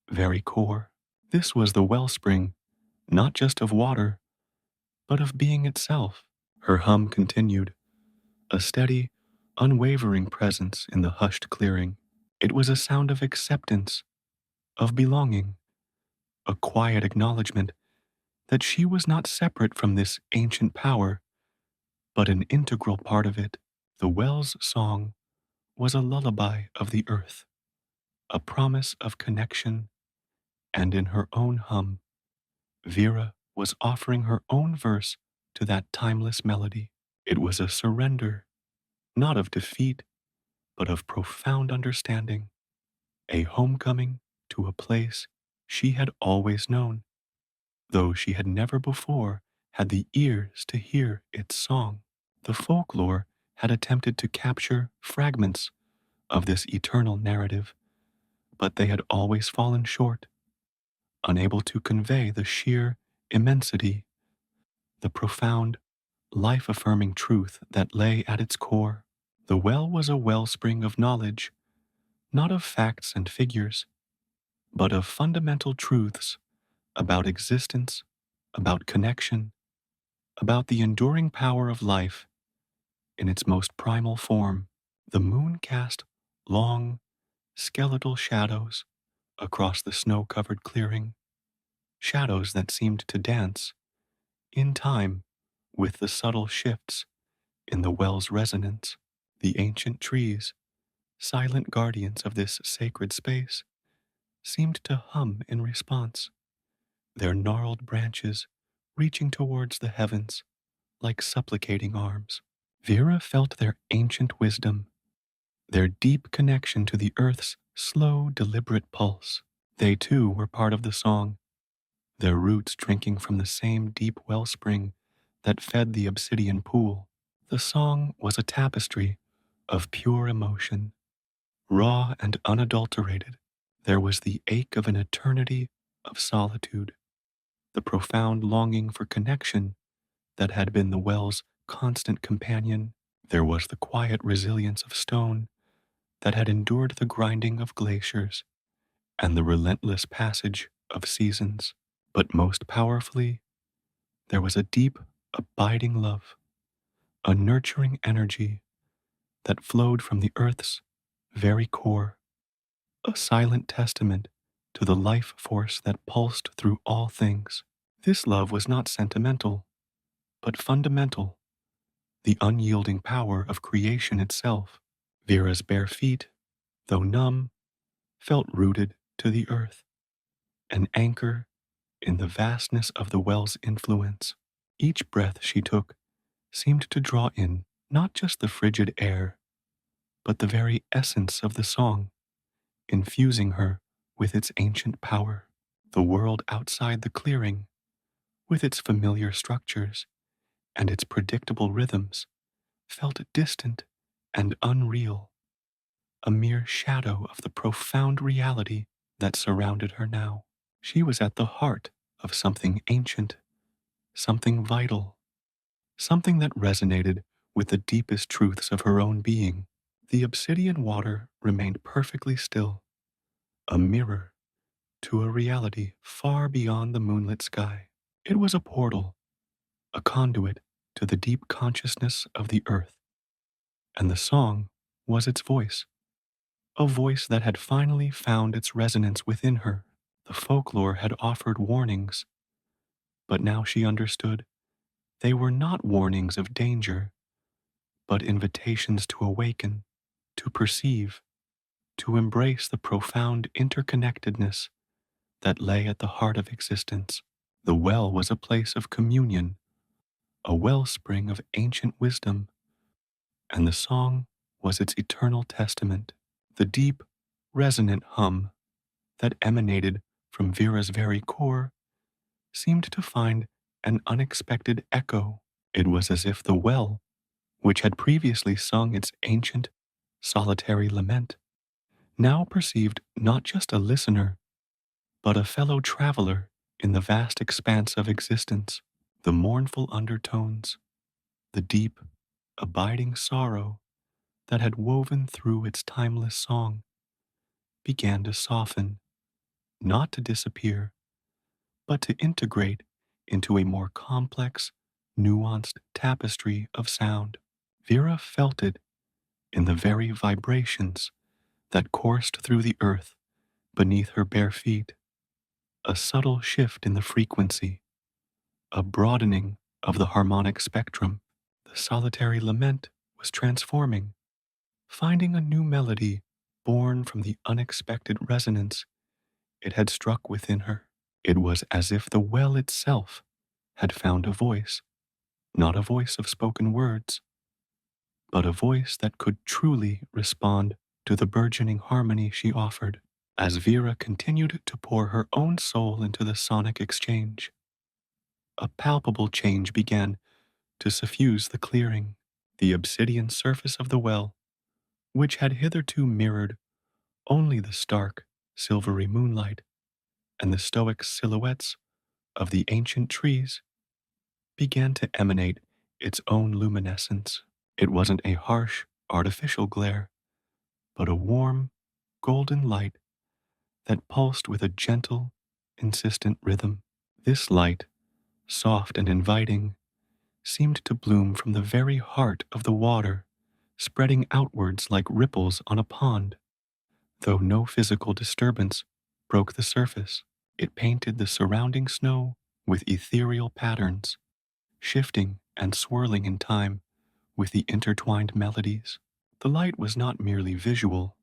very core. This was the wellspring, not just of water, but of being itself. Her hum continued, a steady, unwavering presence in the hushed clearing. It was a sound of acceptance, of belonging, a quiet acknowledgement that she was not separate from this ancient power, but an integral part of it. The well's song was a lullaby of the earth, a promise of connection, and in her own hum, Vera was offering her own verse to that timeless melody. It was a surrender, not of defeat, but of profound understanding, a homecoming to a place she had always known, though she had never before had the ears to hear its song. The folklore had attempted to capture fragments of this eternal narrative, but they had always fallen short, unable to convey the sheer immensity, the profound, life affirming truth that lay at its core. The well was a wellspring of knowledge, not of facts and figures, but of fundamental truths about existence, about connection, about the enduring power of life in its most primal form. The moon cast long, skeletal shadows across the snow covered clearing, shadows that seemed to dance, in time, with the subtle shifts in the well's resonance. The ancient trees, silent guardians of this sacred space, seemed to hum in response, their gnarled branches reaching towards the heavens like supplicating arms. Vera felt their ancient wisdom, their deep connection to the earth's slow, deliberate pulse. They too were part of the song, their roots drinking from the same deep wellspring that fed the obsidian pool. The song was a tapestry of pure emotion, raw and unadulterated. There was the ache of an eternity of solitude, the profound longing for connection that had been the well's constant companion. There was the quiet resilience of stone that had endured the grinding of glaciers and the relentless passage of seasons. But most powerfully, there was a deep, abiding love, a nurturing energy that flowed from the earth's very core, a silent testament to the life force that pulsed through all things. This love was not sentimental, but fundamental, the unyielding power of creation itself. Vera's bare feet, though numb, felt rooted to the earth, an anchor in the vastness of the well's influence. Each breath she took seemed to draw in not just the frigid air, but the very essence of the song, infusing her with its ancient power. The world outside the clearing, with its familiar structures and its predictable rhythms, felt distant and unreal, a mere shadow of the profound reality that surrounded her now. She was at the heart of something ancient, something vital, something that resonated with the deepest truths of her own being. The obsidian water remained perfectly still, a mirror to a reality far beyond the moonlit sky. It was a portal, a conduit to the deep consciousness of the earth, and the song was its voice, a voice that had finally found its resonance within her. The folklore had offered warnings, but now she understood they were not warnings of danger, but invitations to awaken, to perceive, to embrace the profound interconnectedness that lay at the heart of existence. The well was a place of communion, a wellspring of ancient wisdom, and the song was its eternal testament. The deep, resonant hum that emanated from Vera's very core seemed to find an unexpected echo. It was as if the well, which had previously sung its ancient, solitary lament, now perceived not just a listener, but a fellow traveler in the vast expanse of existence. The mournful undertones, the deep, abiding sorrow that had woven through its timeless song, began to soften, not to disappear, but to integrate into a more complex, nuanced tapestry of sound. Vera felt it in the very vibrations that coursed through the earth beneath her bare feet, a subtle shift in the frequency, a broadening of the harmonic spectrum. The solitary lament was transforming, finding a new melody born from the unexpected resonance it had struck within her. It was as if the well itself had found a voice, not a voice of spoken words, but a voice that could truly respond to the burgeoning harmony she offered. As Vera continued to pour her own soul into the sonic exchange, a palpable change began to suffuse the clearing. The obsidian surface of the well, which had hitherto mirrored only the stark, silvery moonlight and the stoic silhouettes of the ancient trees, began to emanate its own luminescence. It wasn't a harsh, artificial glare, but a warm, golden light that pulsed with a gentle, insistent rhythm. This light, soft and inviting, seemed to bloom from the very heart of the water, spreading outwards like ripples on a pond. Though no physical disturbance broke the surface, it painted the surrounding snow with ethereal patterns, shifting and swirling in time with the intertwined melodies. The light was not merely visual,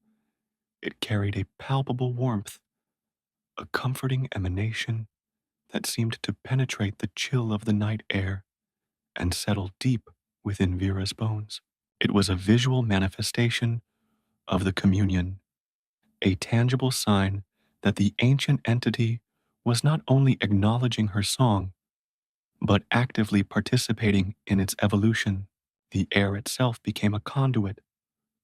it carried a palpable warmth, a comforting emanation that seemed to penetrate the chill of the night air and settle deep within Vera's bones. It was a visual manifestation of the communion, a tangible sign that the ancient entity was not only acknowledging her song, but actively participating in its evolution. The air itself became a conduit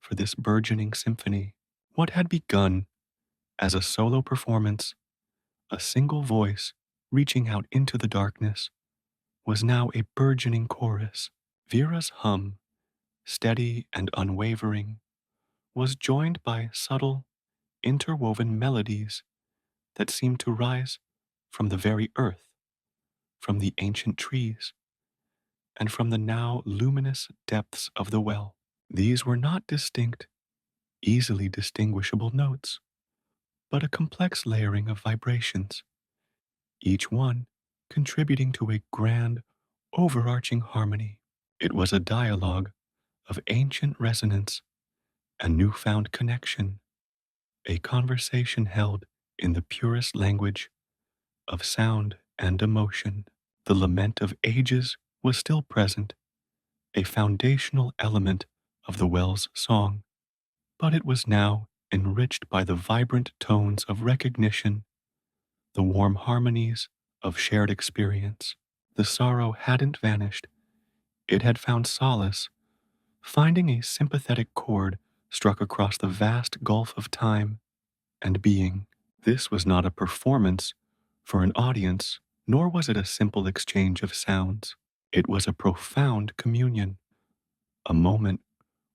for this burgeoning symphony. What had begun as a solo performance, a single voice reaching out into the darkness, was now a burgeoning chorus. Vera's hum, steady and unwavering, was joined by subtle, interwoven melodies that seemed to rise from the very earth, from the ancient trees, and from the now luminous depths of the well. These were not distinct, easily distinguishable notes, but a complex layering of vibrations, each one contributing to a grand, overarching harmony. It was a dialogue of ancient resonance and newfound connection, a conversation held in the purest language of sound and emotion. The lament of ages was still present, a foundational element of the well's song, but it was now enriched by the vibrant tones of recognition, the warm harmonies of shared experience. The sorrow hadn't vanished, it had found solace, finding a sympathetic chord struck across the vast gulf of time and being. This was not a performance for an audience, nor was it a simple exchange of sounds. It was a profound communion, a moment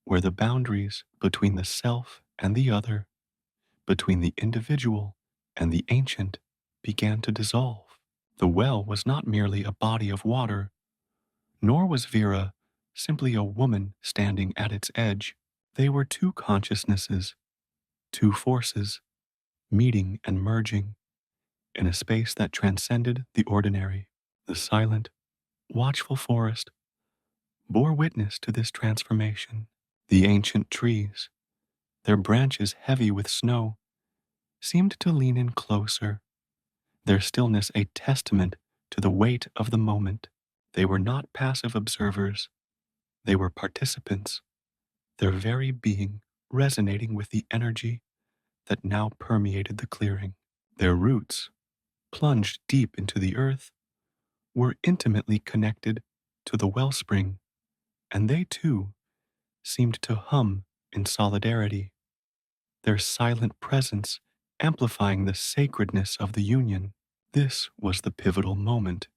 where the boundaries between the self and the other, between the individual and the ancient, began to dissolve. The well was not merely a body of water, nor was Vera simply a woman standing at its edge. They were two consciousnesses, two forces, meeting and merging in a space that transcended the ordinary. The silent, watchful forest bore witness to this transformation. The ancient trees, their branches heavy with snow, seemed to lean in closer, their stillness a testament to the weight of the moment. They were not passive observers, they were participants, their very being resonating with the energy that now permeated the clearing. Their roots, plunged deep into the earth, were intimately connected to the wellspring, and they too seemed to hum in solidarity, their silent presence amplifying the sacredness of the union. This was the pivotal moment,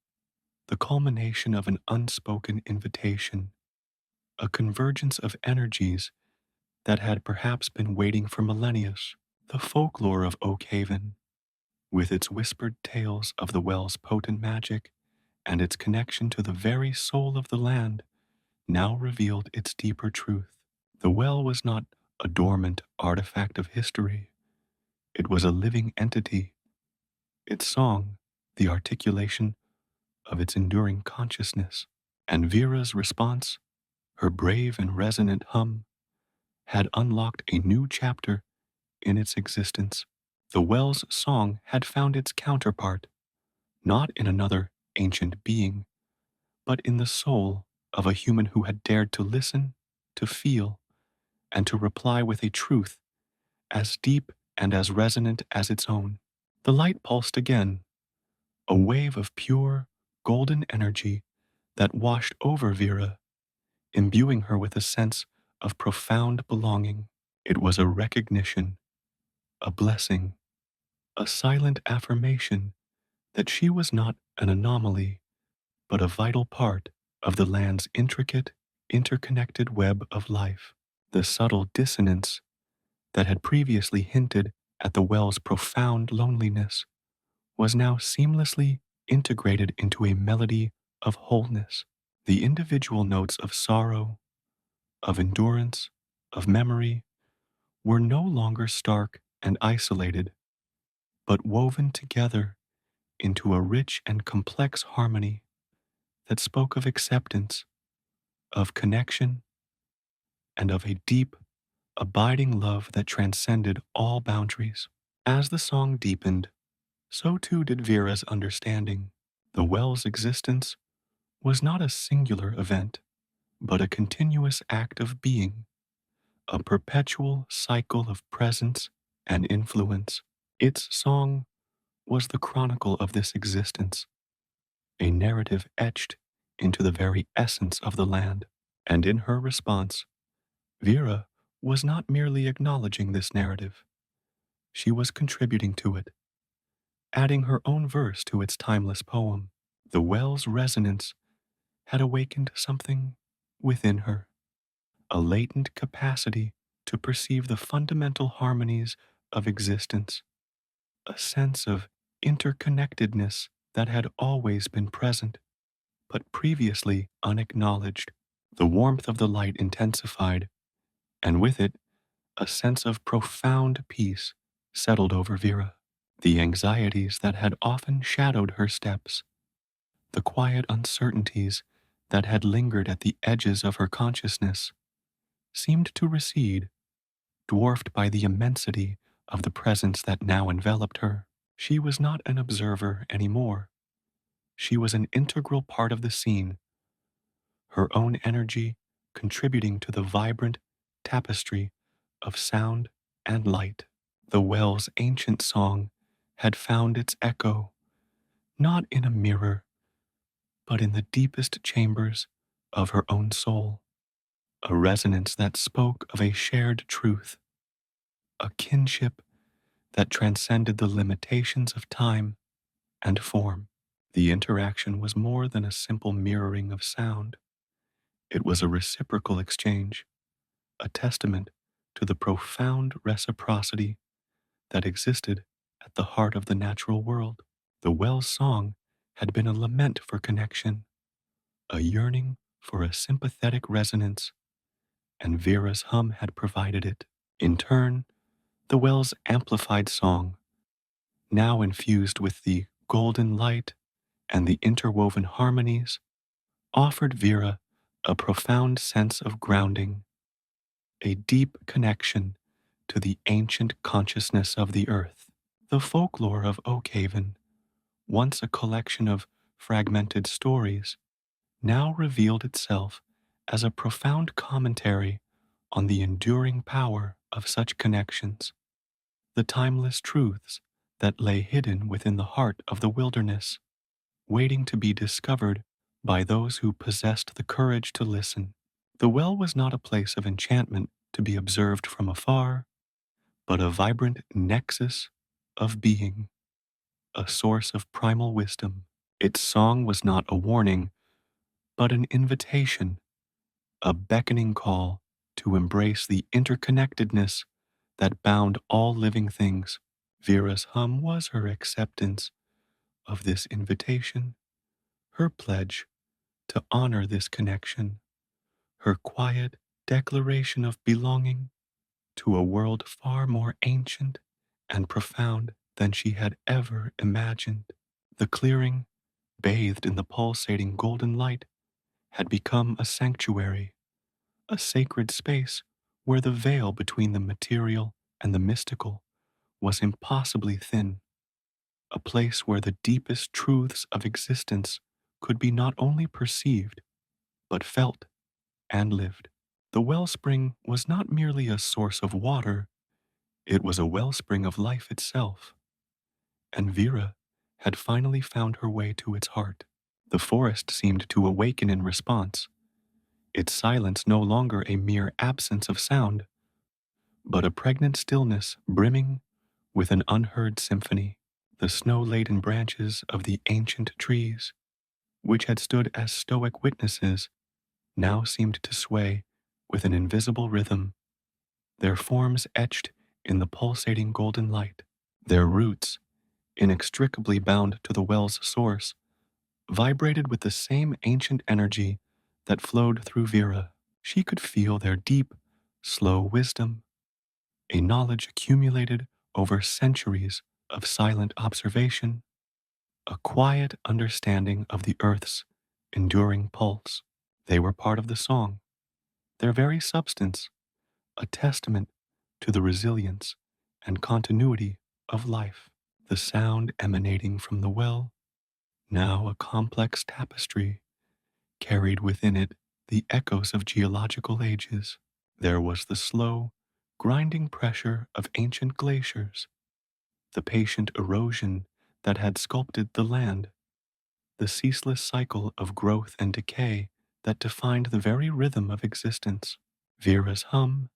the culmination of an unspoken invitation, a convergence of energies that had perhaps been waiting for millennia. The folklore of Oak Haven, with its whispered tales of the well's potent magic and its connection to the very soul of the land, now revealed its deeper truth. The well was not a dormant artifact of history, it was a living entity, its song, the articulation of its enduring consciousness. And Vera's response, her brave and resonant hum, had unlocked a new chapter in its existence. The well's song had found its counterpart, not in another ancient being, but in the soul of a human who had dared to listen, to feel, and to reply with a truth as deep and as resonant as its own. The light pulsed again, a wave of pure, golden energy that washed over Vera, imbuing her with a sense of profound belonging. It was a recognition, a blessing, a silent affirmation that she was not an anomaly, but a vital part of the land's intricate, interconnected web of life. The subtle dissonance that had previously hinted at the well's profound loneliness was now seamlessly integrated into a melody of wholeness. The individual notes of sorrow, of endurance, of memory were no longer stark and isolated, but woven together into a rich and complex harmony that spoke of acceptance, of connection, and of a deep, abiding love that transcended all boundaries. As the song deepened, so too did Vera's understanding. The well's existence was not a singular event, but a continuous act of being, a perpetual cycle of presence and influence. Its song was the chronicle of this existence, a narrative etched into the very essence of the land. And in her response, Vera was not merely acknowledging this narrative, she was contributing to it, adding her own verse to its timeless poem. The well's resonance had awakened something within her, a latent capacity to perceive the fundamental harmonies of existence, a sense of interconnectedness that had always been present, but previously unacknowledged. The warmth of the light intensified, and with it, a sense of profound peace settled over Vera. The anxieties that had often shadowed her steps, the quiet uncertainties that had lingered at the edges of her consciousness, seemed to recede, dwarfed by the immensity of the presence that now enveloped her. She was not an observer anymore. She was an integral part of the scene, her own energy contributing to the vibrant tapestry of sound and light. The well's ancient song had found its echo, not in a mirror, but in the deepest chambers of her own soul, a resonance that spoke of a shared truth, a kinship that transcended the limitations of time and form. The interaction was more than a simple mirroring of sound. It was a reciprocal exchange, a testament to the profound reciprocity that existed at the heart of the natural world. The well's song had been a lament for connection, a yearning for a sympathetic resonance, and Vera's hum had provided it. In turn, the well's amplified song, now infused with the golden light and the interwoven harmonies, offered Vera a profound sense of grounding, a deep connection to the ancient consciousness of the earth. The folklore of Oakhaven, once a collection of fragmented stories, now revealed itself as a profound commentary on the enduring power of such connections, the timeless truths that lay hidden within the heart of the wilderness. waiting to be discovered by those who possessed the courage to listen. The well was not a place of enchantment to be observed from afar, but a vibrant nexus of being, a source of primal wisdom. Its song was not a warning, but an invitation, a beckoning call to embrace the interconnectedness that bound all living things. Vera's hum was her acceptance of this invitation, her pledge to honor this connection, her quiet declaration of belonging to a world far more ancient and profound than she had ever imagined. The clearing, bathed in the pulsating golden light, had become a sanctuary, a sacred space where the veil between the material and the mystical was impossibly thin, a place where the deepest truths of existence could be not only perceived, but felt and lived. The wellspring was not merely a source of water, it was a wellspring of life itself, and Vera had finally found her way to its heart. The forest seemed to awaken in response, its silence no longer a mere absence of sound, but a pregnant stillness brimming with an unheard symphony. The snow-laden branches of the ancient trees, which had stood as stoic witnesses, now seemed to sway with an invisible rhythm, their forms etched in the pulsating golden light. Their roots, inextricably bound to the well's source, vibrated with the same ancient energy that flowed through Vera. She could feel their deep, slow wisdom, a knowledge accumulated over centuries of silent observation, a quiet understanding of the earth's enduring pulse. They were part of the song, their very substance, a testament to the resilience and continuity of life. The sound emanating from the well, now a complex tapestry, carried within it the echoes of geological ages. There was the slow, grinding pressure of ancient glaciers, the patient erosion that had sculpted the land, the ceaseless cycle of growth and decay that defined the very rhythm of existence. Vera's hum,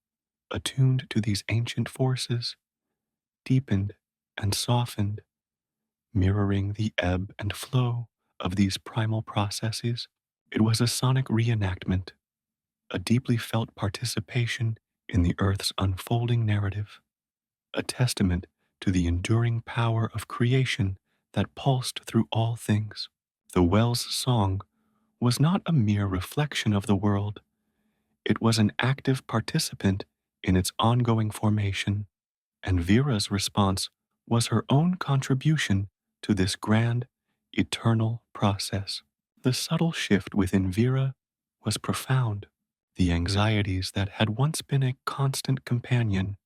attuned to these ancient forces, deepened and softened, mirroring the ebb and flow of these primal processes. It was a sonic reenactment, a deeply felt participation in the Earth's unfolding narrative, a testament to the enduring power of creation that pulsed through all things. The well's song was not a mere reflection of the world, it was an active participant in its ongoing formation, and Vera's response was her own contribution to this grand, eternal process. The subtle shift within Vera was profound. The anxieties that had once been a constant companion,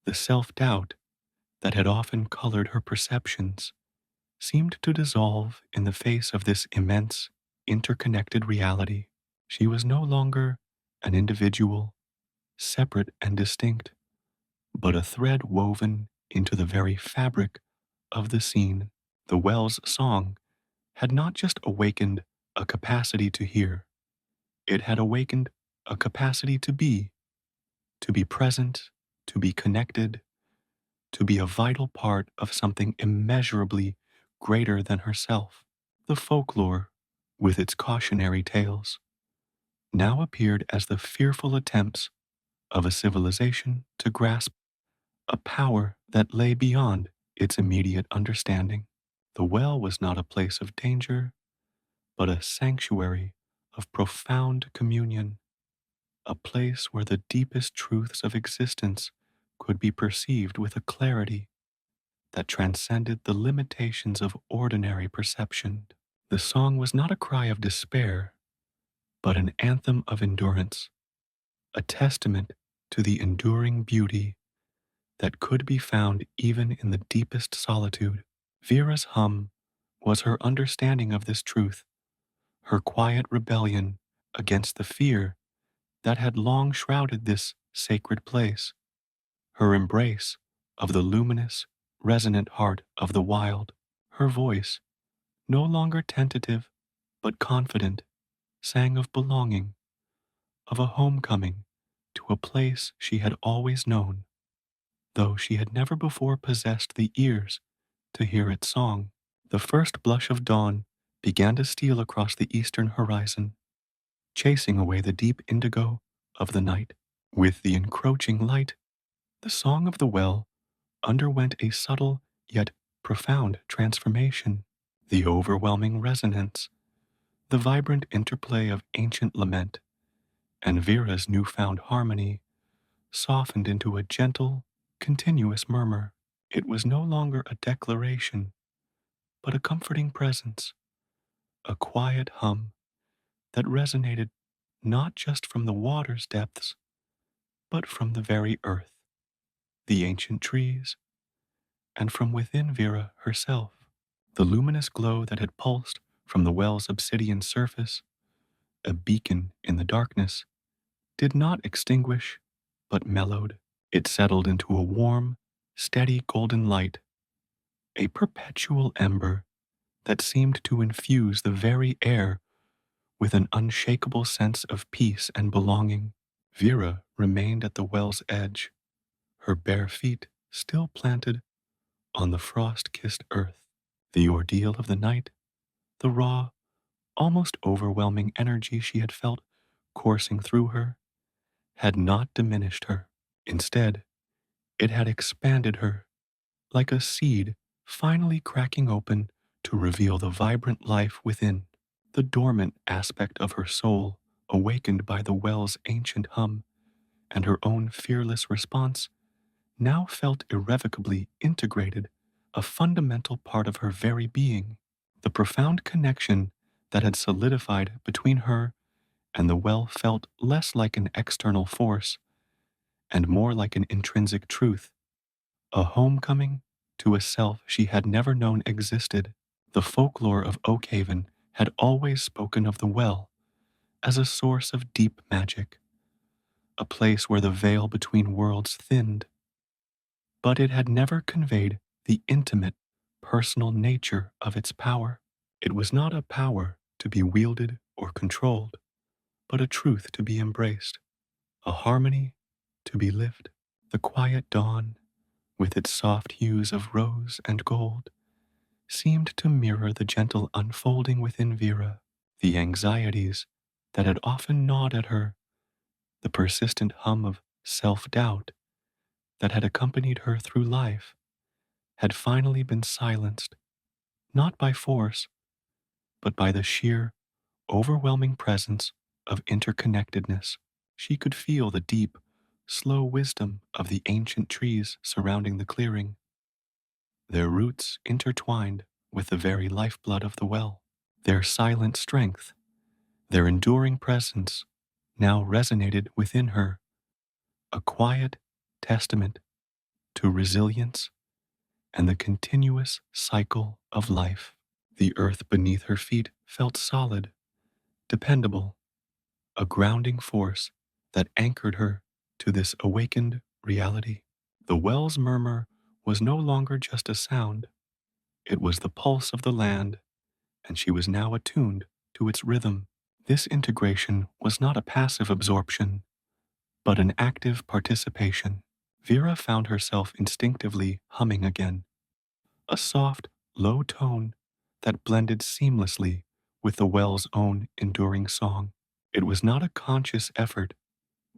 the self-doubt that had often colored her perceptions, seemed to dissolve in the face of this immense, interconnected reality. She was no longer an individual, separate and distinct, but a thread woven into the very fabric of the scene. The well's song had not just awakened a capacity to hear, it had awakened a capacity to be present, to be connected, to be a vital part of something immeasurably greater than herself. The folklore, with its cautionary tales, now appeared as the fearful attempts of a civilization to grasp a power that lay beyond its immediate understanding. The well was not a place of danger, but a sanctuary of profound communion, a place where the deepest truths of existence could be perceived with a clarity that transcended the limitations of ordinary perception. The song was not a cry of despair, but an anthem of endurance, a testament to the enduring beauty that could be found even in the deepest solitude. Vera's hum was her understanding of this truth, her quiet rebellion against the fear that had long shrouded this sacred place, her embrace of the luminous, resonant heart of the wild. Her voice, no longer tentative but confident, sang of belonging, of a homecoming to a place she had always known, though she had never before possessed the ears to hear its song. The first blush of dawn began to steal across the eastern horizon, chasing away the deep indigo of the night. With the encroaching light, the song of the well underwent a subtle yet profound transformation. The overwhelming resonance, the vibrant interplay of ancient lament, and Vera's newfound harmony softened into a gentle, continuous murmur. It was no longer a declaration, but a comforting presence, a quiet hum that resonated not just from the water's depths, but from the very earth, the ancient trees, and from within Vera herself. The luminous glow that had pulsed from the well's obsidian surface, a beacon in the darkness, did not extinguish, but mellowed. It settled into a warm, steady golden light, a perpetual ember that seemed to infuse the very air with an unshakable sense of peace and belonging. Vera remained at the well's edge, her bare feet still planted on the frost-kissed earth. The ordeal of the night, the raw, almost overwhelming energy she had felt coursing through her, had not diminished her. Instead, it had expanded her, like a seed finally cracking open to reveal the vibrant life within. The dormant aspect of her soul, awakened by the well's ancient hum and her own fearless response, now felt irrevocably integrated, a fundamental part of her very being. The profound connection that had solidified between her and the well felt less like an external force and more like an intrinsic truth, a homecoming to a self she had never known existed. The folklore of Oakhaven had always spoken of the well as a source of deep magic, a place where the veil between worlds thinned, but it had never conveyed the intimate, personal nature of its power. It was not a power to be wielded or controlled, but a truth to be embraced, a harmony to be lived. The quiet dawn, with its soft hues of rose and gold, seemed to mirror the gentle unfolding within Vera. The anxieties that had often gnawed at her, the persistent hum of self-doubt that had accompanied her through life, had finally been silenced, not by force, but by the sheer, overwhelming presence of interconnectedness. She could feel the deep, slow wisdom of the ancient trees surrounding the clearing, their roots intertwined with the very lifeblood of the well. Their silent strength, their enduring presence, now resonated within her, a quiet testament to resilience and the continuous cycle of life. The earth beneath her feet felt solid, dependable, a grounding force that anchored her to this awakened reality. The well's murmur was no longer just a sound, it was the pulse of the land, and she was now attuned to its rhythm. This integration was not a passive absorption, but an active participation. Vera found herself instinctively humming again, a soft, low tone that blended seamlessly with the well's own enduring song. It was not a conscious effort,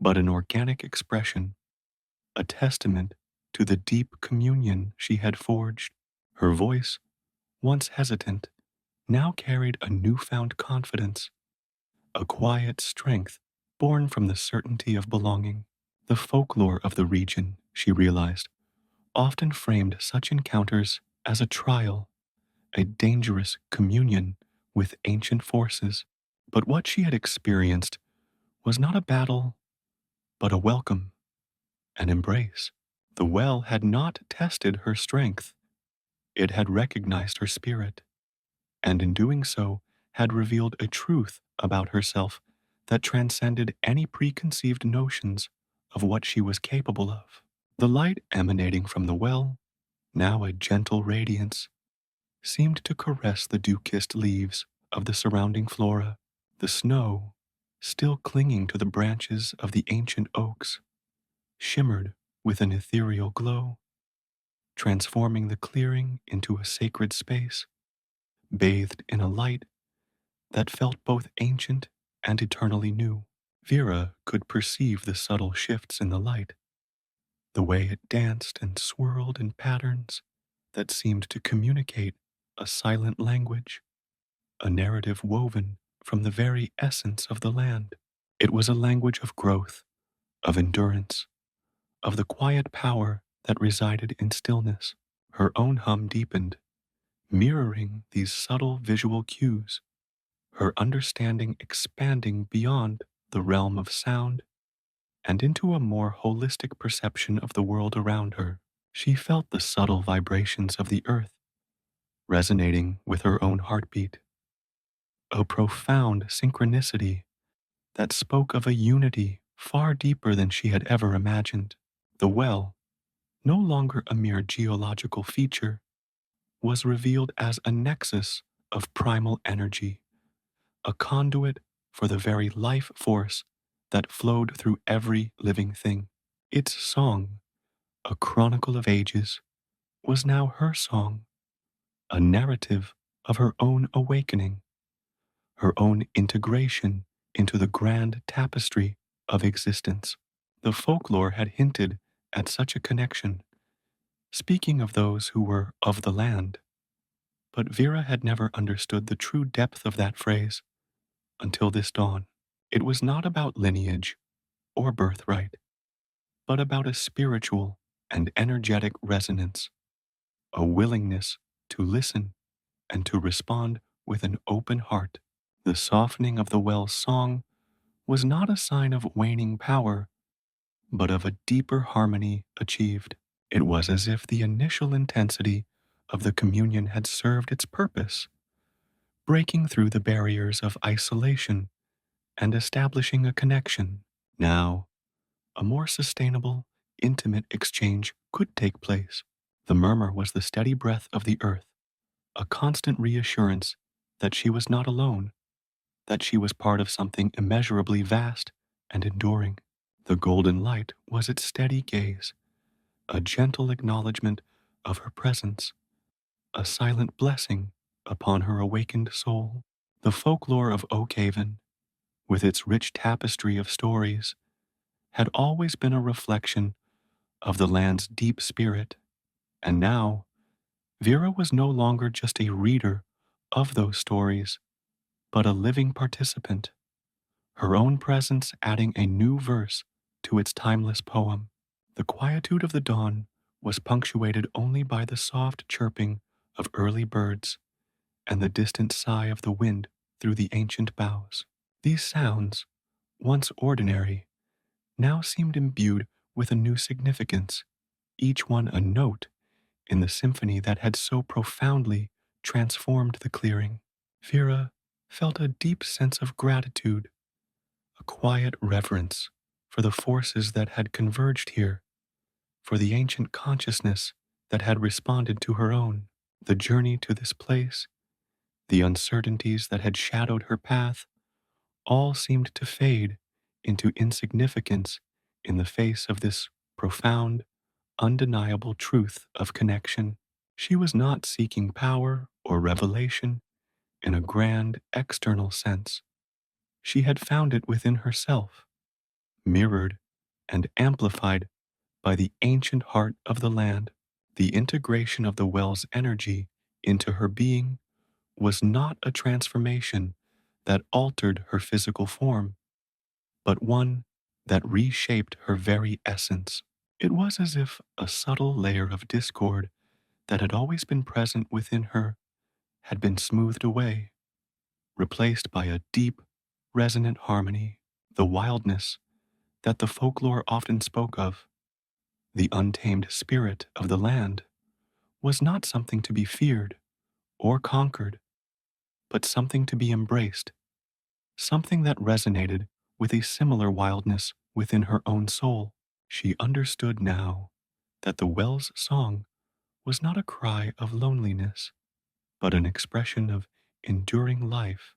but an organic expression, a testament to the deep communion she had forged. Her voice, once hesitant, now carried a newfound confidence, a quiet strength born from the certainty of belonging. The folklore of the region, she realized, often framed such encounters as a trial, a dangerous communion with ancient forces. But what she had experienced was not a battle, but a welcome, an embrace. The well had not tested her strength, it had recognized her spirit, and in doing so had revealed a truth about herself that transcended any preconceived notions of what she was capable of. The light emanating from the well, now a gentle radiance, seemed to caress the dew-kissed leaves of the surrounding flora. The snow, still clinging to the branches of the ancient oaks, shimmered with an ethereal glow, transforming the clearing into a sacred space, bathed in a light that felt both ancient and eternally new. Vera could perceive the subtle shifts in the light, the way it danced and swirled in patterns that seemed to communicate a silent language, a narrative woven from the very essence of the land. It was a language of growth, of endurance, of the quiet power that resided in stillness. Her own hum deepened, mirroring these subtle visual cues, her understanding expanding beyond the realm of sound and into a more holistic perception of the world around her. She felt the subtle vibrations of the earth resonating with her own heartbeat, a profound synchronicity that spoke of a unity far deeper than she had ever imagined. The well, no longer a mere geological feature, was revealed as a nexus of primal energy, a conduit for the very life force that flowed through every living thing. Its song, a chronicle of ages, was now her song, a narrative of her own awakening, her own integration into the grand tapestry of existence. The folklore had hinted at such a connection, speaking of those who were of the land, but Vera had never understood the true depth of that phrase until this dawn. It was not about lineage or birthright, but about a spiritual and energetic resonance, a willingness to listen and to respond with an open heart. The softening of the well's song was not a sign of waning power, but of a deeper harmony achieved. It was as if the initial intensity of the communion had served its purpose, breaking through the barriers of isolation and establishing a connection. Now, a more sustainable, intimate exchange could take place. The murmur was the steady breath of the earth, a constant reassurance that she was not alone, that she was part of something immeasurably vast and enduring. The golden light was its steady gaze, a gentle acknowledgement of her presence, a silent blessing upon her awakened soul. The folklore of Oakhaven, with its rich tapestry of stories, had always been a reflection of the land's deep spirit, and now Vera was no longer just a reader of those stories, but a living participant, her own presence adding a new verse to its timeless poem. The quietude of the dawn was punctuated only by the soft chirping of early birds and the distant sigh of the wind through the ancient boughs. These sounds, once ordinary, now seemed imbued with a new significance, each one a note in the symphony that had so profoundly transformed the clearing. Vera felt a deep sense of gratitude, a quiet reverence for the forces that had converged here, for the ancient consciousness that had responded to her own. The journey to this place, the uncertainties that had shadowed her path, all seemed to fade into insignificance in the face of this profound, undeniable truth of connection. She was not seeking power or revelation in a grand external sense. She had found it within herself, mirrored and amplified by the ancient heart of the land. The integration of the well's energy into her being was not a transformation that altered her physical form, but one that reshaped her very essence. It was as if a subtle layer of discord that had always been present within her had been smoothed away, replaced by a deep, resonant harmony. The wildness that the folklore often spoke of, the untamed spirit of the land, was not something to be feared or conquered, but something to be embraced, something that resonated with a similar wildness within her own soul. She understood now that the well's song was not a cry of loneliness, but an expression of enduring life,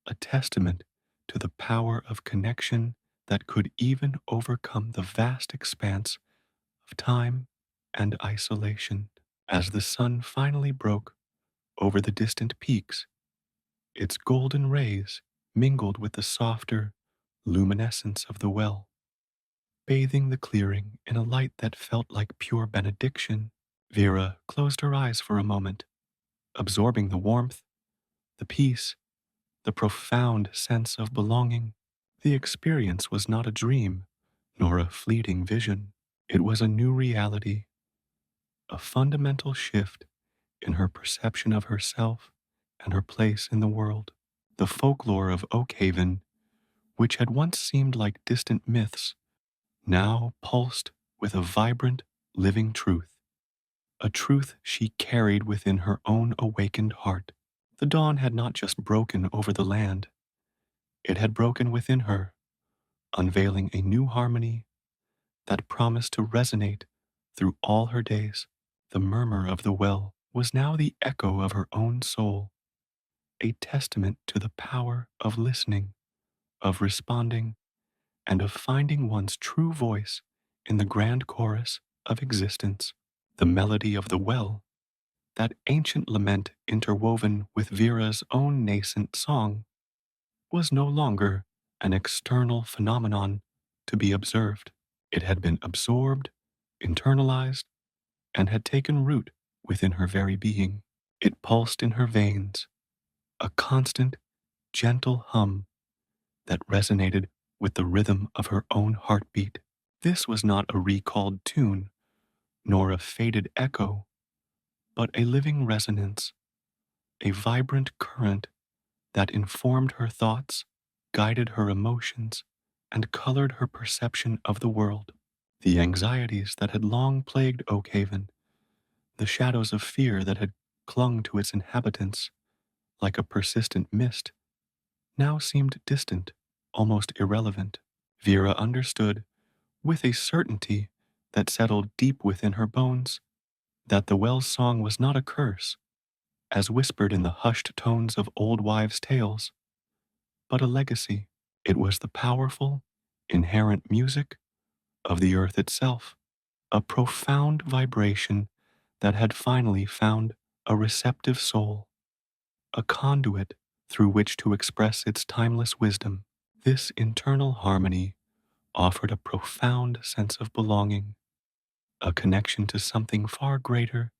a testament to the power of connection that could even overcome the vast expanse of time and isolation. As the sun finally broke over the distant peaks, its golden rays mingled with the softer luminescence of the well, bathing the clearing in a light that felt like pure benediction. Vera closed her eyes for a moment, absorbing the warmth, the peace, the profound sense of belonging. The experience was not a dream, nor a fleeting vision. It was a new reality, a fundamental shift in her perception of herself and her place in the world. The folklore of Oakhaven, which had once seemed like distant myths, now pulsed with a vibrant, living truth, a truth she carried within her own awakened heart. The dawn had not just broken over the land, it had broken within her, unveiling a new harmony that promised to resonate through all her days. The murmur of the well was now the echo of her own soul, a testament to the power of listening, of responding, and of finding one's true voice in the grand chorus of existence. The melody of the well, that ancient lament interwoven with Vera's own nascent song, was no longer an external phenomenon to be observed. It had been absorbed, internalized, and had taken root within her very being. It pulsed in her veins, a constant, gentle hum that resonated with the rhythm of her own heartbeat. This was not a recalled tune, nor a faded echo, but a living resonance, a vibrant current that informed her thoughts, guided her emotions, and colored her perception of the world. The anxieties that had long plagued Oakhaven, the shadows of fear that had clung to its inhabitants like a persistent mist, now seemed distant, almost irrelevant. Vera understood, with a certainty that settled deep within her bones, that the well's song was not a curse, as whispered in the hushed tones of old wives' tales, but a legacy. It was the powerful, inherent music of the earth itself, a profound vibration that had finally found a receptive soul, a conduit through which to express its timeless wisdom. This internal harmony offered a profound sense of belonging, a connection to something far greater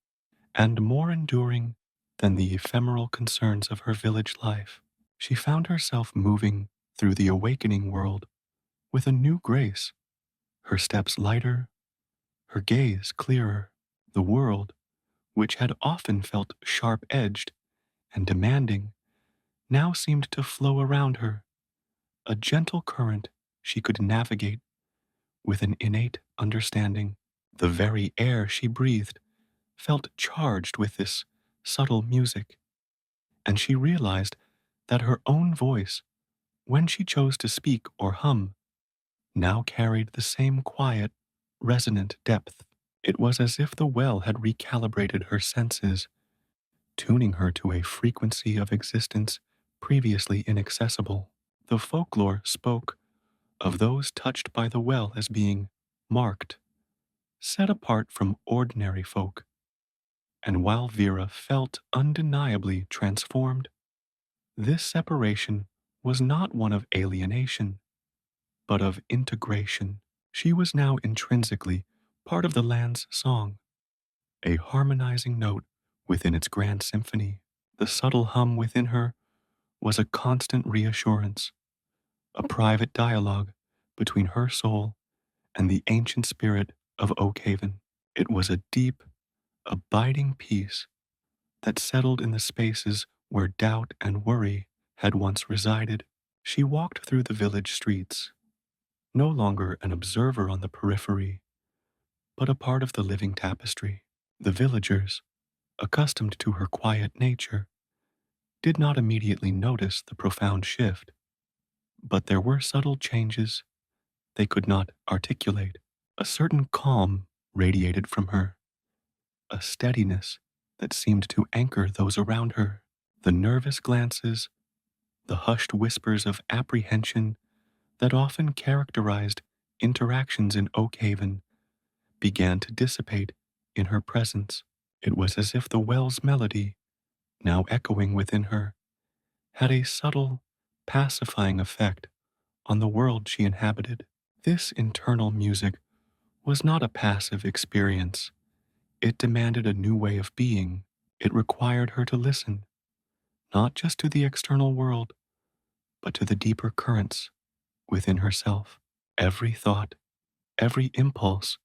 and more enduring than the ephemeral concerns of her village life. She found herself moving through the awakening world with a new grace, her steps lighter, her gaze clearer. The world, which had often felt sharp-edged and demanding, now seemed to flow around her, a gentle current she could navigate with an innate understanding. The very air she breathed felt charged with this subtle music, and she realized that her own voice, when she chose to speak or hum, now carried the same quiet, resonant depth. It was as if the well had recalibrated her senses, tuning her to a frequency of existence previously inaccessible. The folklore spoke of those touched by the well as being marked, set apart from ordinary folk. And while Vera felt undeniably transformed, this separation was not one of alienation, but of integration. She was now intrinsically part of the land's song, a harmonizing note within its grand symphony. The subtle hum within her was a constant reassurance, a private dialogue between her soul and the ancient spirit of Oakhaven. It was a deep, abiding peace that settled in the spaces where doubt and worry had once resided. She walked through the village streets, no longer an observer on the periphery, but a part of the living tapestry. The villagers, accustomed to her quiet nature, did not immediately notice the profound shift, but there were subtle changes they could not articulate. A certain calm radiated from her, a steadiness that seemed to anchor those around her. The nervous glances, the hushed whispers of apprehension that often characterized interactions in Oakhaven began to dissipate in her presence. It was as if the well's melody, now echoing within her, had a subtle, pacifying effect on the world she inhabited. This internal music was not a passive experience. It demanded a new way of being. It required her to listen, not just to the external world, but to the deeper currents within herself. Every thought, every impulse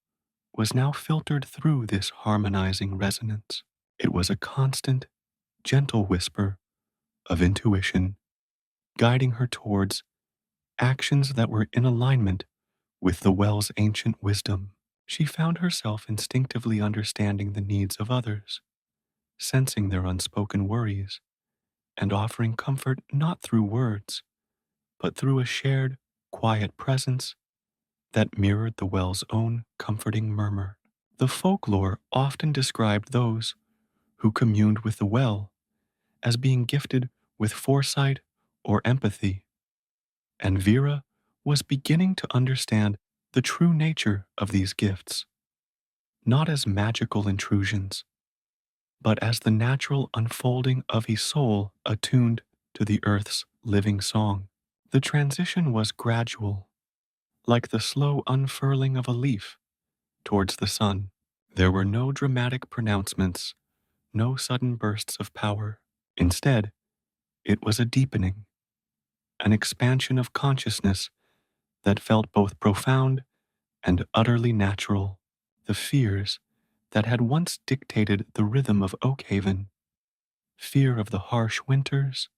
was now filtered through this harmonizing resonance. It was a constant, gentle whisper of intuition, guiding her towards actions that were in alignment with the well's ancient wisdom. She found herself instinctively understanding the needs of others, sensing their unspoken worries, and offering comfort not through words, but through a shared, quiet presence that mirrored the well's own comforting murmur. The folklore often described those who communed with the well as being gifted with foresight or empathy, and Vera was beginning to understand the true nature of these gifts, not as magical intrusions, but as the natural unfolding of a soul attuned to the earth's living song. The transition was gradual, like the slow unfurling of a leaf towards the sun. There were no dramatic pronouncements, no sudden bursts of power. Instead, it was a deepening, an expansion of consciousness that felt both profound and utterly natural. The fears that had once dictated the rhythm of Oakhaven, fear of the harsh winters,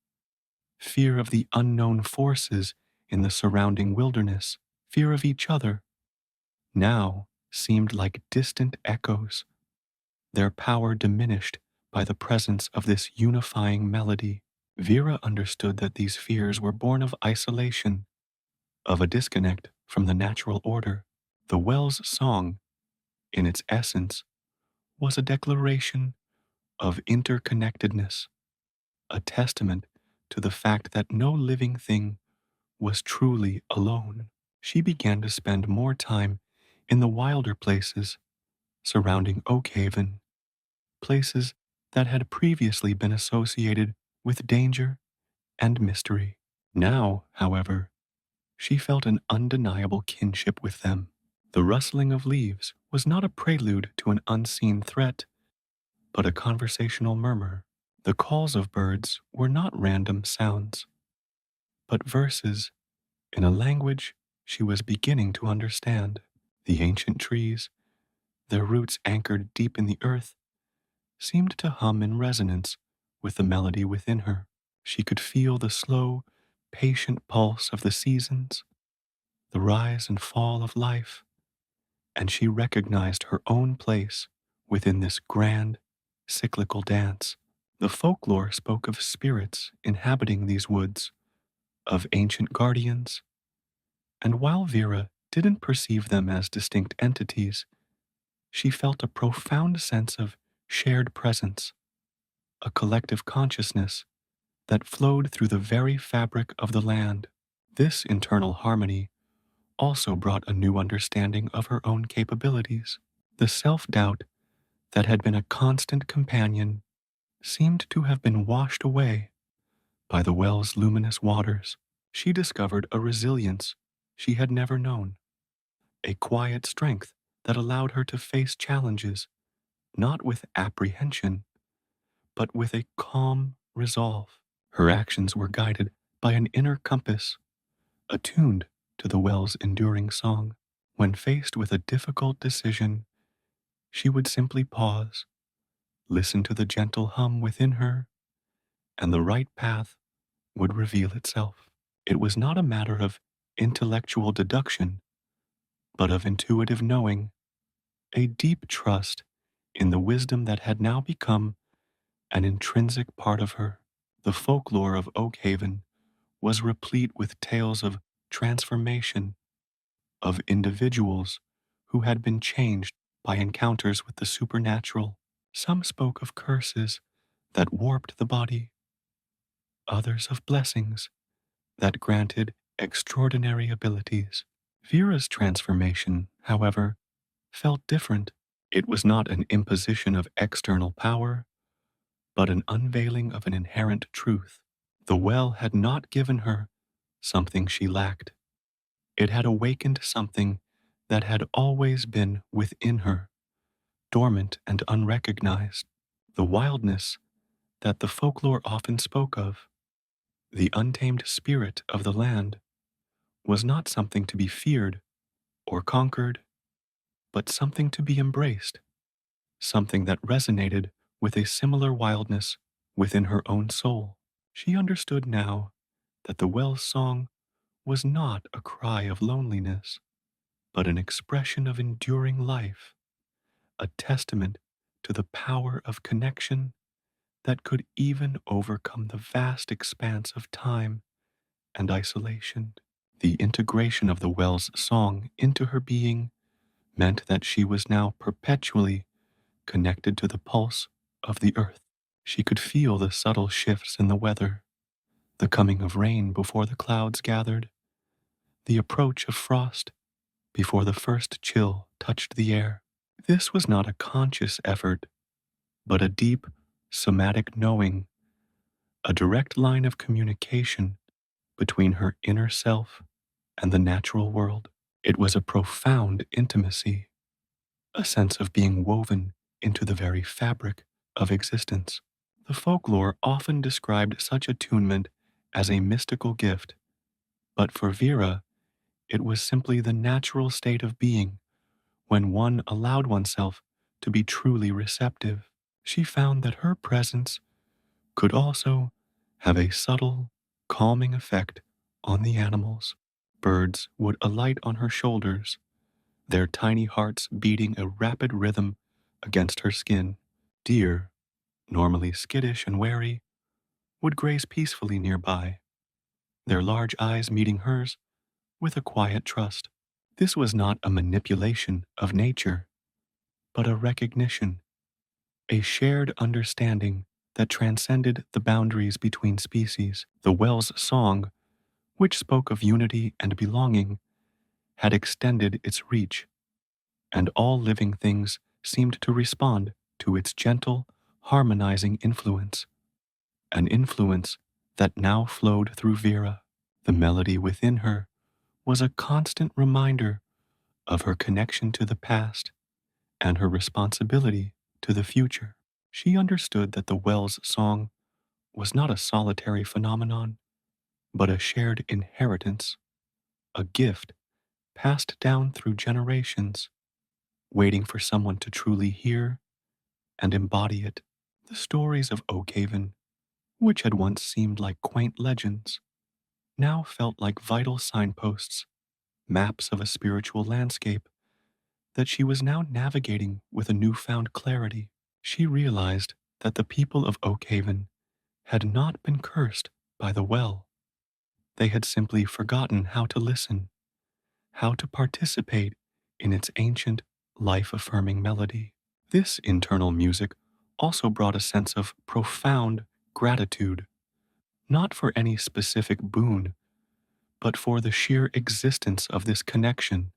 fear of the unknown forces in the surrounding wilderness, fear of each other, now seemed like distant echoes, their power diminished by the presence of this unifying melody. Vera understood that these fears were born of isolation, of a disconnect from the natural order. The well's song, in its essence, was a declaration of interconnectedness, a testament to the fact that no living thing was truly alone. She began to spend more time in the wilder places surrounding Oakhaven, places that had previously been associated with danger and mystery. Now, however, she felt an undeniable kinship with them. The rustling of leaves was not a prelude to an unseen threat, but a conversational murmur. The calls of birds were not random sounds, but verses in a language she was beginning to understand. The ancient trees, their roots anchored deep in the earth, seemed to hum in resonance with the melody within her. She could feel the slow, patient pulse of the seasons, the rise and fall of life, and she recognized her own place within this grand, cyclical dance. The folklore spoke of spirits inhabiting these woods, of ancient guardians, and while Vera didn't perceive them as distinct entities, she felt a profound sense of shared presence, a collective consciousness that flowed through the very fabric of the land. This internal harmony also brought a new understanding of her own capabilities. The self-doubt that had been a constant companion seemed to have been washed away by the well's luminous waters. She discovered a resilience she had never known, a quiet strength that allowed her to face challenges not with apprehension, but with a calm resolve. Her actions were guided by an inner compass, attuned to the well's enduring song. When faced with a difficult decision, she would simply pause, listen to the gentle hum within her, and the right path would reveal itself. It was not a matter of intellectual deduction, but of intuitive knowing, a deep trust in the wisdom that had now become an intrinsic part of her. The folklore of Oakhaven was replete with tales of transformation, of individuals who had been changed by encounters with the supernatural. Some spoke of curses that warped the body, others of blessings that granted extraordinary abilities. Vera's transformation, however, felt different. It was not an imposition of external power, but an unveiling of an inherent truth. The well had not given her something she lacked. It had awakened something that had always been within her, dormant and unrecognized. The wildness that the folklore often spoke of, the untamed spirit of the land, was not something to be feared or conquered, but something to be embraced, something that resonated with a similar wildness within her own soul. She understood now that the well's song was not a cry of loneliness, but an expression of enduring life, a testament to the power of connection that could even overcome the vast expanse of time and isolation. The integration of the well's song into her being meant that she was now perpetually connected to the pulse of the earth. She could feel the subtle shifts in the weather, the coming of rain before the clouds gathered, the approach of frost before the first chill touched the air. This was not a conscious effort, but a deep, somatic knowing, a direct line of communication between her inner self and the natural world. It was a profound intimacy, a sense of being woven into the very fabric of existence. The folklore often described such attunement as a mystical gift, but for Vera, it was simply the natural state of being when one allowed oneself to be truly receptive. She found that her presence could also have a subtle, calming effect on the animals. Birds would alight on her shoulders, their tiny hearts beating a rapid rhythm against her skin. Deer, normally skittish and wary, would graze peacefully nearby, their large eyes meeting hers with a quiet trust. This was not a manipulation of nature, but a recognition, a shared understanding that transcended the boundaries between species. The well's song, which spoke of unity and belonging, had extended its reach, and all living things seemed to respond to its gentle, harmonizing influence, an influence that now flowed through Vera. The melody within her was a constant reminder of her connection to the past and her responsibility to the future. She understood that the well's song was not a solitary phenomenon, but a shared inheritance, a gift passed down through generations, waiting for someone to truly hear and embody it. The stories of Oakhaven, which had once seemed like quaint legends, now felt like vital signposts, maps of a spiritual landscape that she was now navigating with a newfound clarity. She realized that the people of Oakhaven had not been cursed by the well. They had simply forgotten how to listen, how to participate in its ancient, life affirming melody. This internal music also brought a sense of profound gratitude, not for any specific boon, but for the sheer existence of this connection,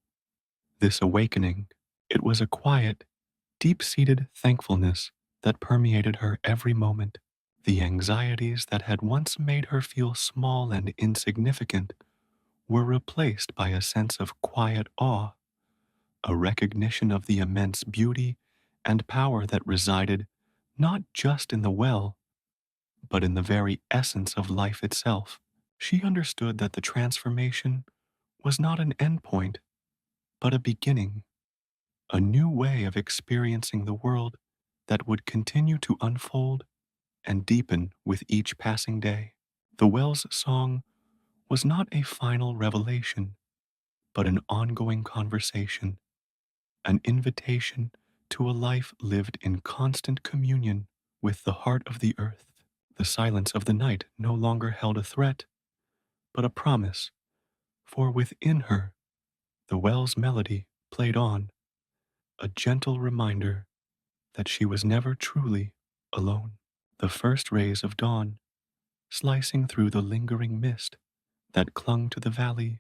this awakening. It was a quiet, deep seated thankfulness that permeated her every moment. The anxieties that had once made her feel small and insignificant were replaced by a sense of quiet awe, a recognition of the immense beauty and power that resided not just in the well, but in the very essence of life itself. She understood that the transformation was not an endpoint, but a beginning, a new way of experiencing the world that would continue to unfold and deepen with each passing day. The well's song was not a final revelation, but an ongoing conversation, an invitation to a life lived in constant communion with the heart of the earth. The silence of the night no longer held a threat, but a promise, for within her the well's melody played on, a gentle reminder that she was never truly alone. The first rays of dawn, slicing through the lingering mist that clung to the valley,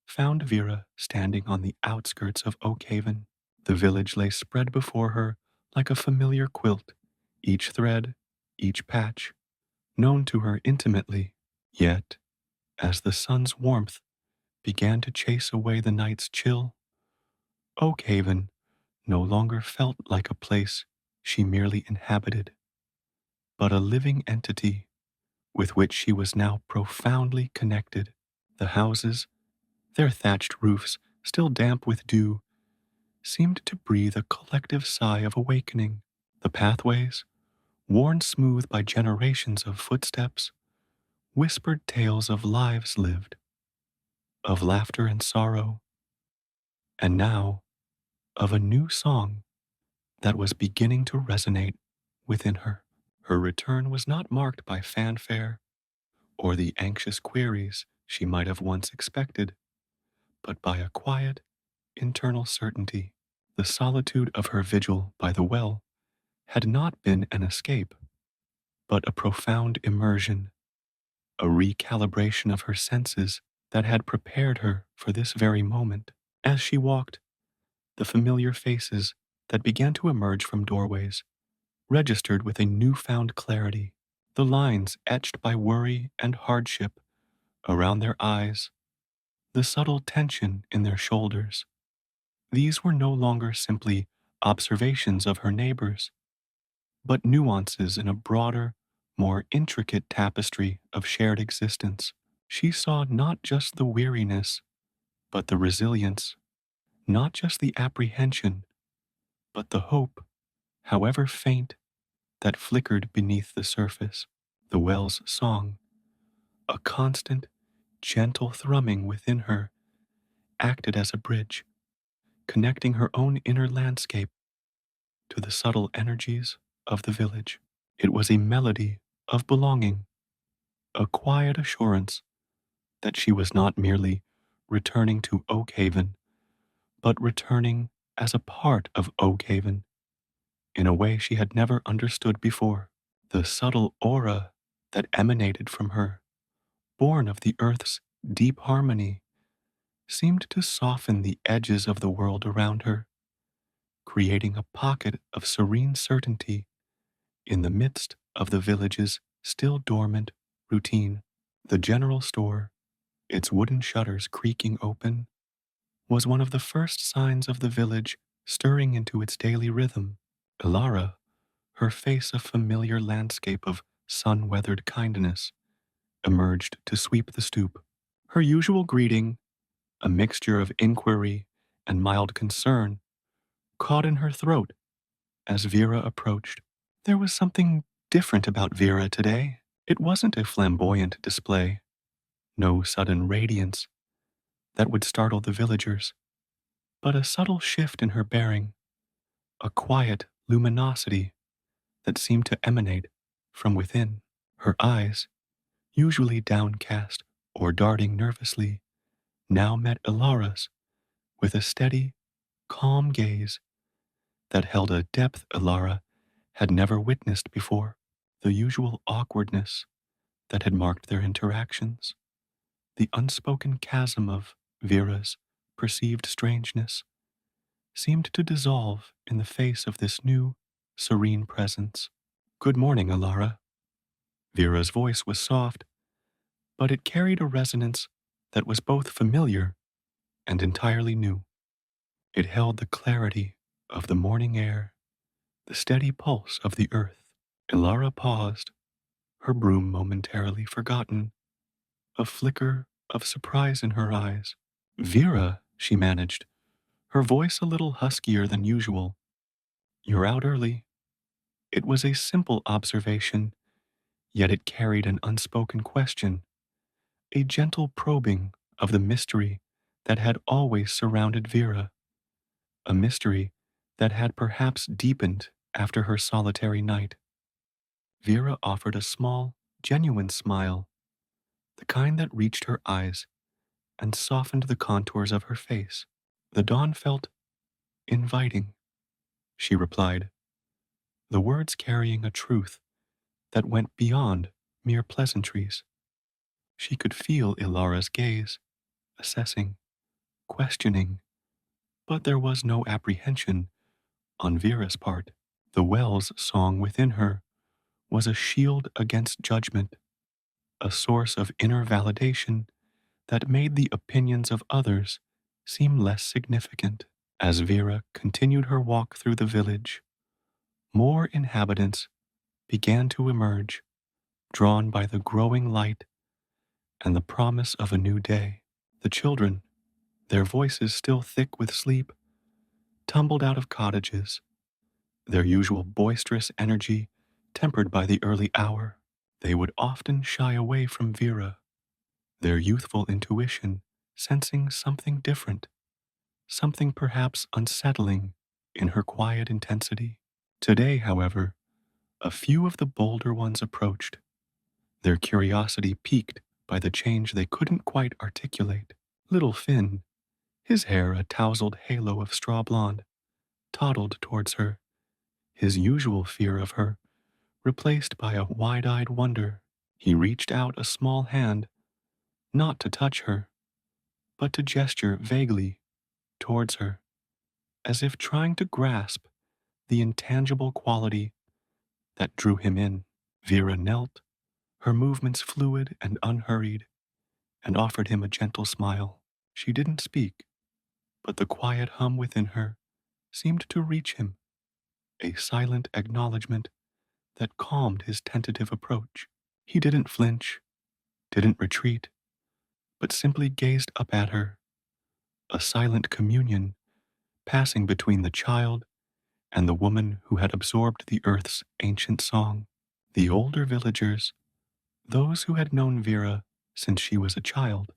found Vera standing on the outskirts of Oakhaven. The village lay spread before her like a familiar quilt, each thread, each patch, known to her intimately. Yet, as the sun's warmth began to chase away the night's chill, Oakhaven no longer felt like a place she merely inhabited, but a living entity with which she was now profoundly connected. The houses, their thatched roofs still damp with dew, seemed to breathe a collective sigh of awakening. The pathways, worn smooth by generations of footsteps, whispered tales of lives lived, of laughter and sorrow, and now of a new song that was beginning to resonate within her. Her return was not marked by fanfare or the anxious queries she might have once expected, but by a quiet, internal certainty. The solitude of her vigil by the well had not been an escape, but a profound immersion, a recalibration of her senses that had prepared her for this very moment. As she walked, the familiar faces that began to emerge from doorways registered with a newfound clarity. The lines etched by worry and hardship around their eyes, the subtle tension in their shoulders. These were no longer simply observations of her neighbors, but nuances in a broader, more intricate tapestry of shared existence. She saw not just the weariness, but the resilience, not just the apprehension, but the hope, however faint, that flickered beneath the surface. The well's song, a constant, gentle thrumming within her, acted as a bridge, connecting her own inner landscape to the subtle energies of the village. It was a melody of belonging, a quiet assurance that she was not merely returning to Oakhaven, but returning as a part of Oakhaven in a way she had never understood before. The subtle aura that emanated from her, born of the earth's deep harmony, seemed to soften the edges of the world around her, creating a pocket of serene certainty in the midst of the village's still dormant routine. The general store, its wooden shutters creaking open, was one of the first signs of the village stirring into its daily rhythm. Ilara, her face a familiar landscape of sun-weathered kindness, emerged to sweep the stoop. Her usual greeting, a mixture of inquiry and mild concern, caught in her throat as Vera approached. There was something different about Vera today. It wasn't a flamboyant display, no sudden radiance that would startle the villagers, but a subtle shift in her bearing, a quiet luminosity that seemed to emanate from within. Her eyes, usually downcast or darting nervously, now met Ilara's with a steady, calm gaze that held a depth Ilara had never witnessed before. The usual awkwardness that had marked their interactions, the unspoken chasm of Vera's perceived strangeness, seemed to dissolve in the face of this new, serene presence. "Good morning, Ilara." Vera's voice was soft, but it carried a resonance that was both familiar and entirely new. It held the clarity of the morning air, the steady pulse of the earth. Ilara paused, her broom momentarily forgotten, a flicker of surprise in her eyes. "Vera," she managed, her voice a little huskier than usual. "You're out early." It was a simple observation, yet it carried an unspoken question, a gentle probing of the mystery that had always surrounded Vera, a mystery that had perhaps deepened after her solitary night. Vera offered a small, genuine smile, the kind that reached her eyes and softened the contours of her face. "The dawn felt inviting," she replied, the words carrying a truth that went beyond mere pleasantries. She could feel Ilara's gaze, assessing, questioning, but there was no apprehension on Vera's part. The well's song within her was a shield against judgment, a source of inner validation that made the opinions of others seem less significant. As Vera continued her walk through the village, more inhabitants began to emerge, drawn by the growing light and the promise of a new day. The children, their voices still thick with sleep, tumbled out of cottages, their usual boisterous energy tempered by the early hour. They would often shy away from Vera, their youthful intuition sensing something different, something perhaps unsettling in her quiet intensity. Today, however, a few of the bolder ones approached, their curiosity piqued by the change they couldn't quite articulate. Little Finn, his hair a tousled halo of straw blonde, toddled towards her, his usual fear of her replaced by a wide-eyed wonder. He reached out a small hand, not to touch her, but to gesture vaguely towards her, as if trying to grasp the intangible quality that drew him in. Vera knelt, her movements fluid and unhurried, and offered him a gentle smile. She didn't speak, but the quiet hum within her seemed to reach him, a silent acknowledgement that calmed his tentative approach. He didn't flinch, didn't retreat, but simply gazed up at her, a silent communion passing between the child and the woman who had absorbed the earth's ancient song. The older villagers, those who had known Vera since she was a child,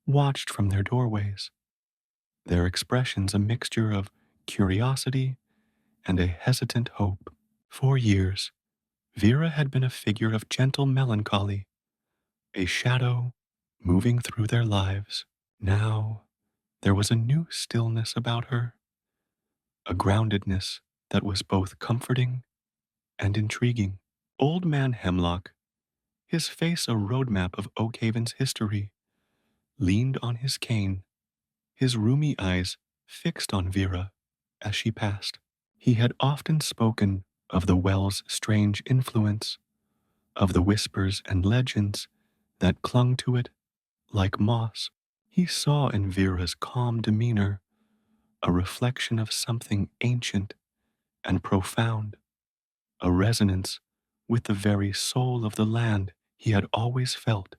watched from their doorways, their expressions a mixture of curiosity and a hesitant hope. For years, Vera had been a figure of gentle melancholy, a shadow moving through their lives. Now, there was a new stillness about her, a groundedness that was both comforting and intriguing. Old Man Hemlock, his face a roadmap of Oakhaven's history, leaned on his cane, his rheumy eyes fixed on Vera as she passed. He had often spoken of the well's strange influence, of the whispers and legends that clung to it like moss. He saw in Vera's calm demeanor a reflection of something ancient and profound, a resonance with the very soul of the land he had always felt,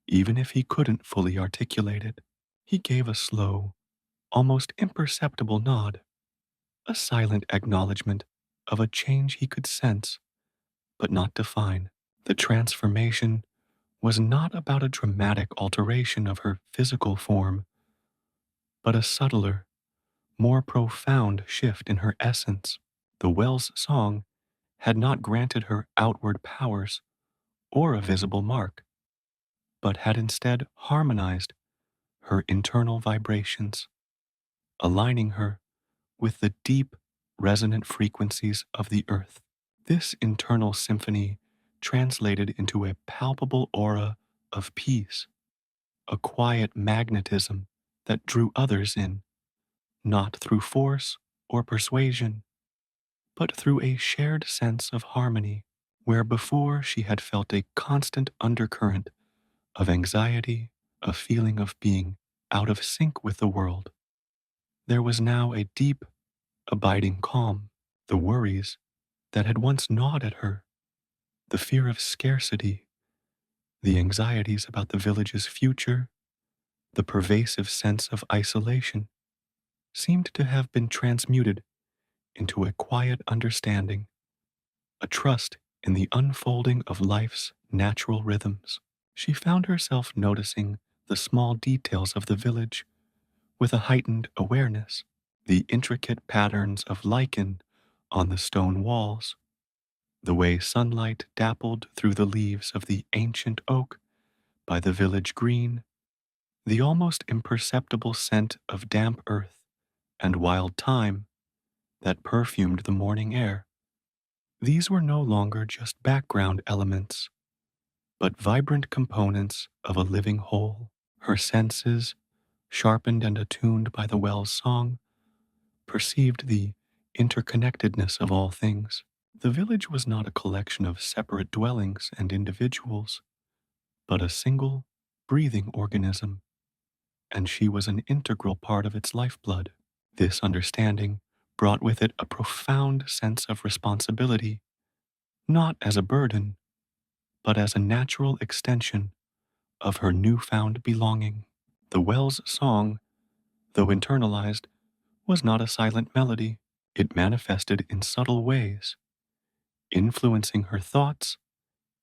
even if he couldn't fully articulate it. He gave a slow, almost imperceptible nod, a silent acknowledgement of a change he could sense but not define. The transformation was not about a dramatic alteration of her physical form, but a subtler, more profound shift in her essence. The well's song had not granted her outward powers or a visible mark, but had instead harmonized her internal vibrations, aligning her with the deep, resonant frequencies of the earth. This internal symphony translated into a palpable aura of peace, a quiet magnetism that drew others in, not through force or persuasion, but through a shared sense of harmony, where before she had felt a constant undercurrent of anxiety, a feeling of being out of sync with the world. There was now a deep, abiding calm. The worries that had once gnawed at her, the fear of scarcity, the anxieties about the village's future, the pervasive sense of isolation, seemed to have been transmuted into a quiet understanding, a trust in the unfolding of life's natural rhythms. She found herself noticing the small details of the village with a heightened awareness, the intricate patterns of lichen on the stone walls, the way sunlight dappled through the leaves of the ancient oak by the village green, the almost imperceptible scent of damp earth and wild thyme that perfumed the morning air. These were no longer just background elements, but vibrant components of a living whole. Her senses, sharpened and attuned by the well's song, perceived the interconnectedness of all things. The village was not a collection of separate dwellings and individuals, but a single, breathing organism, and she was an integral part of its lifeblood. This understanding brought with it a profound sense of responsibility, not as a burden, but as a natural extension of her newfound belonging. The well's song, though internalized, was not a silent melody. It manifested in subtle ways, influencing her thoughts,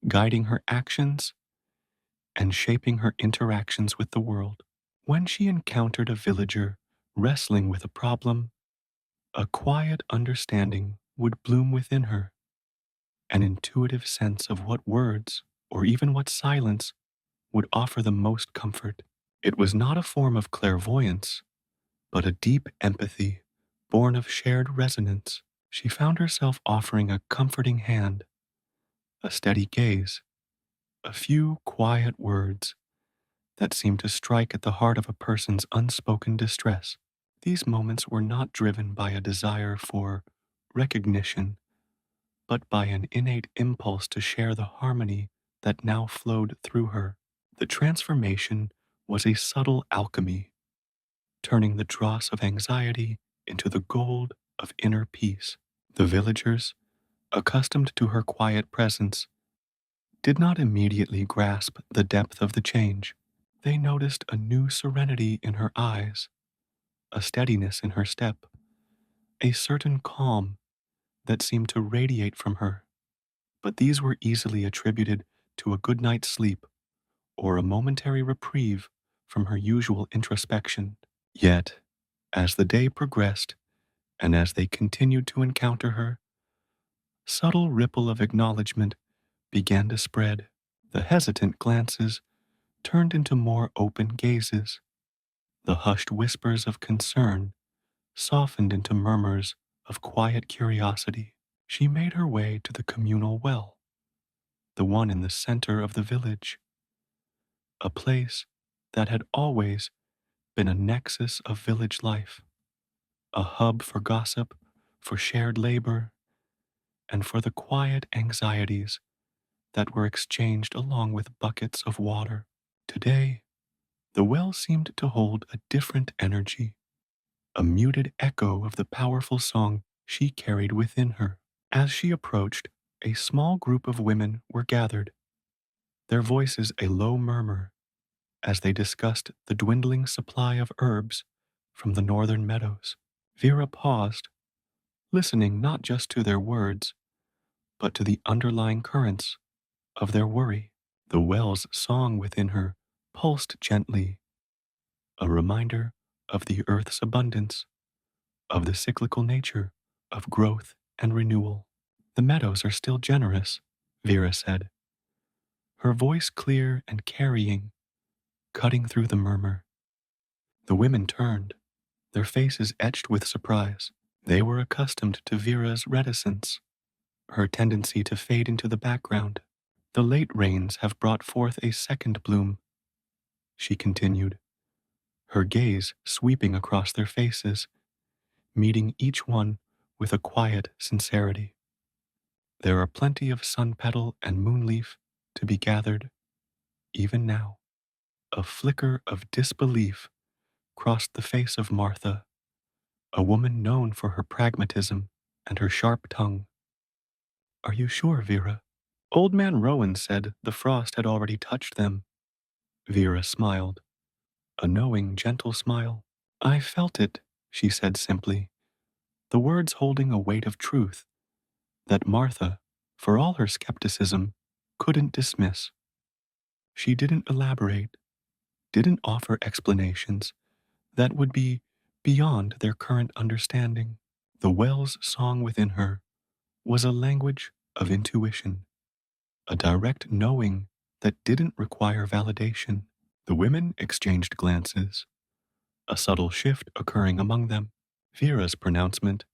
guiding her actions, and shaping her interactions with the world. When she encountered a villager wrestling with a problem, a quiet understanding would bloom within her, an intuitive sense of what words, or even what silence, would offer the most comfort. It was not a form of clairvoyance, but a deep empathy born of shared resonance. She found herself offering a comforting hand, a steady gaze, a few quiet words that seemed to strike at the heart of a person's unspoken distress. These moments were not driven by a desire for recognition, but by an innate impulse to share the harmony that now flowed through her. The transformation was a subtle alchemy, turning the dross of anxiety into the gold of inner peace. The villagers, accustomed to her quiet presence, did not immediately grasp the depth of the change. They noticed a new serenity in her eyes, a steadiness in her step, a certain calm that seemed to radiate from her. But these were easily attributed to a good night's sleep or a momentary reprieve from her usual introspection. Yet, as the day progressed and as they continued to encounter her, subtle ripple of acknowledgement began to spread. The hesitant glances turned into more open gazes. The hushed whispers of concern softened into murmurs of quiet curiosity. She made her way to the communal well, the one in the center of the village, a place that had always been a nexus of village life, a hub for gossip, for shared labor, and for the quiet anxieties that were exchanged along with buckets of water. Today, the well seemed to hold a different energy, a muted echo of the powerful song she carried within her. As she approached, a small group of women were gathered, their voices a low murmur as they discussed the dwindling supply of herbs from the northern meadows. Vera paused, listening not just to their words, but to the underlying currents of their worry. The well's song within her pulsed gently, a reminder of the earth's abundance, of the cyclical nature of growth and renewal. The meadows are still generous, Vera said, her voice clear and carrying, cutting through the murmur. The women turned, their faces etched with surprise. They were accustomed to Vera's reticence, her tendency to fade into the background. The late rains have brought forth a second bloom, she continued, her gaze sweeping across their faces, meeting each one with a quiet sincerity. There are plenty of sun petal and moonleaf to be gathered, even now. A flicker of disbelief crossed the face of Martha, a woman known for her pragmatism and her sharp tongue. Are you sure, Vera? Old Man Rowan said the frost had already touched them. Vera smiled, a knowing, gentle smile. I felt it, she said simply, the words holding a weight of truth that Martha, for all her skepticism, couldn't dismiss. She didn't elaborate, didn't offer explanations that would be beyond their current understanding. The well's song within her was a language of intuition, a direct knowing that didn't require validation. The women exchanged glances, a subtle shift occurring among them. Vera's pronouncement,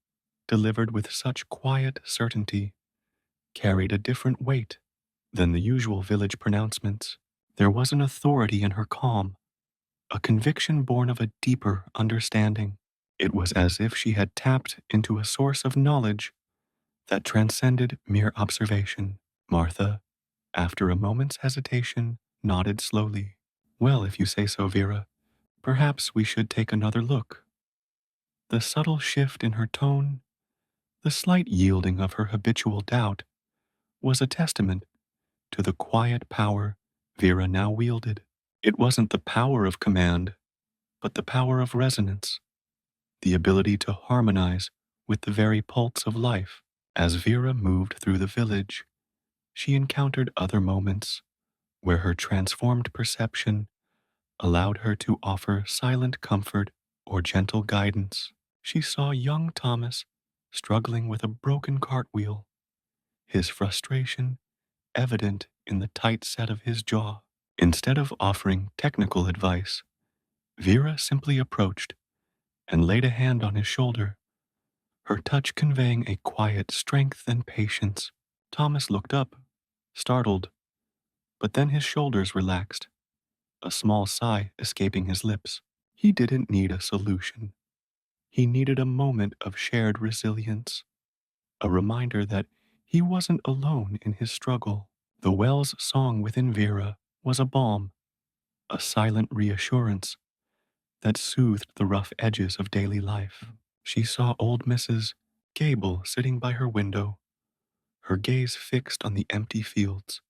delivered with such quiet certainty, carried a different weight than the usual village pronouncements. There was an authority in her calm, a conviction born of a deeper understanding. It was as if she had tapped into a source of knowledge that transcended mere observation. Martha, after a moment's hesitation, nodded slowly. Well, if you say so, Vera, perhaps we should take another look. The subtle shift in her tone, the slight yielding of her habitual doubt, was a testament to the quiet power Vera now wielded. It wasn't the power of command, but the power of resonance, the ability to harmonize with the very pulse of life. As Vera moved through the village, she encountered other moments where her transformed perception allowed her to offer silent comfort or gentle guidance. She saw young Thomas struggling with a broken cartwheel, his frustration evident in the tight set of his jaw. Instead of offering technical advice, Vera simply approached and laid a hand on his shoulder, her touch conveying a quiet strength and patience. Thomas looked up, startled, but then his shoulders relaxed, a small sigh escaping his lips. He didn't need a solution. He needed a moment of shared resilience, a reminder that he wasn't alone in his struggle. The well's song within Vera was a balm, a silent reassurance that soothed the rough edges of daily life. She saw old Mrs. Gable sitting by her window, her gaze fixed on the empty fields,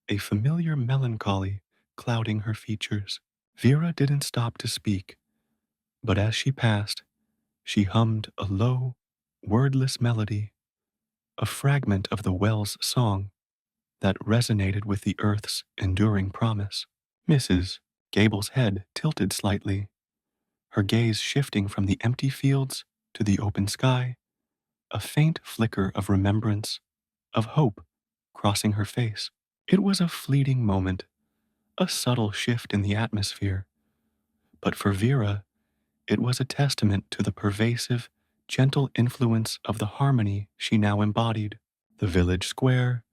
a familiar melancholy clouding her features. Vera didn't stop to speak, but as she passed, she hummed a low, wordless melody, a fragment of the well's song that resonated with the earth's enduring promise. Mrs. Gable's head tilted slightly, her gaze shifting from the empty fields to the open sky, a faint flicker of remembrance, of hope, crossing her face. It was a fleeting moment, a subtle shift in the atmosphere, but for Vera, it was a testament to the pervasive, gentle influence of the harmony she now embodied. The village square,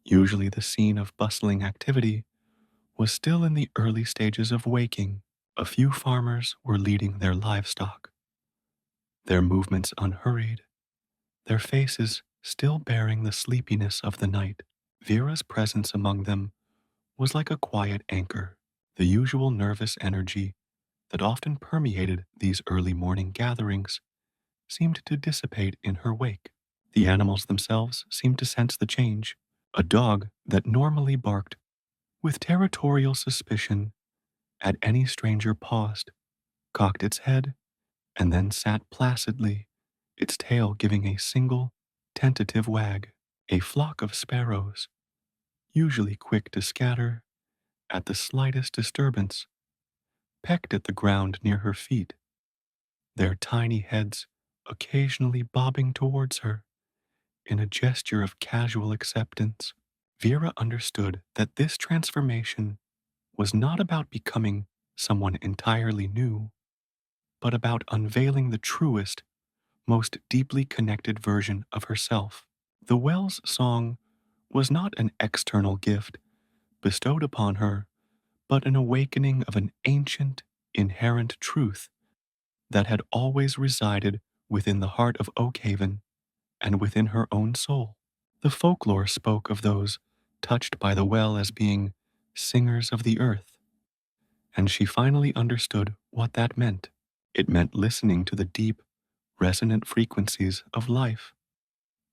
usually the scene of bustling activity, was still in the early stages of waking. A few farmers were leading their livestock, their movements unhurried, their faces still bearing the sleepiness of the night. Vera's presence among them was like a quiet anchor. The usual nervous energy that often permeated these early morning gatherings seemed to dissipate in her wake. The animals themselves seemed to sense the change. A dog that normally barked with territorial suspicion at any stranger paused, cocked its head, and then sat placidly, its tail giving a single, tentative wag. A flock of sparrows, usually quick to scatter at the slightest disturbance, pecked at the ground near her feet, their tiny heads occasionally bobbing towards her in a gesture of casual acceptance. Vera understood that this transformation was not about becoming someone entirely new, but about unveiling the truest, most deeply connected version of herself. The well's song was not an external gift bestowed upon her, but an awakening of an ancient, inherent truth that had always resided within the heart of Oakhaven and within her own soul. The folklore spoke of those touched by the well as being singers of the earth, and she finally understood what that meant. It meant listening to the deep, resonant frequencies of life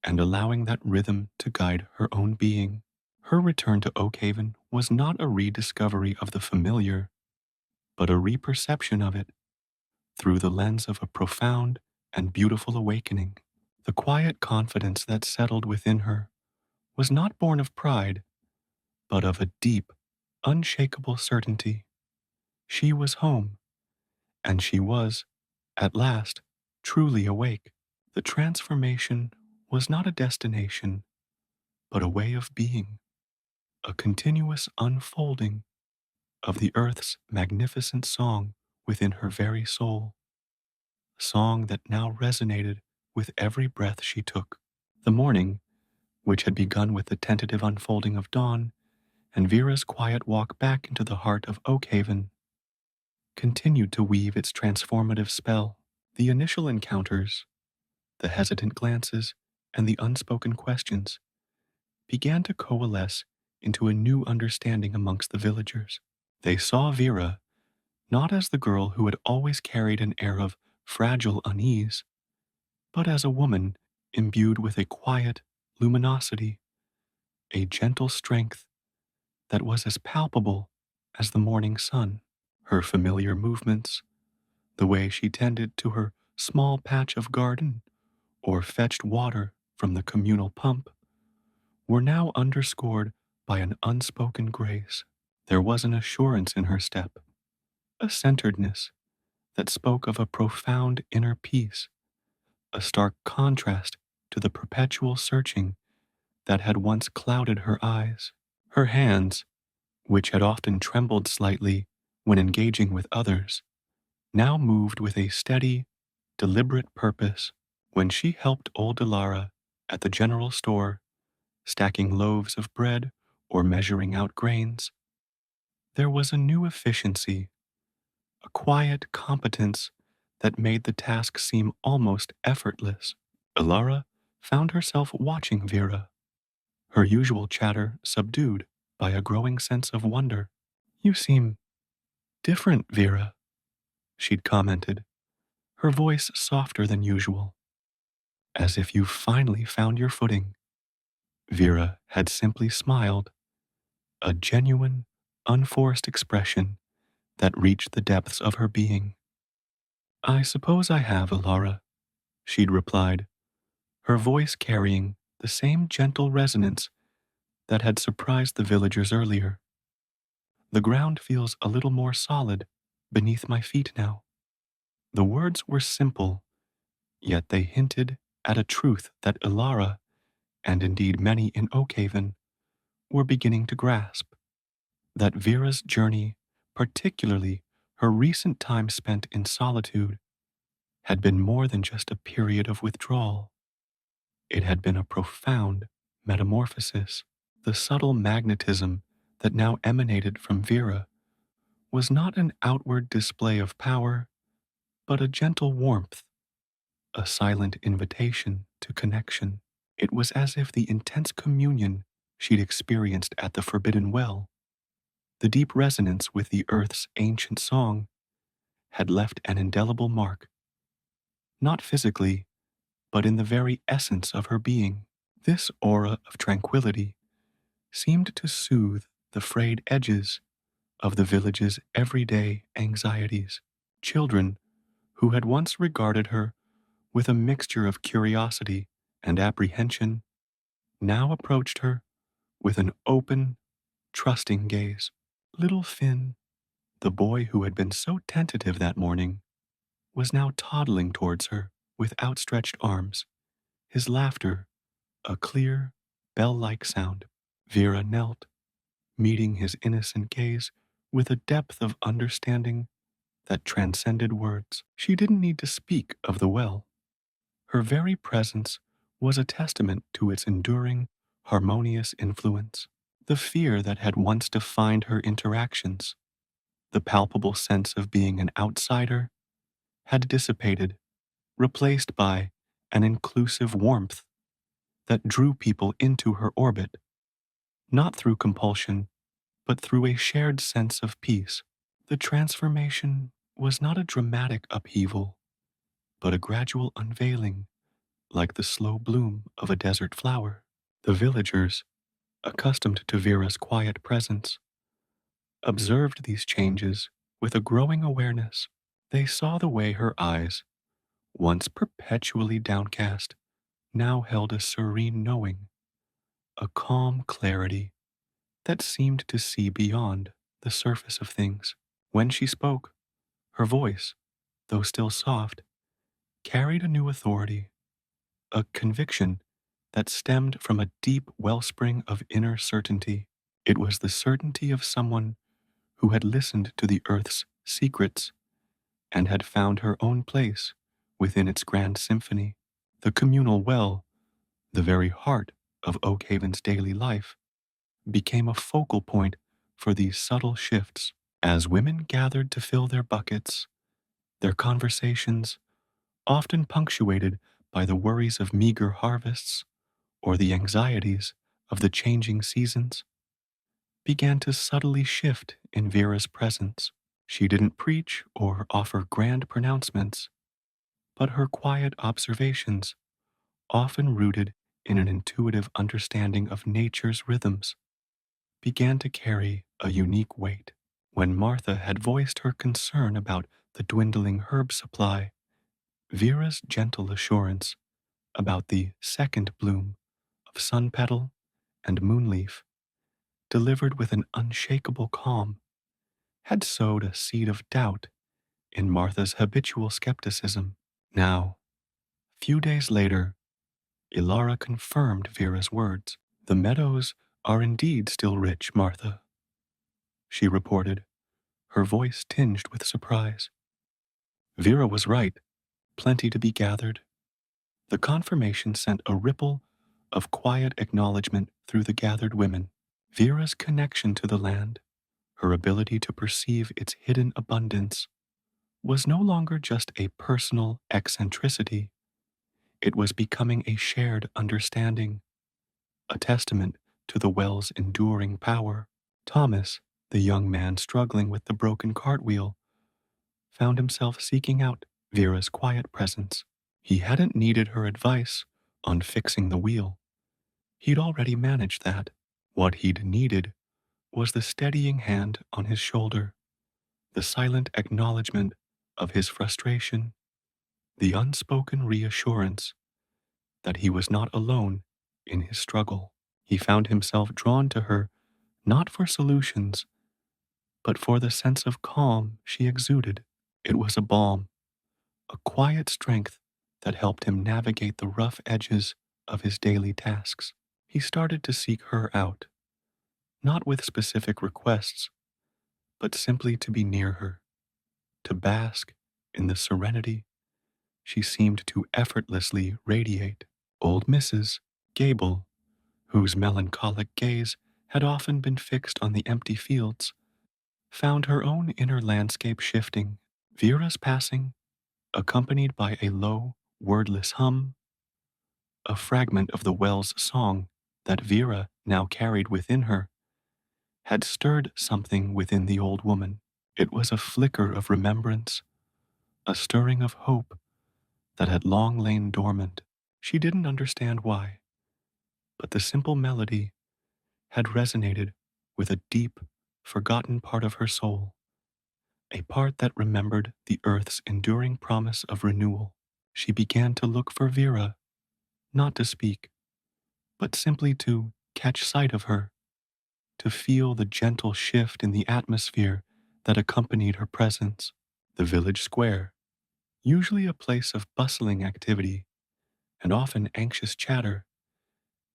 and allowing that rhythm to guide her own being. Her return to Oakhaven was not a rediscovery of the familiar, but a reperception of it through the lens of a profound and beautiful awakening. The quiet confidence that settled within her was not born of pride, but of a deep, unshakable certainty. She was home, and she was, at last, truly awake. The transformation was not a destination, but a way of being, a continuous unfolding of the earth's magnificent song within her very soul, a song that now resonated with every breath she took. The morning, which had begun with the tentative unfolding of dawn, and Vera's quiet walk back into the heart of Oakhaven, continued to weave its transformative spell. The initial encounters, the hesitant glances, and the unspoken questions began to coalesce into a new understanding amongst the villagers. They saw Vera not as the girl who had always carried an air of fragile unease, but as a woman imbued with a quiet luminosity, a gentle strength that was as palpable as the morning sun. Her familiar movements, the way she tended to her small patch of garden or fetched water from the communal pump, were now underscored by an unspoken grace. There was an assurance in her step, a centeredness that spoke of a profound inner peace, a stark contrast to the perpetual searching that had once clouded her eyes. Her hands, which had often trembled slightly when engaging with others, now moved with a steady, deliberate purpose. When she helped old Dilara at the general store, stacking loaves of bread or measuring out grains, there was a new efficiency, a quiet competence that made the task seem almost effortless. Dilara found herself watching Vera, her usual chatter subdued by a growing sense of wonder. "You seem different, Vera," she'd commented, her voice softer than usual. "As if you finally found your footing." Vera had simply smiled, a genuine, unforced expression that reached the depths of her being. "I suppose I have, Ilara," she'd replied, her voice carrying the same gentle resonance that had surprised the villagers earlier. "The ground feels a little more solid beneath my feet now." The words were simple, yet they hinted at a truth that Ilara, and indeed many in Oakhaven, were beginning to grasp. That Vera's journey, particularly her recent time spent in solitude, had been more than just a period of withdrawal. It had been a profound metamorphosis. The subtle magnetism that now emanated from Vera was not an outward display of power, but a gentle warmth, a silent invitation to connection. It was as if the intense communion she'd experienced at the Forbidden Well, the deep resonance with the earth's ancient song, had left an indelible mark, not physically, but in the very essence of her being. This aura of tranquility seemed to soothe the frayed edges of the village's everyday anxieties. Children, who had once regarded her with a mixture of curiosity and apprehension, now approached her with an open, trusting gaze. Little Finn, the boy who had been so tentative that morning, was now toddling towards her with outstretched arms, his laughter a clear, bell-like sound. Vera knelt, meeting his innocent gaze with a depth of understanding that transcended words. She didn't need to speak of the well. Her very presence was a testament to its enduring, harmonious influence. The fear that had once defined her interactions, the palpable sense of being an outsider, had dissipated, replaced by an inclusive warmth that drew people into her orbit, not through compulsion, but through a shared sense of peace. The transformation was not a dramatic upheaval, but a gradual unveiling, like the slow bloom of a desert flower. The villagers, accustomed to Vera's quiet presence, observed these changes with a growing awareness. They saw the way her eyes, once perpetually downcast, now held a serene knowing, a calm clarity that seemed to see beyond the surface of things. When she spoke, her voice, though still soft, carried a new authority, a conviction that stemmed from a deep wellspring of inner certainty. It was the certainty of someone who had listened to the earth's secrets and had found her own place within its grand symphony. The communal well, the very heart of Oakhaven's daily life became a focal point for these subtle shifts. As women gathered to fill their buckets, their conversations, often punctuated by the worries of meager harvests or the anxieties of the changing seasons, began to subtly shift in Vera's presence. She didn't preach or offer grand pronouncements, but her quiet observations, often rooted in an intuitive understanding of nature's rhythms, began to carry a unique weight. When Martha had voiced her concern about the dwindling herb supply, Vera's gentle assurance about the second bloom of sun petal and moonleaf, delivered with an unshakable calm, had sowed a seed of doubt in Martha's habitual skepticism. Now, few days later, Ilara confirmed Vera's words. "The meadows are indeed still rich, Martha," she reported, her voice tinged with surprise. Vera was right, plenty to be gathered. The confirmation sent a ripple of quiet acknowledgement through the gathered women. Vera's connection to the land, her ability to perceive its hidden abundance, was no longer just a personal eccentricity. It was becoming a shared understanding, a testament to the well's enduring power. Thomas, the young man struggling with the broken cartwheel, found himself seeking out Vera's quiet presence. He hadn't needed her advice on fixing the wheel. He'd already managed that. What he'd needed was the steadying hand on his shoulder, the silent acknowledgement of his frustration, the unspoken reassurance that he was not alone in his struggle. He found himself drawn to her not for solutions, but for the sense of calm she exuded. It was a balm, a quiet strength that helped him navigate the rough edges of his daily tasks. He started to seek her out, not with specific requests, but simply to be near her, to bask in the serenity she seemed to effortlessly radiate. Old Mrs. Gable, whose melancholic gaze had often been fixed on the empty fields, found her own inner landscape shifting. Vera's passing, accompanied by a low, wordless hum, a fragment of the well's song that Vera now carried within her, had stirred something within the old woman. It was a flicker of remembrance, a stirring of hope that had long lain dormant. She didn't understand why, but the simple melody had resonated with a deep, forgotten part of her soul, a part that remembered the earth's enduring promise of renewal. She began to look for Vera, not to speak, but simply to catch sight of her, to feel the gentle shift in the atmosphere that accompanied her presence. The village square, usually a place of bustling activity and often anxious chatter,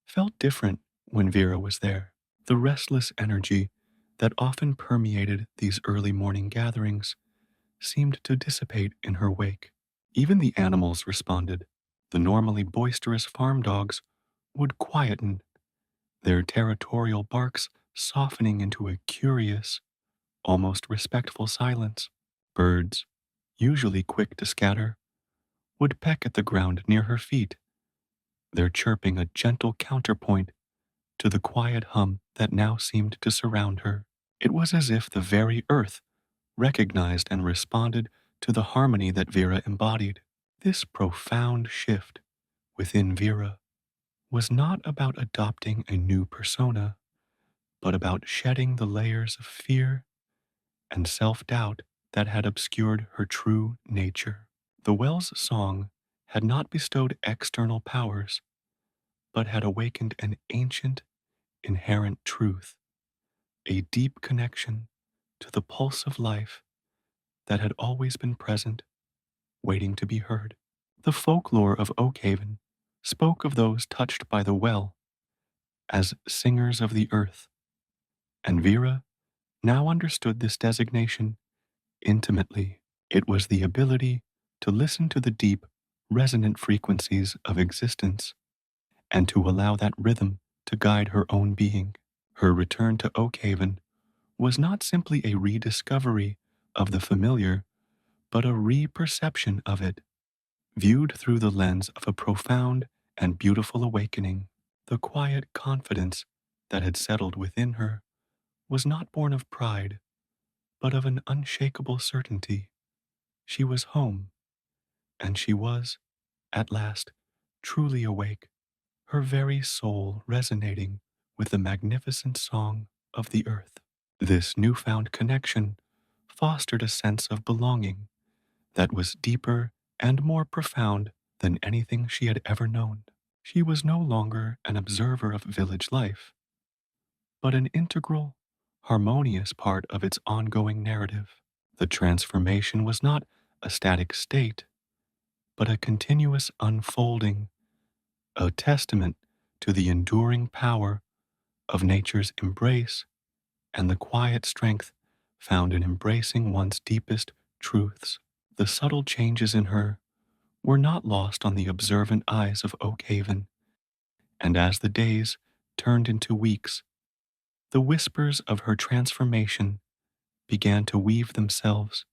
felt different when Vera was there. The restless energy that often permeated these early morning gatherings seemed to dissipate in her wake. Even the animals responded. The normally boisterous farm dogs would quieten, their territorial barks softening into a curious, almost respectful silence. Birds, usually quick to scatter, would peck at the ground near her feet, their chirping a gentle counterpoint to the quiet hum that now seemed to surround her. It was as if the very earth recognized and responded to the harmony that Vera embodied. This profound shift within Vera was not about adopting a new persona, but about shedding the layers of fear and self-doubt that had obscured her true nature. The well's song had not bestowed external powers, but had awakened an ancient, inherent truth, a deep connection to the pulse of life that had always been present, waiting to be heard. The folklore of Oakhaven spoke of those touched by the well as singers of the earth, and Vera now understood this designation intimately. It was the ability to listen to the deep, resonant frequencies of existence and to allow that rhythm to guide her own being. Her return to Oakhaven was not simply a rediscovery of the familiar, but a reperception of it, viewed through the lens of a profound and beautiful awakening. The quiet confidence that had settled within her was not born of pride, but of an unshakable certainty. She was home, and she was, at last, truly awake, her very soul resonating with the magnificent song of the earth. This newfound connection fostered a sense of belonging that was deeper and more profound than anything she had ever known. She was no longer an observer of village life, but an integral, harmonious part of its ongoing narrative. The transformation was not a static state, but a continuous unfolding, a testament to the enduring power of nature's embrace and the quiet strength found in embracing one's deepest truths. The subtle changes in her were not lost on the observant eyes of Oakhaven, and as the days turned into weeks, the whispers of her transformation began to weave themselves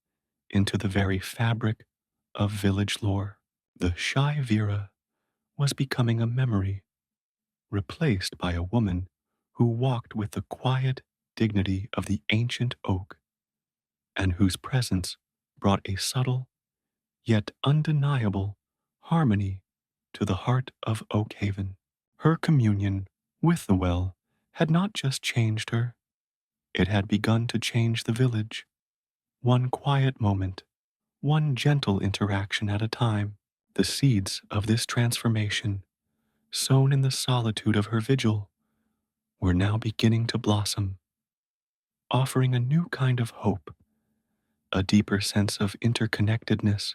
into the very fabric of village lore. The shy Vera was becoming a memory, replaced by a woman who walked with the quiet dignity of the ancient oak, and whose presence brought a subtle, yet undeniable, harmony to the heart of Oakhaven. Her communion with the well had not just changed her, it had begun to change the village. One quiet moment, one gentle interaction at a time, the seeds of this transformation, sown in the solitude of her vigil, were now beginning to blossom, offering a new kind of hope, a deeper sense of interconnectedness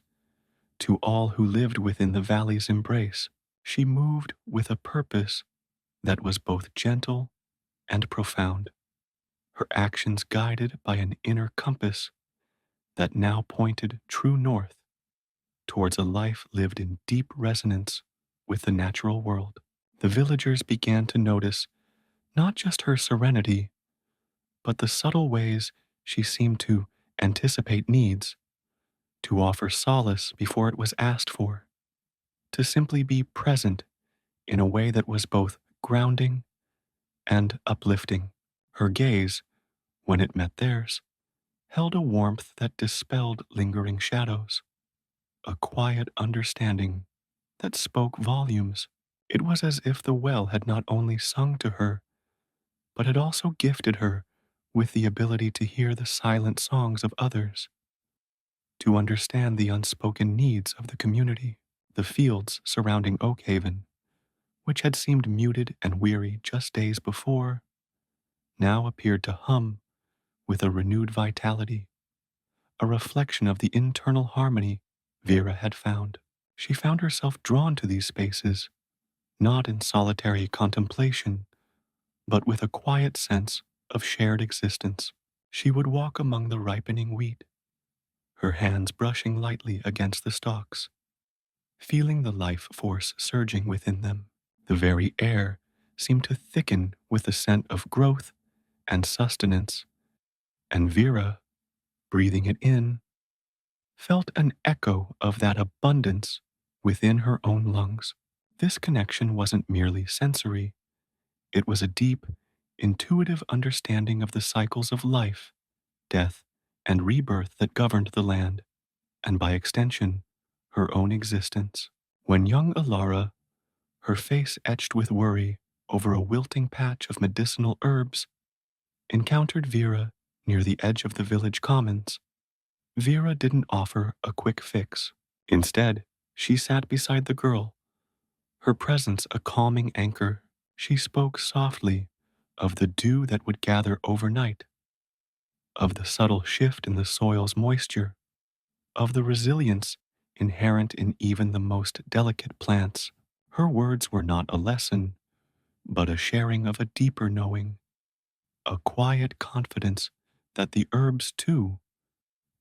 to all who lived within the valley's embrace. She moved with a purpose that was both gentle and profound, her actions guided by an inner compass that now pointed true north towards a life lived in deep resonance with the natural world. The villagers began to notice not just her serenity, but the subtle ways she seemed to anticipate needs, to offer solace before it was asked for, to simply be present in a way that was both grounding and uplifting. Her gaze, when it met theirs, held a warmth that dispelled lingering shadows, a quiet understanding that spoke volumes. It was as if the well had not only sung to her, but had also gifted her with the ability to hear the silent songs of others, to understand the unspoken needs of the community. The fields surrounding Oakhaven, which had seemed muted and weary just days before, now appeared to hum with a renewed vitality, a reflection of the internal harmony Vera had found. She found herself drawn to these spaces, not in solitary contemplation, but with a quiet sense of shared existence. She would walk among the ripening wheat, her hands brushing lightly against the stalks, feeling the life force surging within them. The very air seemed to thicken with the scent of growth and sustenance, and Vera, breathing it in, felt an echo of that abundance within her own lungs. This connection wasn't merely sensory, it was a deep, intuitive understanding of the cycles of life, death, and rebirth that governed the land, and by extension, her own existence. When young Alara, her face etched with worry over a wilting patch of medicinal herbs, encountered Vera near the edge of the village commons, Vera didn't offer a quick fix. Instead, she sat beside the girl, her presence a calming anchor. She spoke softly of the dew that would gather overnight, of the subtle shift in the soil's moisture, of the resilience inherent in even the most delicate plants. Her words were not a lesson, but a sharing of a deeper knowing, a quiet confidence that the herbs, too,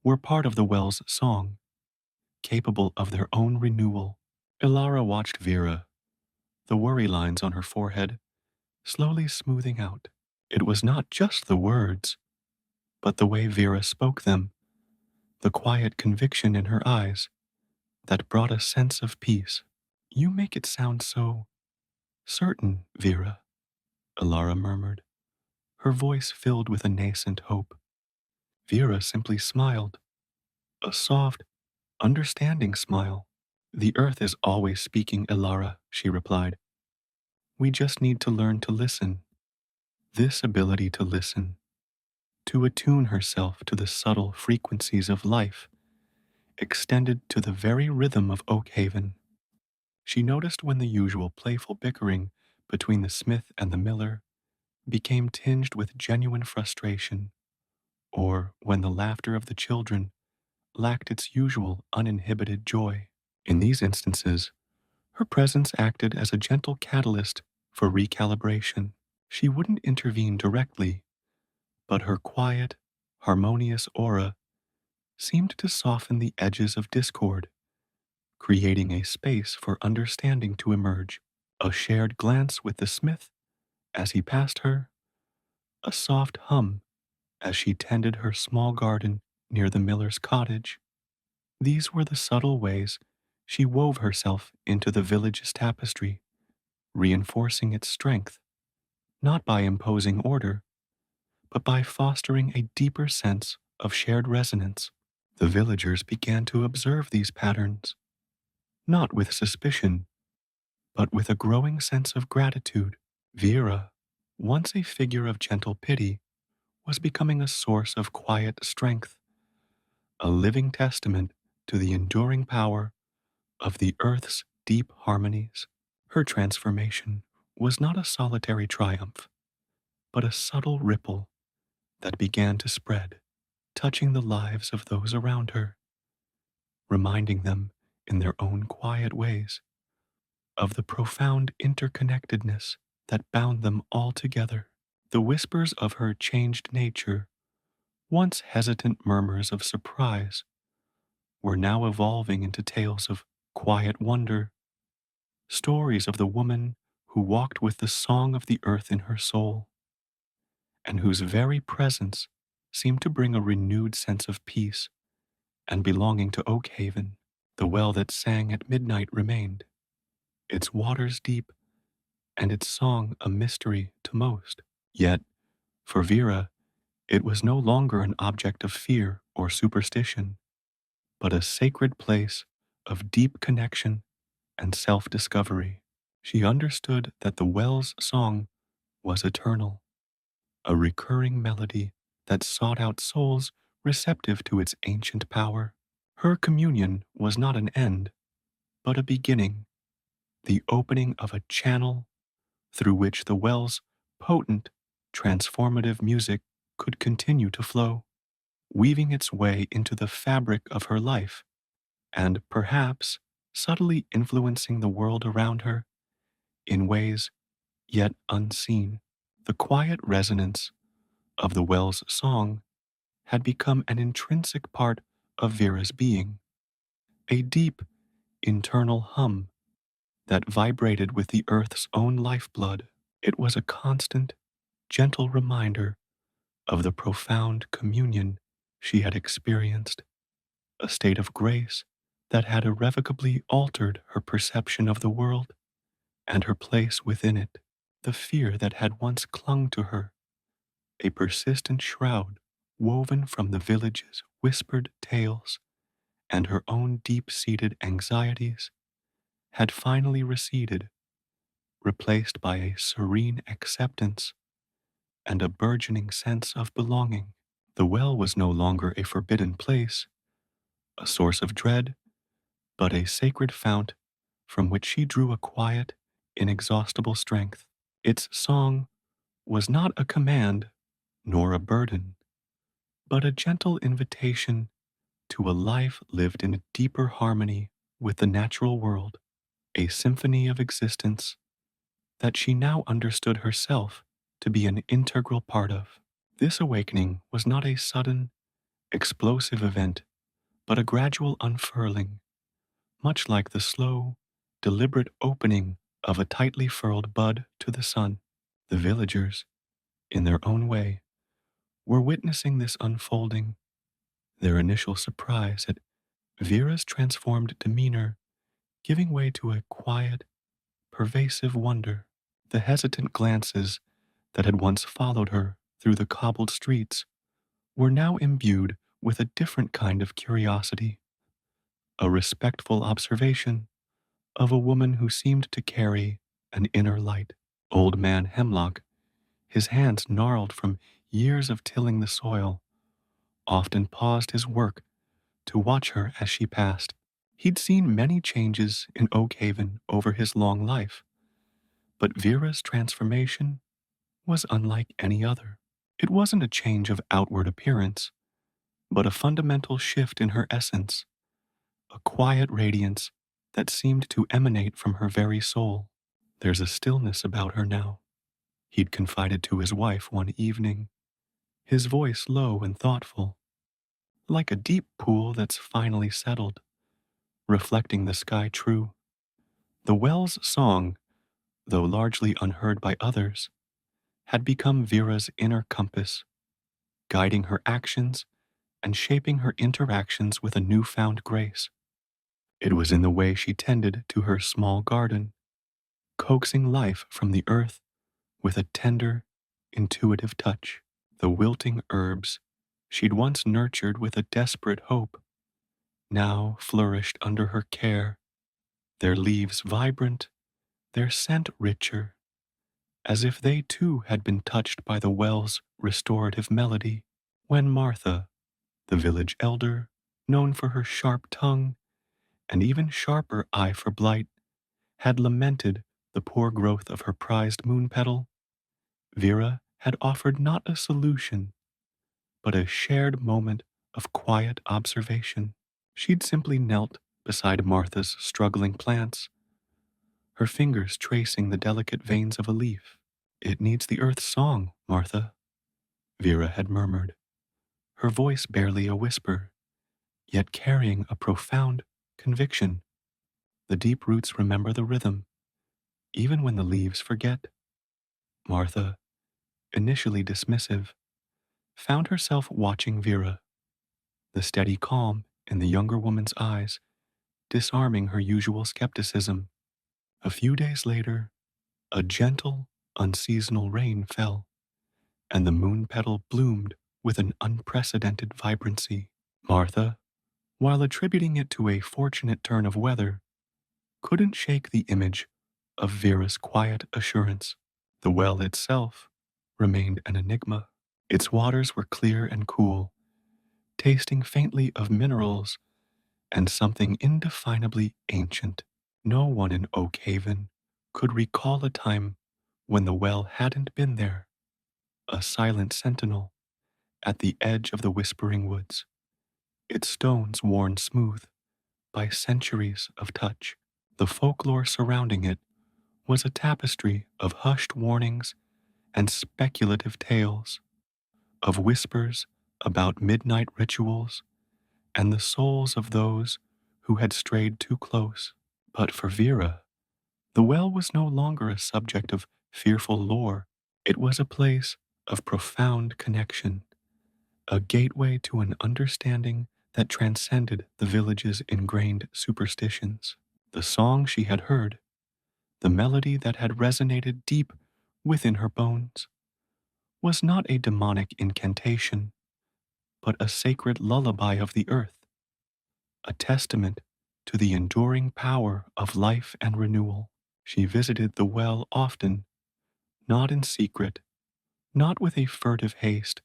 were part of the well's song, capable of their own renewal. Ilara watched Vera, the worry lines on her forehead slowly smoothing out. It was not just the words, but the way Vera spoke them, the quiet conviction in her eyes that brought a sense of peace. You make it sound so certain, Vera, Alara murmured, her voice filled with a nascent hope. Vera simply smiled, a soft, understanding smile. The earth is always speaking, Alara, she replied. We just need to learn to listen. This ability to listen, to attune herself to the subtle frequencies of life, extended to the very rhythm of Oakhaven. She noticed when the usual playful bickering between the smith and the miller became tinged with genuine frustration, or when the laughter of the children lacked its usual uninhibited joy. In these instances, her presence acted as a gentle catalyst for recalibration. She wouldn't intervene directly, but her quiet, harmonious aura seemed to soften the edges of discord, creating a space for understanding to emerge. A shared glance with the smith as he passed her, a soft hum as she tended her small garden near the miller's cottage. These were the subtle ways she wove herself into the village's tapestry, reinforcing its strength, not by imposing order, but by fostering a deeper sense of shared resonance. The villagers began to observe these patterns, not with suspicion, but with a growing sense of gratitude. Vera, once a figure of gentle pity, was becoming a source of quiet strength, a living testament to the enduring power of the earth's deep harmonies. Her transformation was not a solitary triumph, but a subtle ripple that began to spread, touching the lives of those around her, reminding them in their own quiet ways of the profound interconnectedness that bound them all together. The whispers of her changed nature, once hesitant murmurs of surprise, were now evolving into tales of quiet wonder, stories of the woman who walked with the song of the earth in her soul, and whose very presence seemed to bring a renewed sense of peace and belonging to Oakhaven. The well that sang at midnight remained, its waters deep and its song a mystery to most. Yet, for Vera, it was no longer an object of fear or superstition, but a sacred place of deep connection and self-discovery. She understood that the well's song was eternal, a recurring melody that sought out souls receptive to its ancient power. Her communion was not an end, but a beginning, the opening of a channel through which the well's potent, transformative music could continue to flow, weaving its way into the fabric of her life and perhaps subtly influencing the world around her in ways yet unseen. The quiet resonance of the well's song had become an intrinsic part of Vera's being, a deep internal hum that vibrated with the earth's own lifeblood. It was a constant, gentle reminder of the profound communion she had experienced, a state of grace that had irrevocably altered her perception of the world and her place within it. The fear that had once clung to her, a persistent shroud woven from the village's whispered tales and her own deep-seated anxieties, had finally receded, replaced by a serene acceptance and a burgeoning sense of belonging. The well was no longer a forbidden place, a source of dread, but a sacred fount from which she drew a quiet, inexhaustible strength. Its song was not a command nor a burden, but a gentle invitation to a life lived in a deeper harmony with the natural world, a symphony of existence that she now understood herself to be an integral part of. This awakening was not a sudden, explosive event, but a gradual unfurling, much like the slow, deliberate opening of a tightly furled bud to the sun. The villagers, in their own way, were witnessing this unfolding, their initial surprise at Vera's transformed demeanor giving way to a quiet, pervasive wonder. The hesitant glances that had once followed her through the cobbled streets were now imbued with a different kind of curiosity, a respectful observation of a woman who seemed to carry an inner light. Old man Hemlock, his hands gnarled from years of tilling the soil, often paused his work to watch her as she passed. He'd seen many changes in Oak Haven over his long life, but Vera's transformation was unlike any other. It wasn't a change of outward appearance, but a fundamental shift in her essence, a quiet radiance that seemed to emanate from her very soul. There's a stillness about her now, he'd confided to his wife one evening, his voice low and thoughtful, like a deep pool that's finally settled, reflecting the sky true. The well's song, though largely unheard by others, had become Vera's inner compass, guiding her actions and shaping her interactions with a newfound grace. It was in the way she tended to her small garden, coaxing life from the earth with a tender, intuitive touch. The wilting herbs she'd once nurtured with a desperate hope now flourished under her care, their leaves vibrant, their scent richer, as if they too had been touched by the well's restorative melody. When Martha, the village elder, known for her sharp tongue and even sharper eye for blight, had lamented the poor growth of her prized moon petal, Vera had offered not a solution, but a shared moment of quiet observation. She'd simply knelt beside Martha's struggling plants, her fingers tracing the delicate veins of a leaf. "It needs the earth's song, Martha," Vera had murmured, her voice barely a whisper, yet carrying a profound conviction. The deep roots remember the rhythm, even when the leaves forget. Martha, initially dismissive, found herself watching Vera, the steady calm in the younger woman's eyes, disarming her usual skepticism. A few days later, a gentle, unseasonal rain fell, and the moon petal bloomed with an unprecedented vibrancy. Martha, while attributing it to a fortunate turn of weather, couldn't shake the image of Vera's quiet assurance. The well itself remained an enigma. Its waters were clear and cool, tasting faintly of minerals and something indefinably ancient. No one in Oak Haven could recall a time when the well hadn't been there, a silent sentinel at the edge of the whispering woods, its stones worn smooth by centuries of touch. The folklore surrounding it was a tapestry of hushed warnings and speculative tales, of whispers about midnight rituals and the souls of those who had strayed too close. But for Vera, the well was no longer a subject of fearful lore. It was a place of profound connection, a gateway to an understanding that transcended the village's ingrained superstitions. The song she had heard, the melody that had resonated deep within her bones, was not a demonic incantation, but a sacred lullaby of the earth, a testament to the enduring power of life and renewal. She visited the well often, not in secret, not with a furtive haste,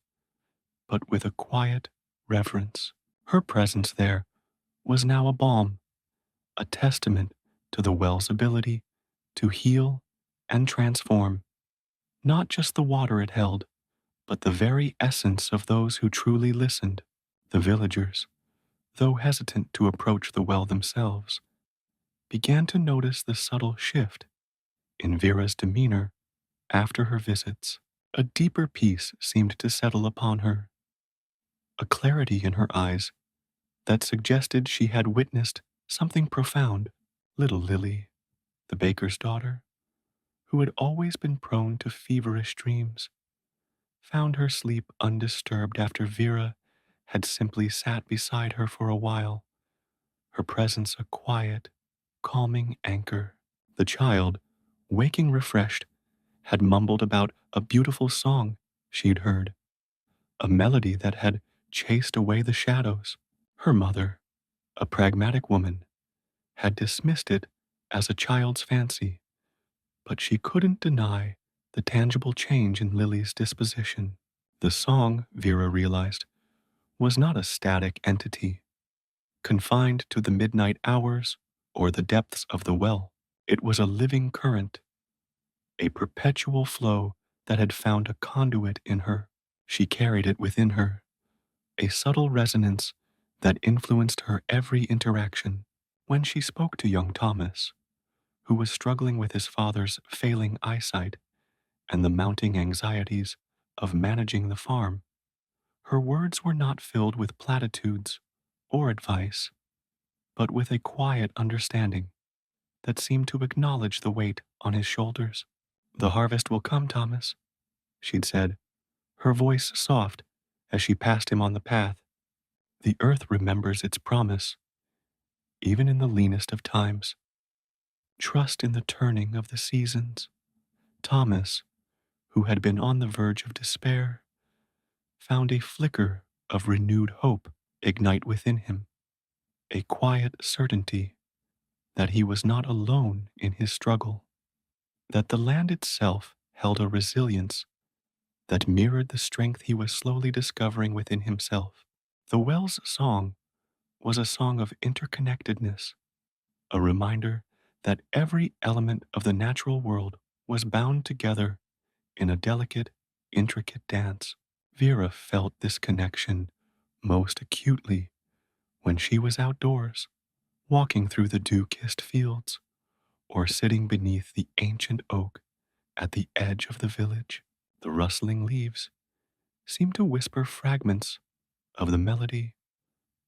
but with a quiet reverence. Her presence there was now a balm, a testament to the well's ability to heal and transform, not just the water it held, but the very essence of those who truly listened. The villagers, though hesitant to approach the well themselves, began to notice the subtle shift in Vera's demeanor after her visits. A deeper peace seemed to settle upon her, a clarity in her eyes that suggested she had witnessed something profound. Little Lily, the baker's daughter, who had always been prone to feverish dreams, found her sleep undisturbed after Vera had simply sat beside her for a while, her presence a quiet, calming anchor. The child, waking refreshed, had mumbled about a beautiful song she'd heard, a melody that had chased away the shadows. Her mother, a pragmatic woman, had dismissed it as a child's fancy, but she couldn't deny the tangible change in Lily's disposition. The song, Vera realized, was not a static entity, confined to the midnight hours or the depths of the well. It was a living current, a perpetual flow that had found a conduit in her. She carried it within her, a subtle resonance that influenced her every interaction. When she spoke to young Thomas, who was struggling with his father's failing eyesight and the mounting anxieties of managing the farm, her words were not filled with platitudes or advice, but with a quiet understanding that seemed to acknowledge the weight on his shoulders. "The harvest will come, Thomas," she'd said, her voice soft as she passed him on the path. "The earth remembers its promise, even in the leanest of times. Trust in the turning of the seasons." Thomas, who had been on the verge of despair, found a flicker of renewed hope ignite within him, a quiet certainty that he was not alone in his struggle, that the land itself held a resilience that mirrored the strength he was slowly discovering within himself. The well's song was a song of interconnectedness, a reminder that every element of the natural world was bound together in a delicate, intricate dance. Vera felt this connection most acutely when she was outdoors, walking through the dew-kissed fields, or sitting beneath the ancient oak at the edge of the village. The rustling leaves seemed to whisper fragments of the melody,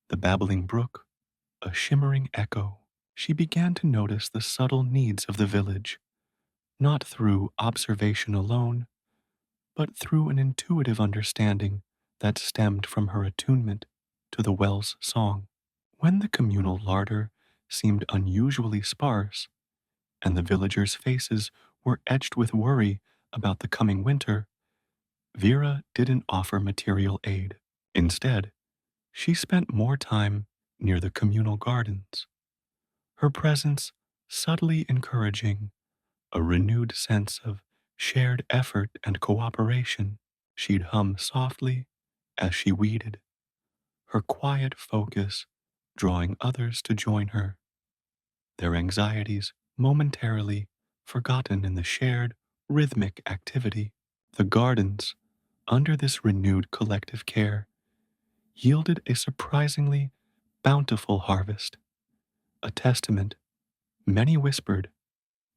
the babbling brook, a shimmering echo. She began to notice the subtle needs of the village, not through observation alone, but through an intuitive understanding that stemmed from her attunement to the well's song. When the communal larder seemed unusually sparse, and the villagers' faces were etched with worry about the coming winter, Vera didn't offer material aid. Instead, she spent more time near the communal gardens, her presence subtly encouraging a renewed sense of shared effort and cooperation. She'd hum softly as she weeded, her quiet focus drawing others to join her, their anxieties momentarily forgotten in the shared, rhythmic activity. The gardens, under this renewed collective care, yielded a surprisingly bountiful harvest, a testament, many whispered,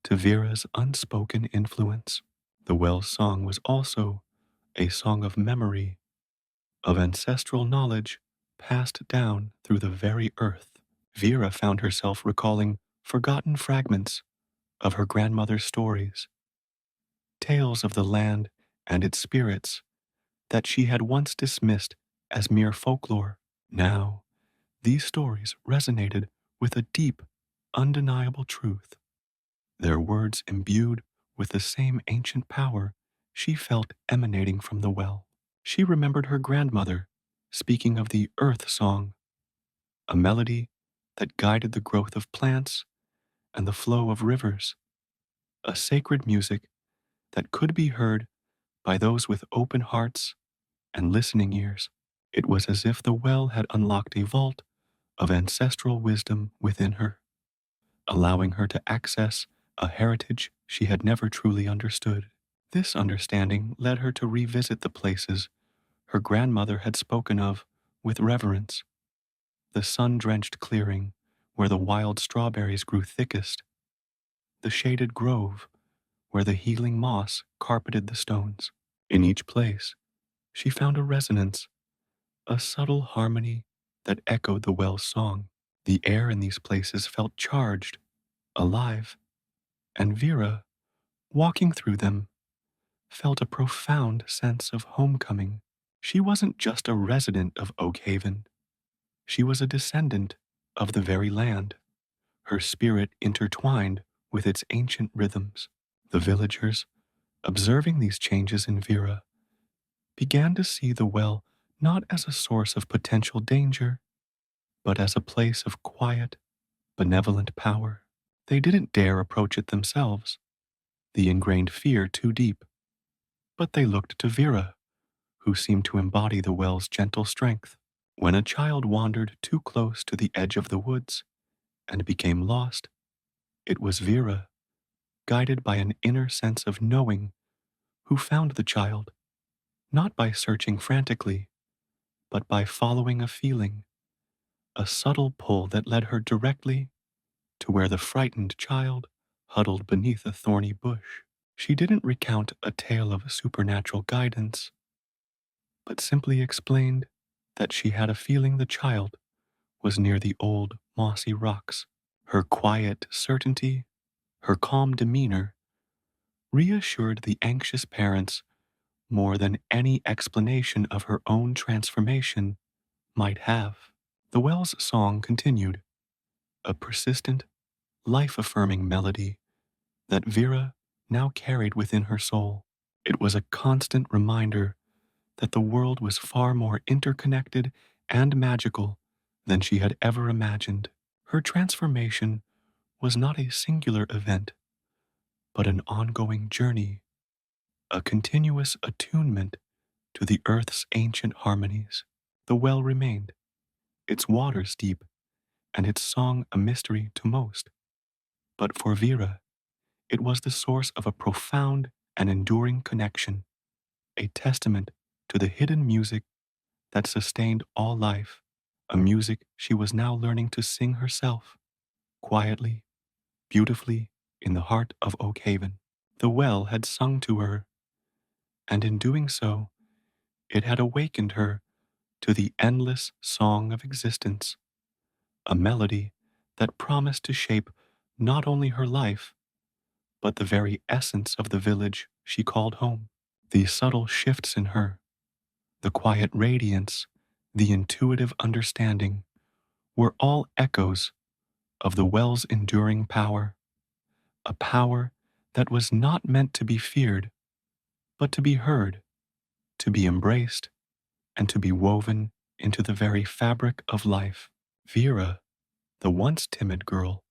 to Vera's unspoken influence. The well's song was also a song of memory, of ancestral knowledge passed down through the very earth. Vera found herself recalling forgotten fragments of her grandmother's stories, tales of the land and its spirits that she had once dismissed as mere folklore. Now, these stories resonated with a deep, undeniable truth, their words imbued with the same ancient power she felt emanating from the well. She remembered her grandmother speaking of the earth song, a melody that guided the growth of plants and the flow of rivers, a sacred music that could be heard by those with open hearts and listening ears. It was as if the well had unlocked a vault of ancestral wisdom within her, allowing her to access a heritage she had never truly understood. This understanding led her to revisit the places her grandmother had spoken of with reverence: the sun-drenched clearing where the wild strawberries grew thickest, the shaded grove where the healing moss carpeted the stones. In each place, she found a resonance, a subtle harmony that echoed the well's song. The air in these places felt charged, alive, and Vera, walking through them, felt a profound sense of homecoming. She wasn't just a resident of Oakhaven, she was a descendant of the very land, her spirit intertwined with its ancient rhythms. The villagers, observing these changes in Vera, began to see the well not as a source of potential danger, but as a place of quiet, benevolent power. They didn't dare approach it themselves, the ingrained fear too deep, but they looked to Vera, who seemed to embody the well's gentle strength. When a child wandered too close to the edge of the woods and became lost, it was Vera, guided by an inner sense of knowing, who found the child, not by searching frantically, but by following a feeling, a subtle pull that led her directly to where the frightened child huddled beneath a thorny bush. She didn't recount a tale of supernatural guidance, but simply explained that she had a feeling the child was near the old mossy rocks. Her quiet certainty, her calm demeanor, reassured the anxious parents more than any explanation of her own transformation might have. The well's song continued, a persistent, life-affirming melody that Vera now carried within her soul. It was a constant reminder that the world was far more interconnected and magical than she had ever imagined. Her transformation was not a singular event, but an ongoing journey, a continuous attunement to the earth's ancient harmonies. The well remained, its waters deep, and its song a mystery to most. But for Vera, it was the source of a profound and enduring connection, a testament to the hidden music that sustained all life, a music she was now learning to sing herself, quietly, beautifully, in the heart of Oakhaven. The well had sung to her, and in doing so, it had awakened her to the endless song of existence, a melody that promised to shape not only her life, but the very essence of the village she called home. The subtle shifts in her, the quiet radiance, the intuitive understanding, were all echoes of the well's enduring power, a power that was not meant to be feared, but to be heard, to be embraced, and to be woven into the very fabric of life. Vera, the once timid girl,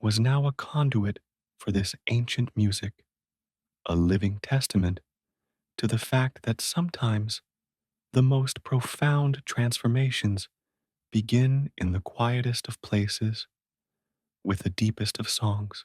was now a conduit for this ancient music, a living testament to the fact that sometimes the most profound transformations begin in the quietest of places with the deepest of songs.